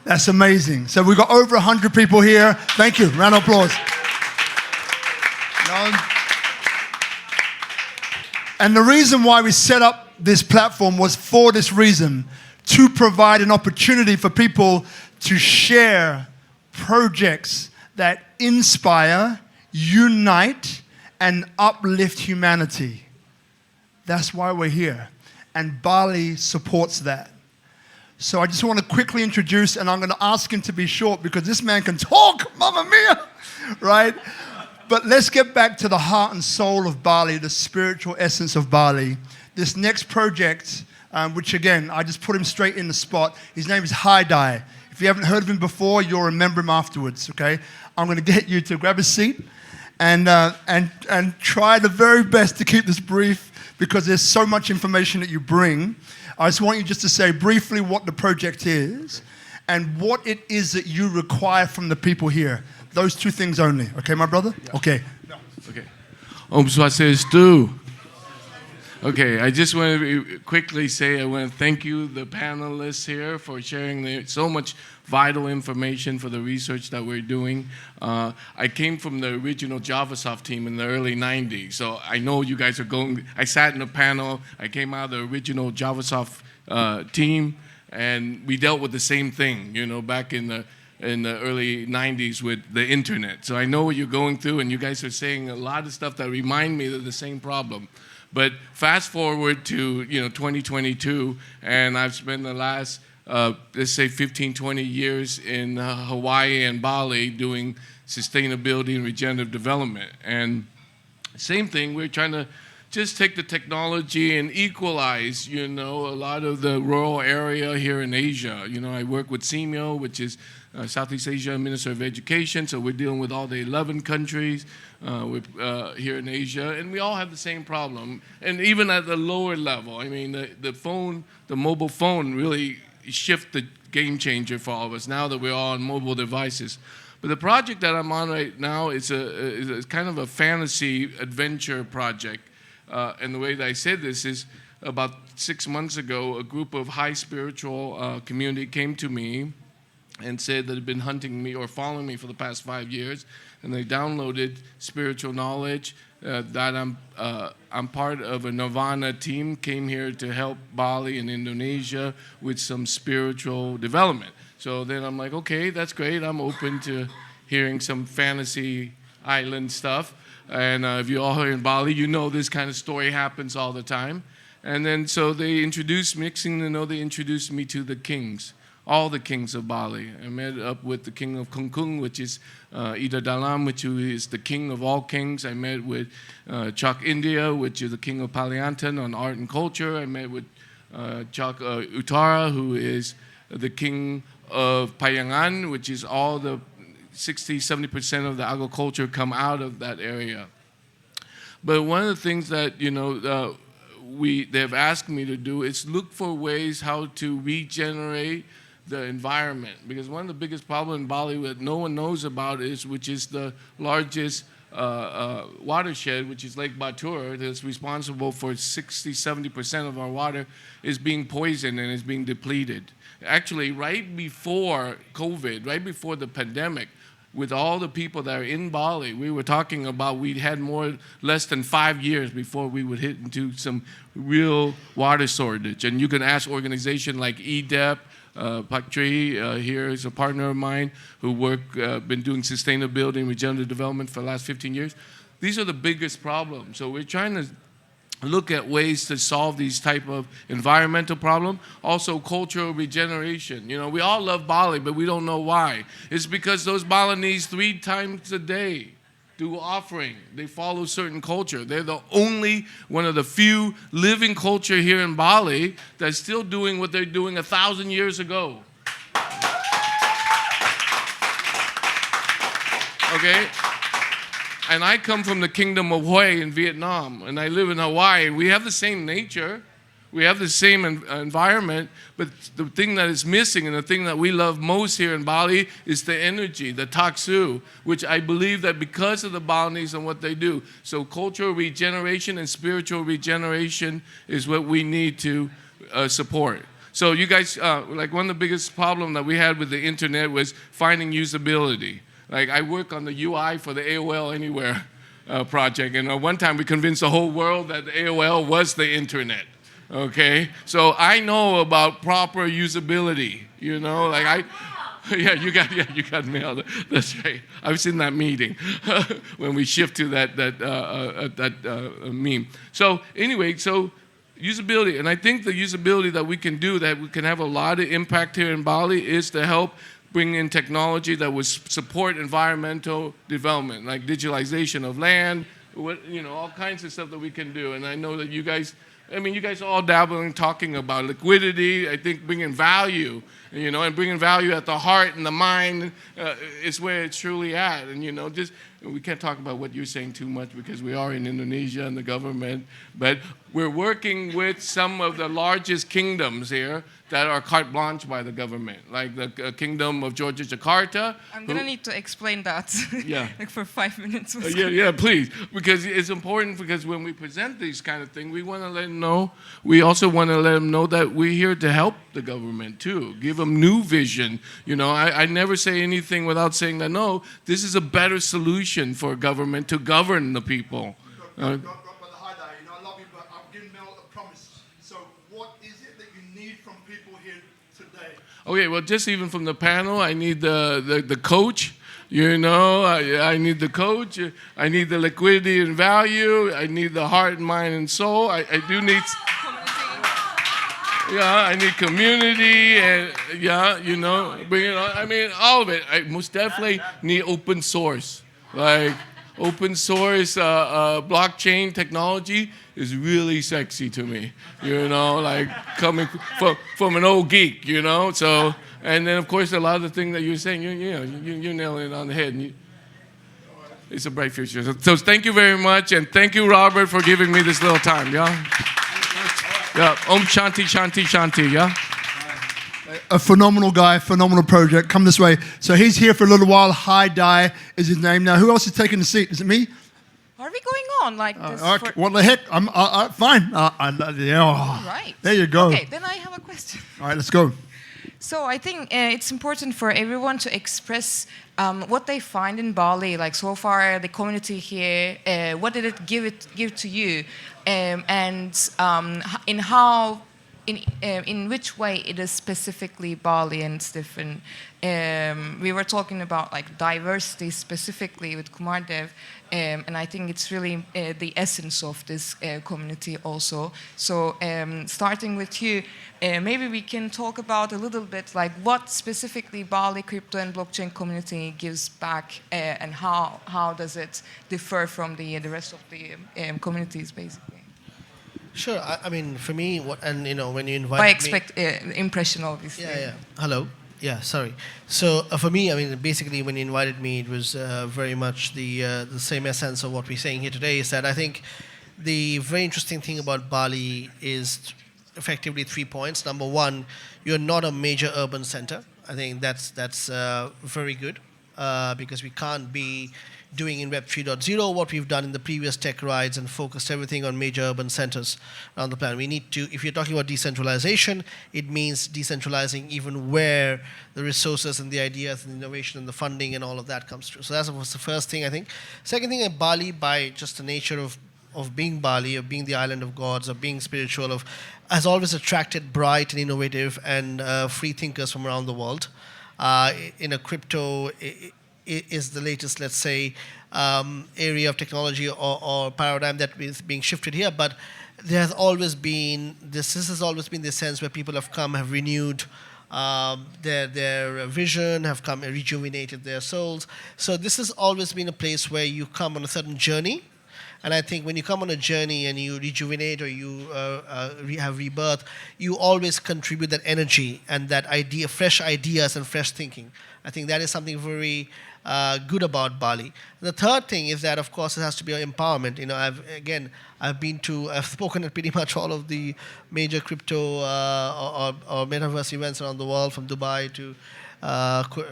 That's amazing. So we've got over 100 people here. Thank you. Round of applause. And the reason why we set up this platform was for this reason, to provide an opportunity for people to share projects that inspire, unite, and uplift humanity. That's why we're here. And Bali supports that. So I just want to quickly introduce, and I'm going to ask him to be short because this man can talk, mamma mia, right? But let's get back to the heart and soul of Bali, the spiritual essence of Bali. This next project, which again, I just put him straight in the spot. His name is Haidai. If you haven't heard of him before, you'll remember him afterwards, okay? I'm going to get you to grab a seat and try the very best to keep this brief, because there's so much information that you bring. I just want you just to say briefly what the project is and what it is that you require from the people here. Those two things only. Okay, my brother? Yeah. Okay. Okay. Om Swastiastu. Okay, I just want to quickly say I want to thank you, the panelists here, for sharing so much vital information for the research that we're doing. I came from the original JavaSoft team in the early 90s, so I know you guys are going. I sat in a panel. I came out of the original JavaSoft team, and we dealt with the same thing, you know, back in the early 90s with the internet. So I know what you're going through, and you guys are saying a lot of stuff that remind me of the same problem. But fast forward to 2022, and I've spent the last let's say 15, 20 years in Hawaii and Bali doing sustainability and regenerative development. And same thing, we're trying to just take the technology and equalize, a lot of the rural area here in Asia. I work with CMEO, which is Southeast Asia Minister of Education, so we're dealing with all the 11 countries here in Asia, and we all have the same problem. And even at the lower level, I mean, the mobile phone really shift the game changer for all of us now that we're all on mobile devices. But the project that I'm on right now is kind of a fantasy adventure project. And the way that I said this is about 6 months ago, a group of high spiritual community came to me and said that they'd been hunting me or following me for the past 5 years, and they downloaded spiritual knowledge that I'm part of a Nirvana team, came here to help Bali and Indonesia with some spiritual development. So then I'm like, okay, that's great. I'm open to hearing some fantasy island stuff. And if you all are in Bali, you know this kind of story happens all the time. And then so they introduced me to the kings, all the kings of Bali. I met up with the king of Kungkung, which is Ida Dalam, which is the king of all kings. I met with Chak India, which is the king of Paliantan on art and culture. I met with Chak Utara, who is the king of Payangan, which is all the 60-70% of the agriculture come out of that area. But one of the things that they've asked me to do is look for ways how to regenerate the environment, because one of the biggest problems in Bali that no one knows about which is the largest watershed, which is Lake Batur, that's responsible for 60-70% of our water, is being poisoned and is being depleted. Actually, right before COVID, right before the pandemic, with all the people that are in Bali, we were talking about we had less than 5 years before we would hit into some real water shortage. And you can ask organizations like EDEP, Paktri here is a partner of mine who been doing sustainability and regenerative development for the last 15 years. These are the biggest problems. So we're trying to look at ways to solve these type of environmental problem. Also cultural regeneration. We all love Bali, but we don't know why. It's because those Balinese 3 times a day do offering. They follow certain culture. They're the only one of the few living culture here in Bali that's still doing what they're doing 1,000 years ago. Okay? And I come from the kingdom of Hue in Vietnam, and I live in Hawaii. We have the same nature. We have the same environment, but the thing that is missing and the thing that we love most here in Bali is the energy, the taksu, which I believe that because of the Balinese and what they do. So cultural regeneration and spiritual regeneration is what we need to support. So you guys, like one of the biggest problems that we had with the internet was finding usability. Like I work on the UI for the AOL Anywhere project, and one time we convinced the whole world that the AOL was the internet. Okay, so I know about proper usability. Like you got mail. That's right. I was in that meeting when we shift to that meme. So anyway, so usability, and I think the usability that we can do that we can have a lot of impact here in Bali is to help bring in technology that would support environmental development, like digitalization of land, all kinds of stuff that we can do. And I know that you guys are all dabbling, talking about liquidity. I think bringing value, and bringing value at the heart and the mind is where it's truly at. And, we can't talk about what you're saying too much because we are in Indonesia and the government, but we're working with some of the largest kingdoms here that are carte blanche by the government, like the Kingdom of Georgia, Jakarta. I'm going to need to explain that like for 5 minutes. Yeah, please, because it's important, because when we present these kind of things, we want to let them know, we also want to let them know that we're here to help the government too, give them new vision. I never say anything without saying that, no, this is a better solution for government to govern the people. I love you, but I'm giving Mel a promise. So what is it that you need from people here today? Okay, well, just even from the panel, I need the coach. I need the coach. I need the liquidity and value. I need the heart and mind and soul. I do need. I need community and bring it on. I mean, all of it. I most definitely need open source. Like open source blockchain technology is really sexy to me. Like coming from an old geek. So, and then of course a lot of the things that you're saying, you're nailing it on the head. It's a bright future. So thank you very much, and thank you, Robert, for giving me this little time. Yeah, Om Shanti, Shanti, Shanti, yeah? A phenomenal guy, phenomenal project. Come this way. So he's here for a little while. Hi Dai is his name. Now, who else is taking the seat? Is it me? Are we going on like this? Okay. What the heck? I'm fine. Right. There you go. Okay, then I have a question. All right, let's go. So I think it's important for everyone to express what they find in Bali. Like so far, the community here. What did it give to you, and in which way it is specifically Bali and it's different. We were talking about like diversity specifically with Kumar Dev, and I think it's really the essence of this community also. So starting with you, maybe we can talk about a little bit like what specifically Bali crypto and blockchain community gives back, and how does it differ from the rest of the communities basically. Sure. I mean, for me, when you invite I expect impression, obviously. Yeah. Hello. Yeah. Sorry. So for me, I mean, basically, when you invited me, it was very much the same essence of what we're saying here today. Is that I think the very interesting thing about Bali is effectively 3 points. Number one, you're not a major urban center. I think that's very good because we can't be doing in Web 3.0 what we've done in the previous tech rides and focused everything on major urban centers around the planet. We need to, if you're talking about decentralization, it means decentralizing even where the resources and the ideas and the innovation and the funding and all of that comes through. So that was the first thing, I think. Second thing, Bali, by just the nature of being Bali, of being the island of gods, of being spiritual, has always attracted bright and innovative and free thinkers from around the world. In a crypto, is the latest, let's say, area of technology or paradigm that is being shifted here. But there has always been this has always been the sense where people have come, have renewed their vision, have come and rejuvenated their souls. So this has always been a place where you come on a certain journey. And I think when you come on a journey and you rejuvenate or you have rebirth, you always contribute that energy and that idea, fresh ideas and fresh thinking. I think that is something very good about Bali. The third thing is that, of course, it has to be empowerment. You know, I've spoken at pretty much all of the major crypto or metaverse events around the world, from Dubai to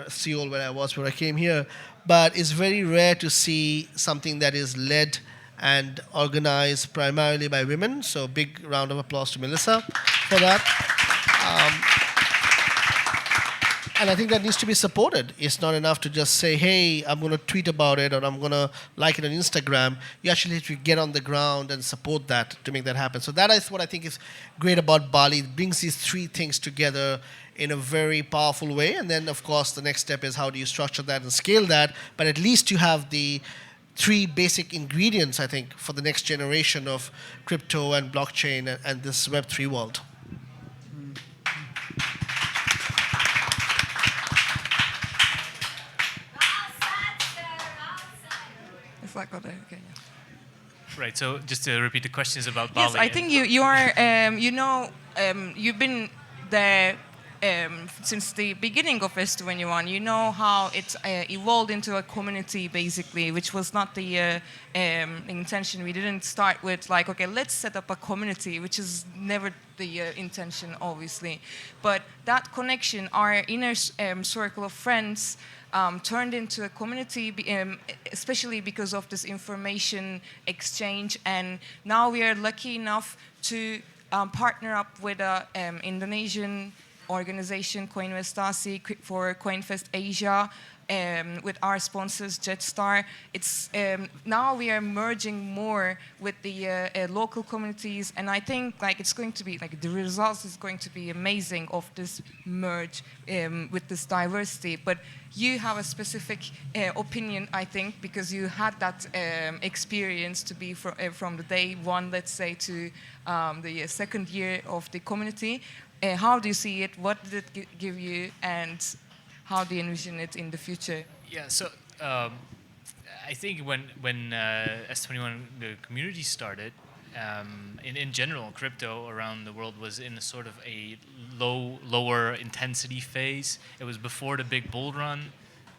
Seoul, where I came here. But it's very rare to see something that is led and organized primarily by women. So big round of applause to Melissa for that. And I think that needs to be supported. It's not enough to just say, hey, I'm going to tweet about it or I'm going to like it on Instagram. You actually have to get on the ground and support that to make that happen. So that is what I think is great about Bali. It brings these three things together in a very powerful way. And then, of course, the next step is how do you structure that and scale that. But at least you have the three basic ingredients, I think, for the next generation of crypto and blockchain and this Web3 world. Okay. Right. So just to repeat the questions about Bali. Yes, I think you are. You've been there since the beginning of S21. You know how it evolved into a community, basically, which was not the intention. We didn't start with like, okay, let's set up a community, which is never the intention, obviously. But that connection, our inner circle of friends, turned into a community, especially because of this information exchange. And now we are lucky enough to partner up with an Indonesian organization, Coinvestasi, for Coinfest Asia, with our sponsors, Jetstar. It's now we are merging more with the local communities, and I think like it's going to be like the results is going to be amazing of this merge with this diversity. But you have a specific opinion, I think, because you had that experience to be from the day one, let's say, to the second year of the community. How do you see it? What did it give you, and how do you envision it in the future? Yeah, so I think when S21, the community started, in general, crypto around the world was in a sort of a lower intensity phase. It was before the big bull run.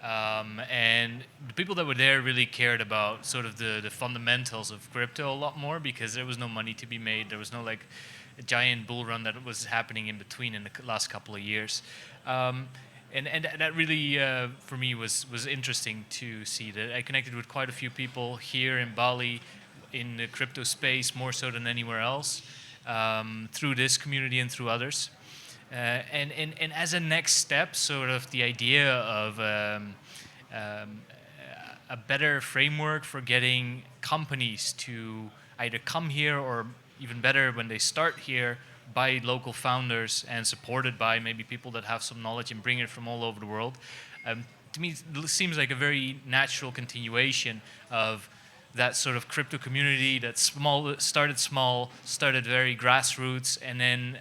And the people that were there really cared about sort of the fundamentals of crypto a lot more, because there was no money to be made. There was no like a giant bull run that was happening in between in the last couple of years. And that really, for me, was interesting to see that I connected with quite a few people here in Bali in the crypto space, more so than anywhere else, through this community and through others. And as a next step, sort of the idea of a better framework for getting companies to either come here or even better when they start here by local founders and supported by maybe people that have some knowledge and bring it from all over the world. To me, it seems like a very natural continuation of that sort of crypto community that started very grassroots, and then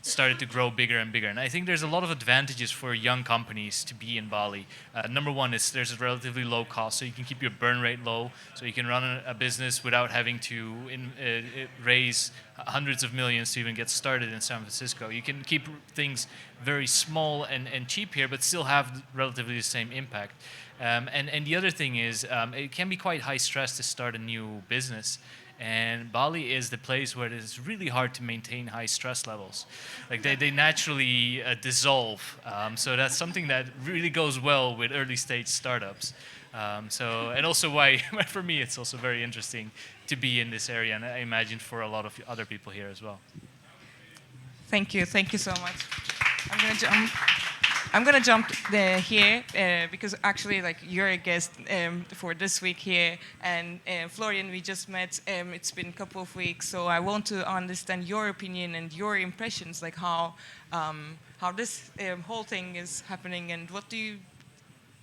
started to grow bigger and bigger. And I think there's a lot of advantages for young companies to be in Bali. Number one is there's a relatively low cost, so you can keep your burn rate low, so you can run a business without having to raise hundreds of millions to even get started in San Francisco. You can keep things very small and cheap here, but still have relatively the same impact. And the other thing is, it can be quite high stress to start a new business. And Bali is the place where it is really hard to maintain high stress levels. Like they naturally dissolve. So that's something that really goes well with early stage startups. And also why, for me, it's also very interesting to be in this area, and I imagine for a lot of other people here as well. Thank you so much. I'm gonna jump here because actually, like, you're a guest for this week here, and Florian, we just met. It's been a couple of weeks, so I want to understand your opinion and your impressions, like how this whole thing is happening, and what do you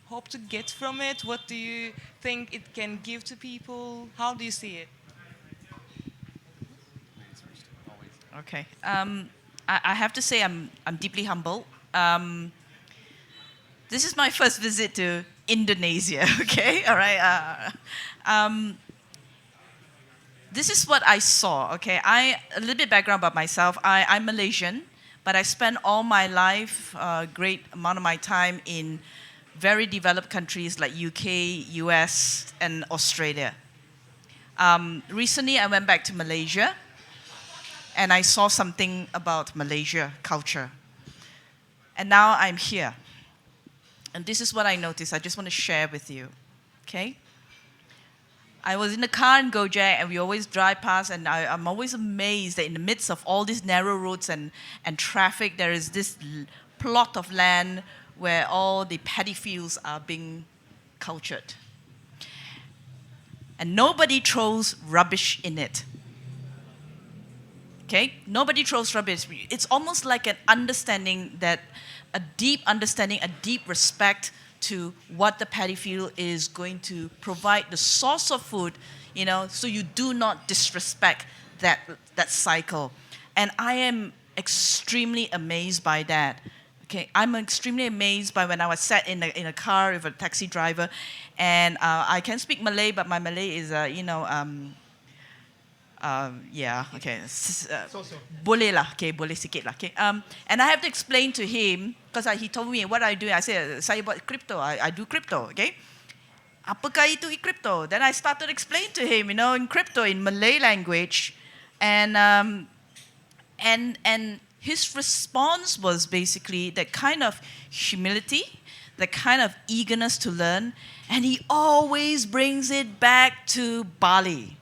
hope to get from it? What do you think it can give to people? How do you see it? Okay. I have to say I'm deeply humbled. This is my first visit to Indonesia, okay? All right. This is what I saw, okay? A little bit background about myself. I'm Malaysian, but I spent all my life, a great amount of my time in very developed countries like UK, US, and Australia. Recently, I went back to Malaysia, and I saw something about Malaysia culture. And now I'm here. And this is what I noticed. I just want to share with you, okay? I was in the car in Gojek, and we always drive past, and I'm always amazed that in the midst of all these narrow roads and traffic, there is this plot of land where all the paddy fields are being cultured. And nobody throws rubbish in it. Okay? Nobody throws rubbish. It's almost like an understanding that a deep understanding, a deep respect to what the paddy field is going to provide, the source of food, you know, so you do not disrespect that cycle. And I am extremely amazed by that. Okay, I'm extremely amazed by when I was sat in a car with a taxi driver, and I can speak Malay, but my Malay is, boleh lah, okay, boleh sikit lah, okay. And I have to explain to him, because he told me what I do. I said, saya buat crypto, I do crypto, okay. Apakah itu crypto? Then I started to explain to him, you know, in crypto, in Malay language, and his response was basically that kind of humility, that kind of eagerness to learn, and he always brings it back to Bali.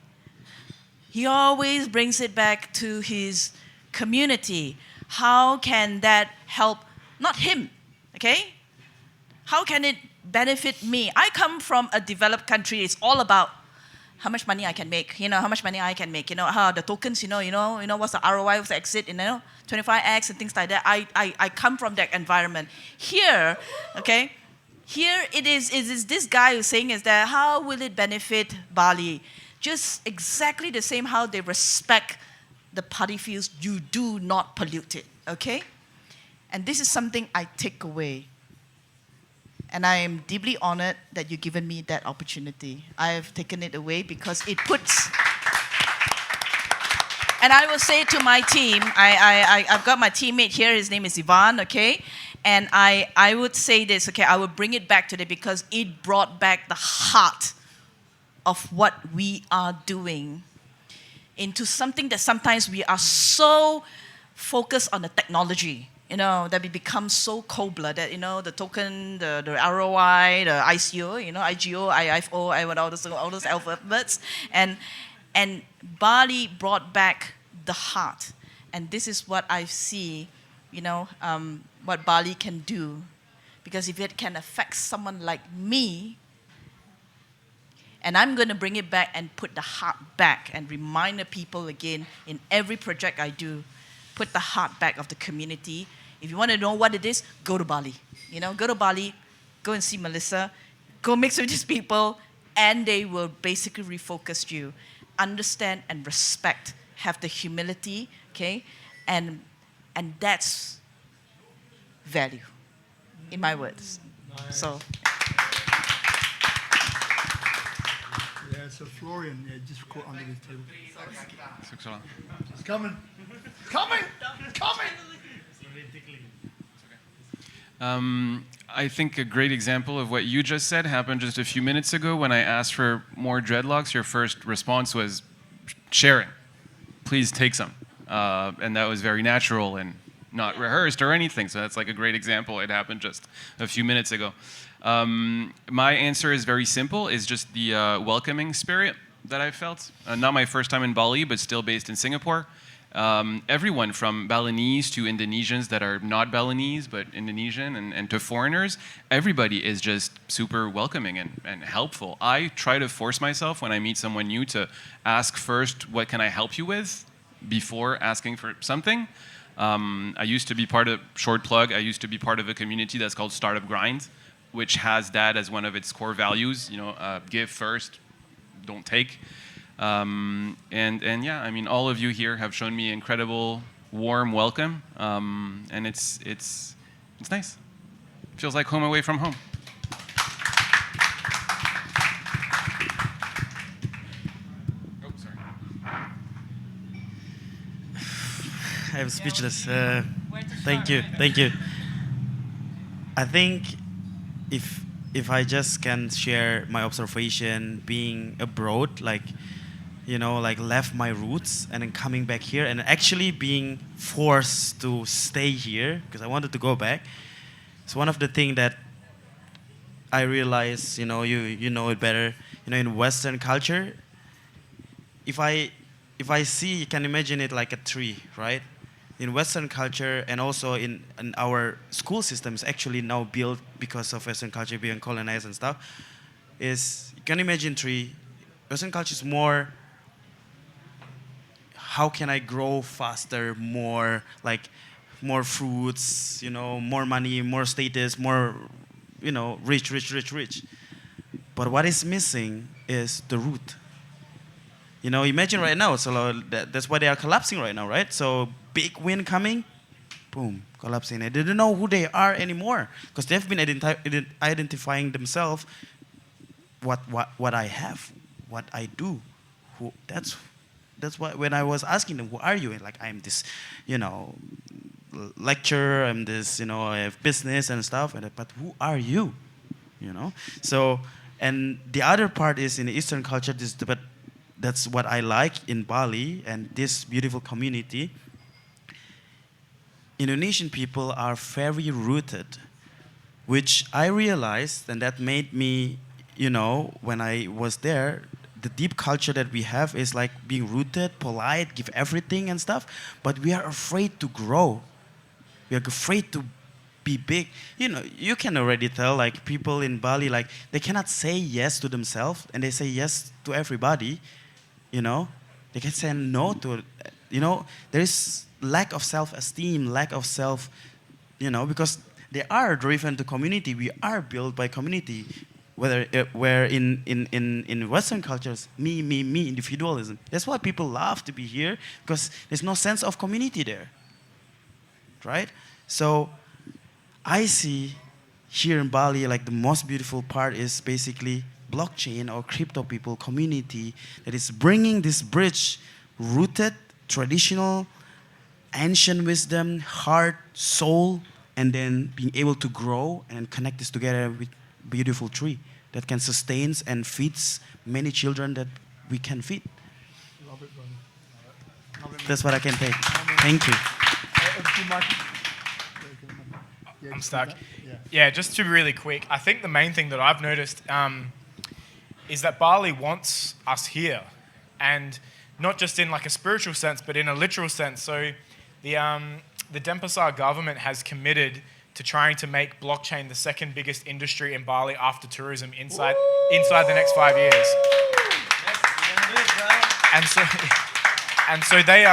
He always brings it back to his community. How can that help, not him, okay? How can it benefit me? I come from a developed country. It's all about how much money I can make, you know, how much money I can make, you know, how the tokens, you know, what's the ROI, what's the exit, you know, 25x and things like that. I come from that environment. Here, okay, here it is this guy who's saying is that how will it benefit Bali? Just exactly the same how they respect the paddy fields. You do not pollute it, okay? And this is something I take away. And I am deeply honored that you've given me that opportunity. I have taken it away because it puts... And I will say to my team, I've got my teammate here, his name is Ivan, okay? And I would say this, okay, I will bring it back today because it brought back the heart of what we are doing into something that sometimes we are so focused on the technology, you know, that we become so cold-blooded, you know, the token, the ROI, the ICO, you know, IGO, IFO, all those alphabets. And Bali brought back the heart. And this is what I see, you know, what Bali can do. Because if it can affect someone like me, and I'm going to bring it back and put the heart back and remind the people again in every project I do, put the heart back of the community. If you want to know what it is, go to Bali. You know, go to Bali, go and see Melissa, go mix with these people, and they will basically refocus you. Understand and respect, have the humility, okay? And that's value, in my words. Nice. So. Yeah, so Florian, just caught under the table. It's coming. It's coming. It's coming. I think a great example of what you just said happened just a few minutes ago when I asked for more dreadlocks. Your first response was sharing. Please take some. And that was very natural and not rehearsed or anything. So that's like a great example. It happened just a few minutes ago. My answer is very simple. It's just the welcoming spirit that I felt. Not my first time in Bali, but still based in Singapore. Everyone from Balinese to Indonesians that are not Balinese but Indonesian and to foreigners, everybody is just super welcoming and helpful. I try to force myself when I meet someone new to ask first, what can I help you with, before asking for something. I used to be part of, short plug, I used to be part of a community that's called Startup Grind, which has that as one of its core values, you know, give first, don't take. And yeah, I mean, all of you here have shown me incredible, warm welcome, and it's nice. Feels like home away from home. Oh, sorry. I'm speechless. Thank you. I think if I just can share my observation being abroad, like, you know, like left my roots and then coming back here and actually being forced to stay here because I wanted to go back. It's one of the things that I realized, you know, you know it better, you know, in Western culture, if I see, you can imagine it like a tree, right? In Western culture and also in our school system is actually now built because of Western culture being colonized and stuff, is you can imagine tree. Western culture is more, how can I grow faster, more like more fruits, you know, more money, more status, more, you know, rich. But what is missing is the root. You know, imagine right now, so that's why they are collapsing right now, right? So big wind coming, boom, collapsing. They didn't know who they are anymore because they've been identifying themselves, what I have, what I do. That's why when I was asking them, who are you? And like, I'm this, you know, lecturer, I'm this, you know, I have business and stuff, but who are you? You know? So, and the other part is in the Eastern culture, but that's what I like in Bali and this beautiful community. Indonesian people are very rooted, which I realized, and that made me, you know, when I was there, the deep culture that we have is like being rooted, polite, give everything and stuff, but we are afraid to grow. We are afraid to be big. You know, you can already tell, like, people in Bali, like, they cannot say yes to themselves, and they say yes to everybody, you know. They can say no to, you know, there is lack of self-esteem, lack of self, you know, because they are driven to community. We are built by community. Where in Western cultures, me, individualism. That's why people love to be here, because there's no sense of community there, right? So I see here in Bali, like the most beautiful part is basically blockchain or crypto people community that is bringing this bridge, rooted, traditional, ancient wisdom, heart, soul, and then being able to grow and connect this together with beautiful tree that can sustain and feeds many children that we can feed. That's what I can take. Thank you. I'm stuck. Yeah, just to be really quick, I think the main thing that I've noticed is that Bali wants us here, and not just in like a spiritual sense, but in a literal sense. So the Denpasar government has committed to trying to make blockchain the second biggest industry in Bali after tourism inside the next 5 years. And so they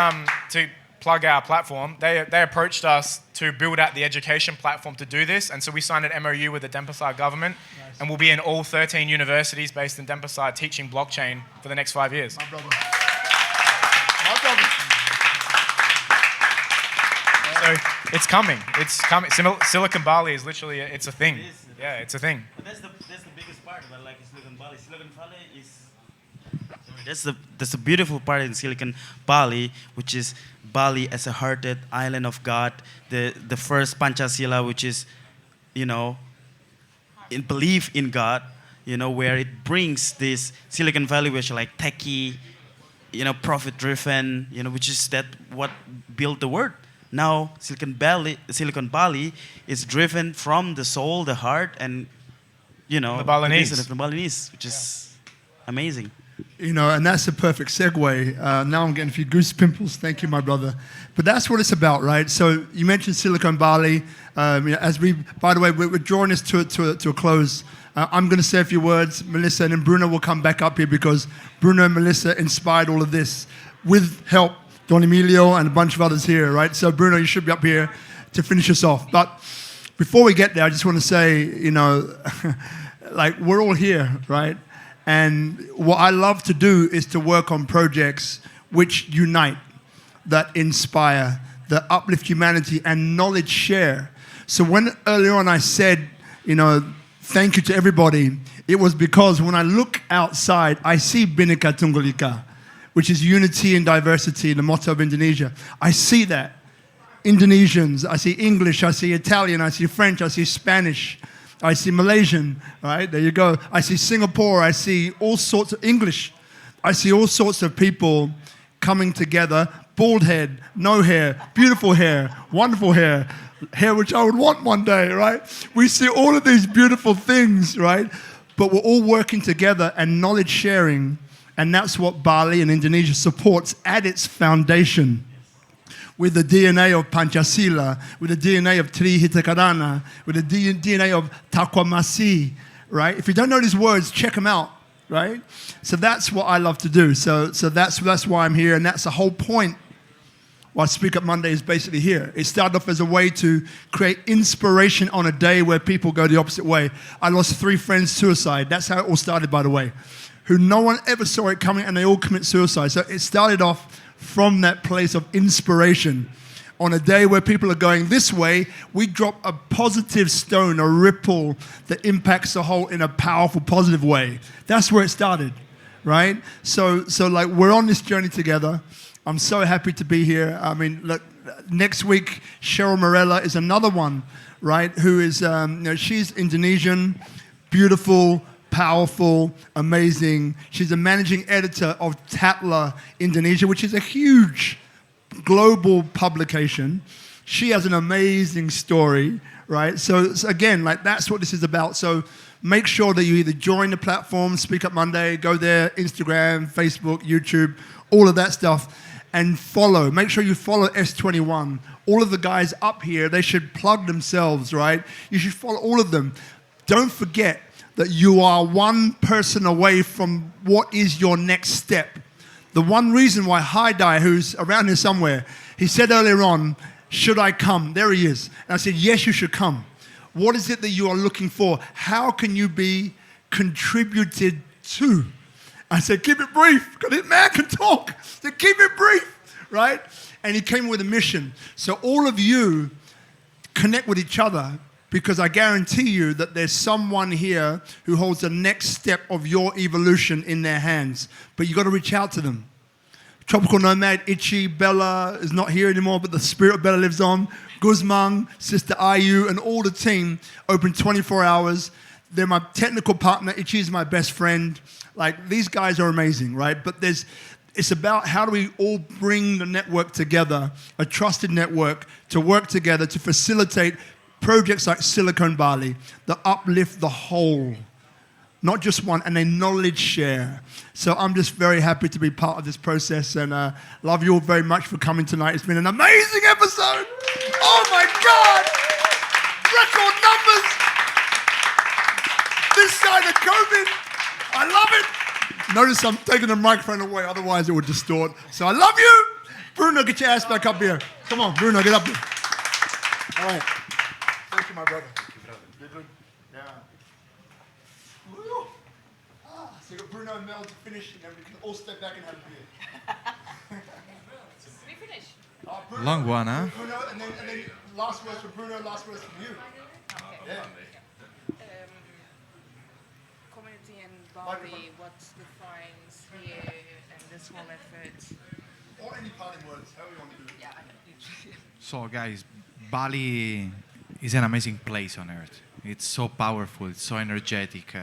to plug our platform, they approached us to build out the education platform to do this, and so we signed an MOU with the Denpasar government, and we'll be in all 13 universities based in Denpasar teaching blockchain for the next 5 years. My brother. So it's coming. Silicon Valley is literally, it's a thing. Yeah, it's a thing. But that's the biggest part about like Silicon Valley. Silicon Valley is that's the beautiful part in Silicon Valley, which is Bali as a hearted island of God. The first Pancasila, which is, you know, in belief in God, you know, where it brings this Silicon Valley, which are like techie, you know, profit-driven, you know, which is that what built the world. Now Silicon Valley is driven from the soul, the heart, and, you know, the Balinese, which is amazing. You know, and that's a perfect segue. Now I'm getting a few goose pimples. Thank you, my brother. But that's what it's about, right? So you mentioned Silicon Valley. You know, as by the way, we're drawing this to a close. I'm going to say a few words, Melissa, and then Bruno will come back up here because Bruno and Melissa inspired all of this with help. Don Emilio and a bunch of others here, right? So Bruno, you should be up here to finish us off. But before we get there, I just want to say, you know, like we're all here, right? And what I love to do is to work on projects which unite, that inspire, that uplift humanity and knowledge share. So when earlier on I said, thank you to everybody, it was because when I look outside, I see Bhinneka Tunggal Ika, which is unity and diversity, the motto of Indonesia. I see that. Indonesians, I see English, I see Italian, I see French, I see Spanish, I see Malaysian, right? There you go. I see Singapore, I see all sorts of English. I see all sorts of people coming together, bald head, no hair, beautiful hair, wonderful hair, hair which I would want one day, right? We see all of these beautiful things, right? But we're all working together and knowledge sharing, and that's what Bali and Indonesia supports at its foundation. With the DNA of Pancasila, with the DNA of Trihita Karana, with the DNA of Takwamasi, right? If you don't know these words, check them out, right? So that's what I love to do. So that's why I'm here, and that's the whole point why SpeakuP Monday is basically here. It started off as a way to create inspiration on a day where people go the opposite way. I lost 3 friends suicide. That's how it all started, by the way. Who no one ever saw it coming, and they all commit suicide. So it started off from that place of inspiration. On a day where people are going this way, we drop a positive stone, a ripple that impacts the whole in a powerful, positive way. That's where it started, right? So like we're on this journey together. I'm so happy to be here. I mean, look, next week, Cheryl Morella is another one, right? Who is, she's Indonesian, beautiful, powerful, amazing. She's a managing editor of Tatler Indonesia, which is a huge global publication. She has an amazing story, right? So again, like that's what this is about. So make sure that you either join the platform, SpeakuP Monday, go there, Instagram, Facebook, YouTube, all of that stuff, and follow. Make sure you follow S21. All of the guys up here, they should plug themselves, right? You should follow all of them. Don't forget that you are one person away from what is your next step. The one reason why Haidai, who's around here somewhere, he said earlier on, should I come? There he is. And I said, yes, you should come. What is it that you are looking for? How can you be contributed to? I said, keep it brief, because this man can talk. I said, keep it brief, right? And he came with a mission. So all of you connect with each other, because I guarantee you that there's someone here who holds the next step of your evolution in their hands. But you've got to reach out to them. Tropical Nomad, Ichi, Bella is not here anymore, but the spirit of Bella lives on. Guzman, Sister Ayu, and all the team open 24 hours. They're my technical partner. Ichi is my best friend. Like, these guys are amazing, right? But it's about how do we all bring the network together, a trusted network, to work together to facilitate projects like Silicon Bali that uplift the whole, not just one, and they knowledge share. So I'm just very happy to be part of this process, and love you all very much for coming tonight. It's been an amazing episode. Oh my God! Record numbers! This side of COVID. I love it. Notice I'm taking the microphone away, otherwise it would distort. So I love you. Bruno, get your ass back up here. Come on, Bruno, get up here. All right. Thank you, my brother. You're good? Yeah. Woo. So you got Bruno and Mel to finish, and then we can all step back and have a beer. We finish. Bruno, Long one, huh? Bruno, and then last words for Bruno, last words from you. Okay. Yeah. Community in Bali, what defines here and this whole effort? Or any parting words, however you want to do it. Yeah. So guys, Bali is an amazing place on earth. It's so powerful, it's so energetic.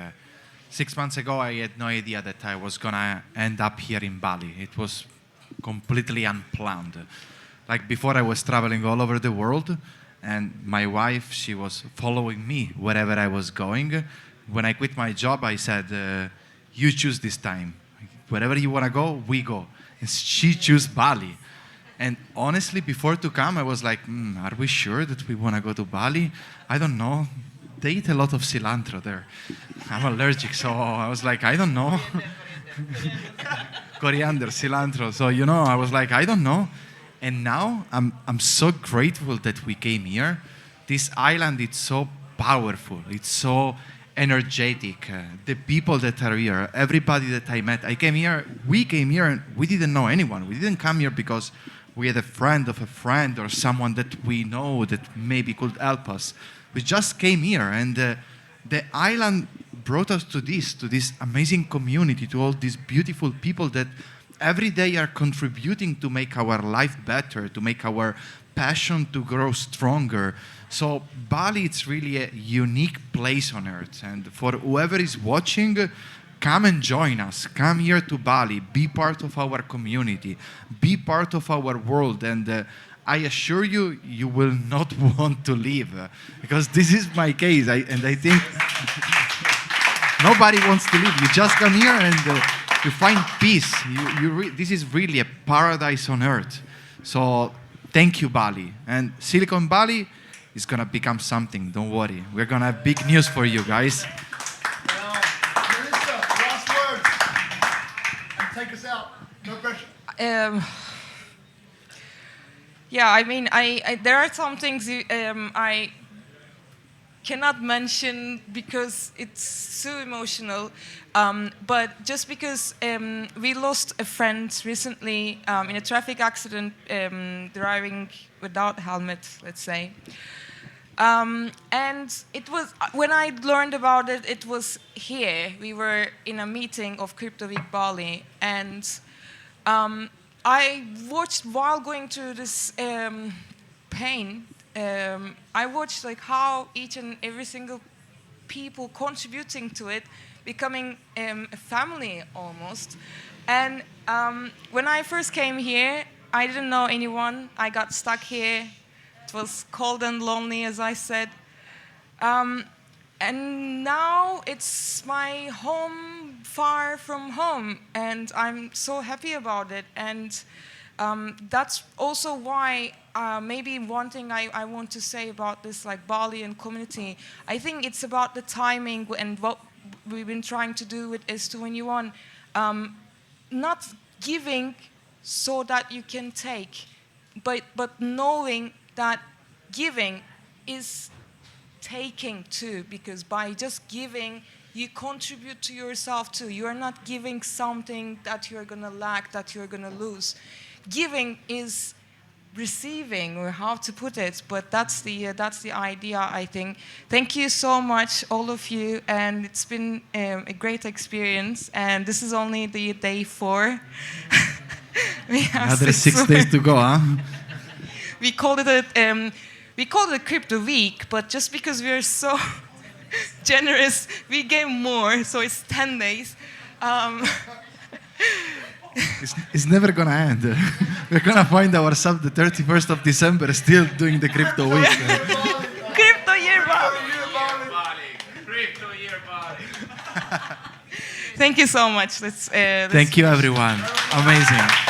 6 months ago, I had no idea that I was gonna end up here in Bali. It was completely unplanned. Like before, I was traveling all over the world, and my wife, she was following me wherever I was going. When I quit my job, I said, you choose this time. Wherever you wanna go, we go. And she chose Bali. And honestly, before to come, I was like, are we sure that we want to go to Bali? I don't know. They eat a lot of cilantro there. I'm allergic, so I was like, I don't know. Coriander, cilantro. So, I was like, I don't know. And now I'm so grateful that we came here. This island, it's so powerful. It's so energetic. The people that are here, everybody that I met. We came here and we didn't know anyone. We didn't come here because we had a friend of a friend or someone that we know that maybe could help us. We just came here, and the island brought us to this amazing community, to all these beautiful people that every day are contributing to make our life better, to make our passion to grow stronger. So Bali, it's really a unique place on earth. And for whoever is watching, come and join us. Come here to Bali. Be part of our community. Be part of our world. And I assure you, you will not want to leave. Because this is my case. I think nobody wants to leave. You just come here and you find peace. This is really a paradise on earth. So thank you, Bali. And Silicon Valley is going to become something. Don't worry. We're going to have big news for you guys. Melissa, last words. And take us out. No pressure. Yeah, I mean, there are some things I cannot mention because it's so emotional. But just because we lost a friend recently in a traffic accident, driving without helmet, let's say. And it was, when I learned about it, it was here. We were in a meeting of Crypto Week Bali, and I watched, while going through this pain, I watched like how each and every single people contributing to it, becoming a family almost. And when I first came here, I didn't know anyone. I got stuck here. It was cold and lonely, as I said. And now it's my home, far from home, and I'm so happy about it. And that's also why maybe one thing I want to say about this, like Bali and community, I think it's about the timing and what we've been trying to do with S221. Not giving so that you can take, but knowing that giving is taking too, because by just giving, you contribute to yourself too. You are not giving something that you're gonna lack, that you're gonna lose. Giving is receiving, or how to put it, but that's the idea, I think. Thank you so much, all of you, and it's been a great experience. And this is only the day 4. Another 6 days to go, huh? We called it a Crypto Week, but just because we are so generous, we gave more, so it's 10 days. It's never gonna end. We're gonna find ourselves the 31st of December still doing the Crypto Week. Crypto Year Bali. Crypto Year Bali. Thank you so much. Thank you, everyone. Amazing.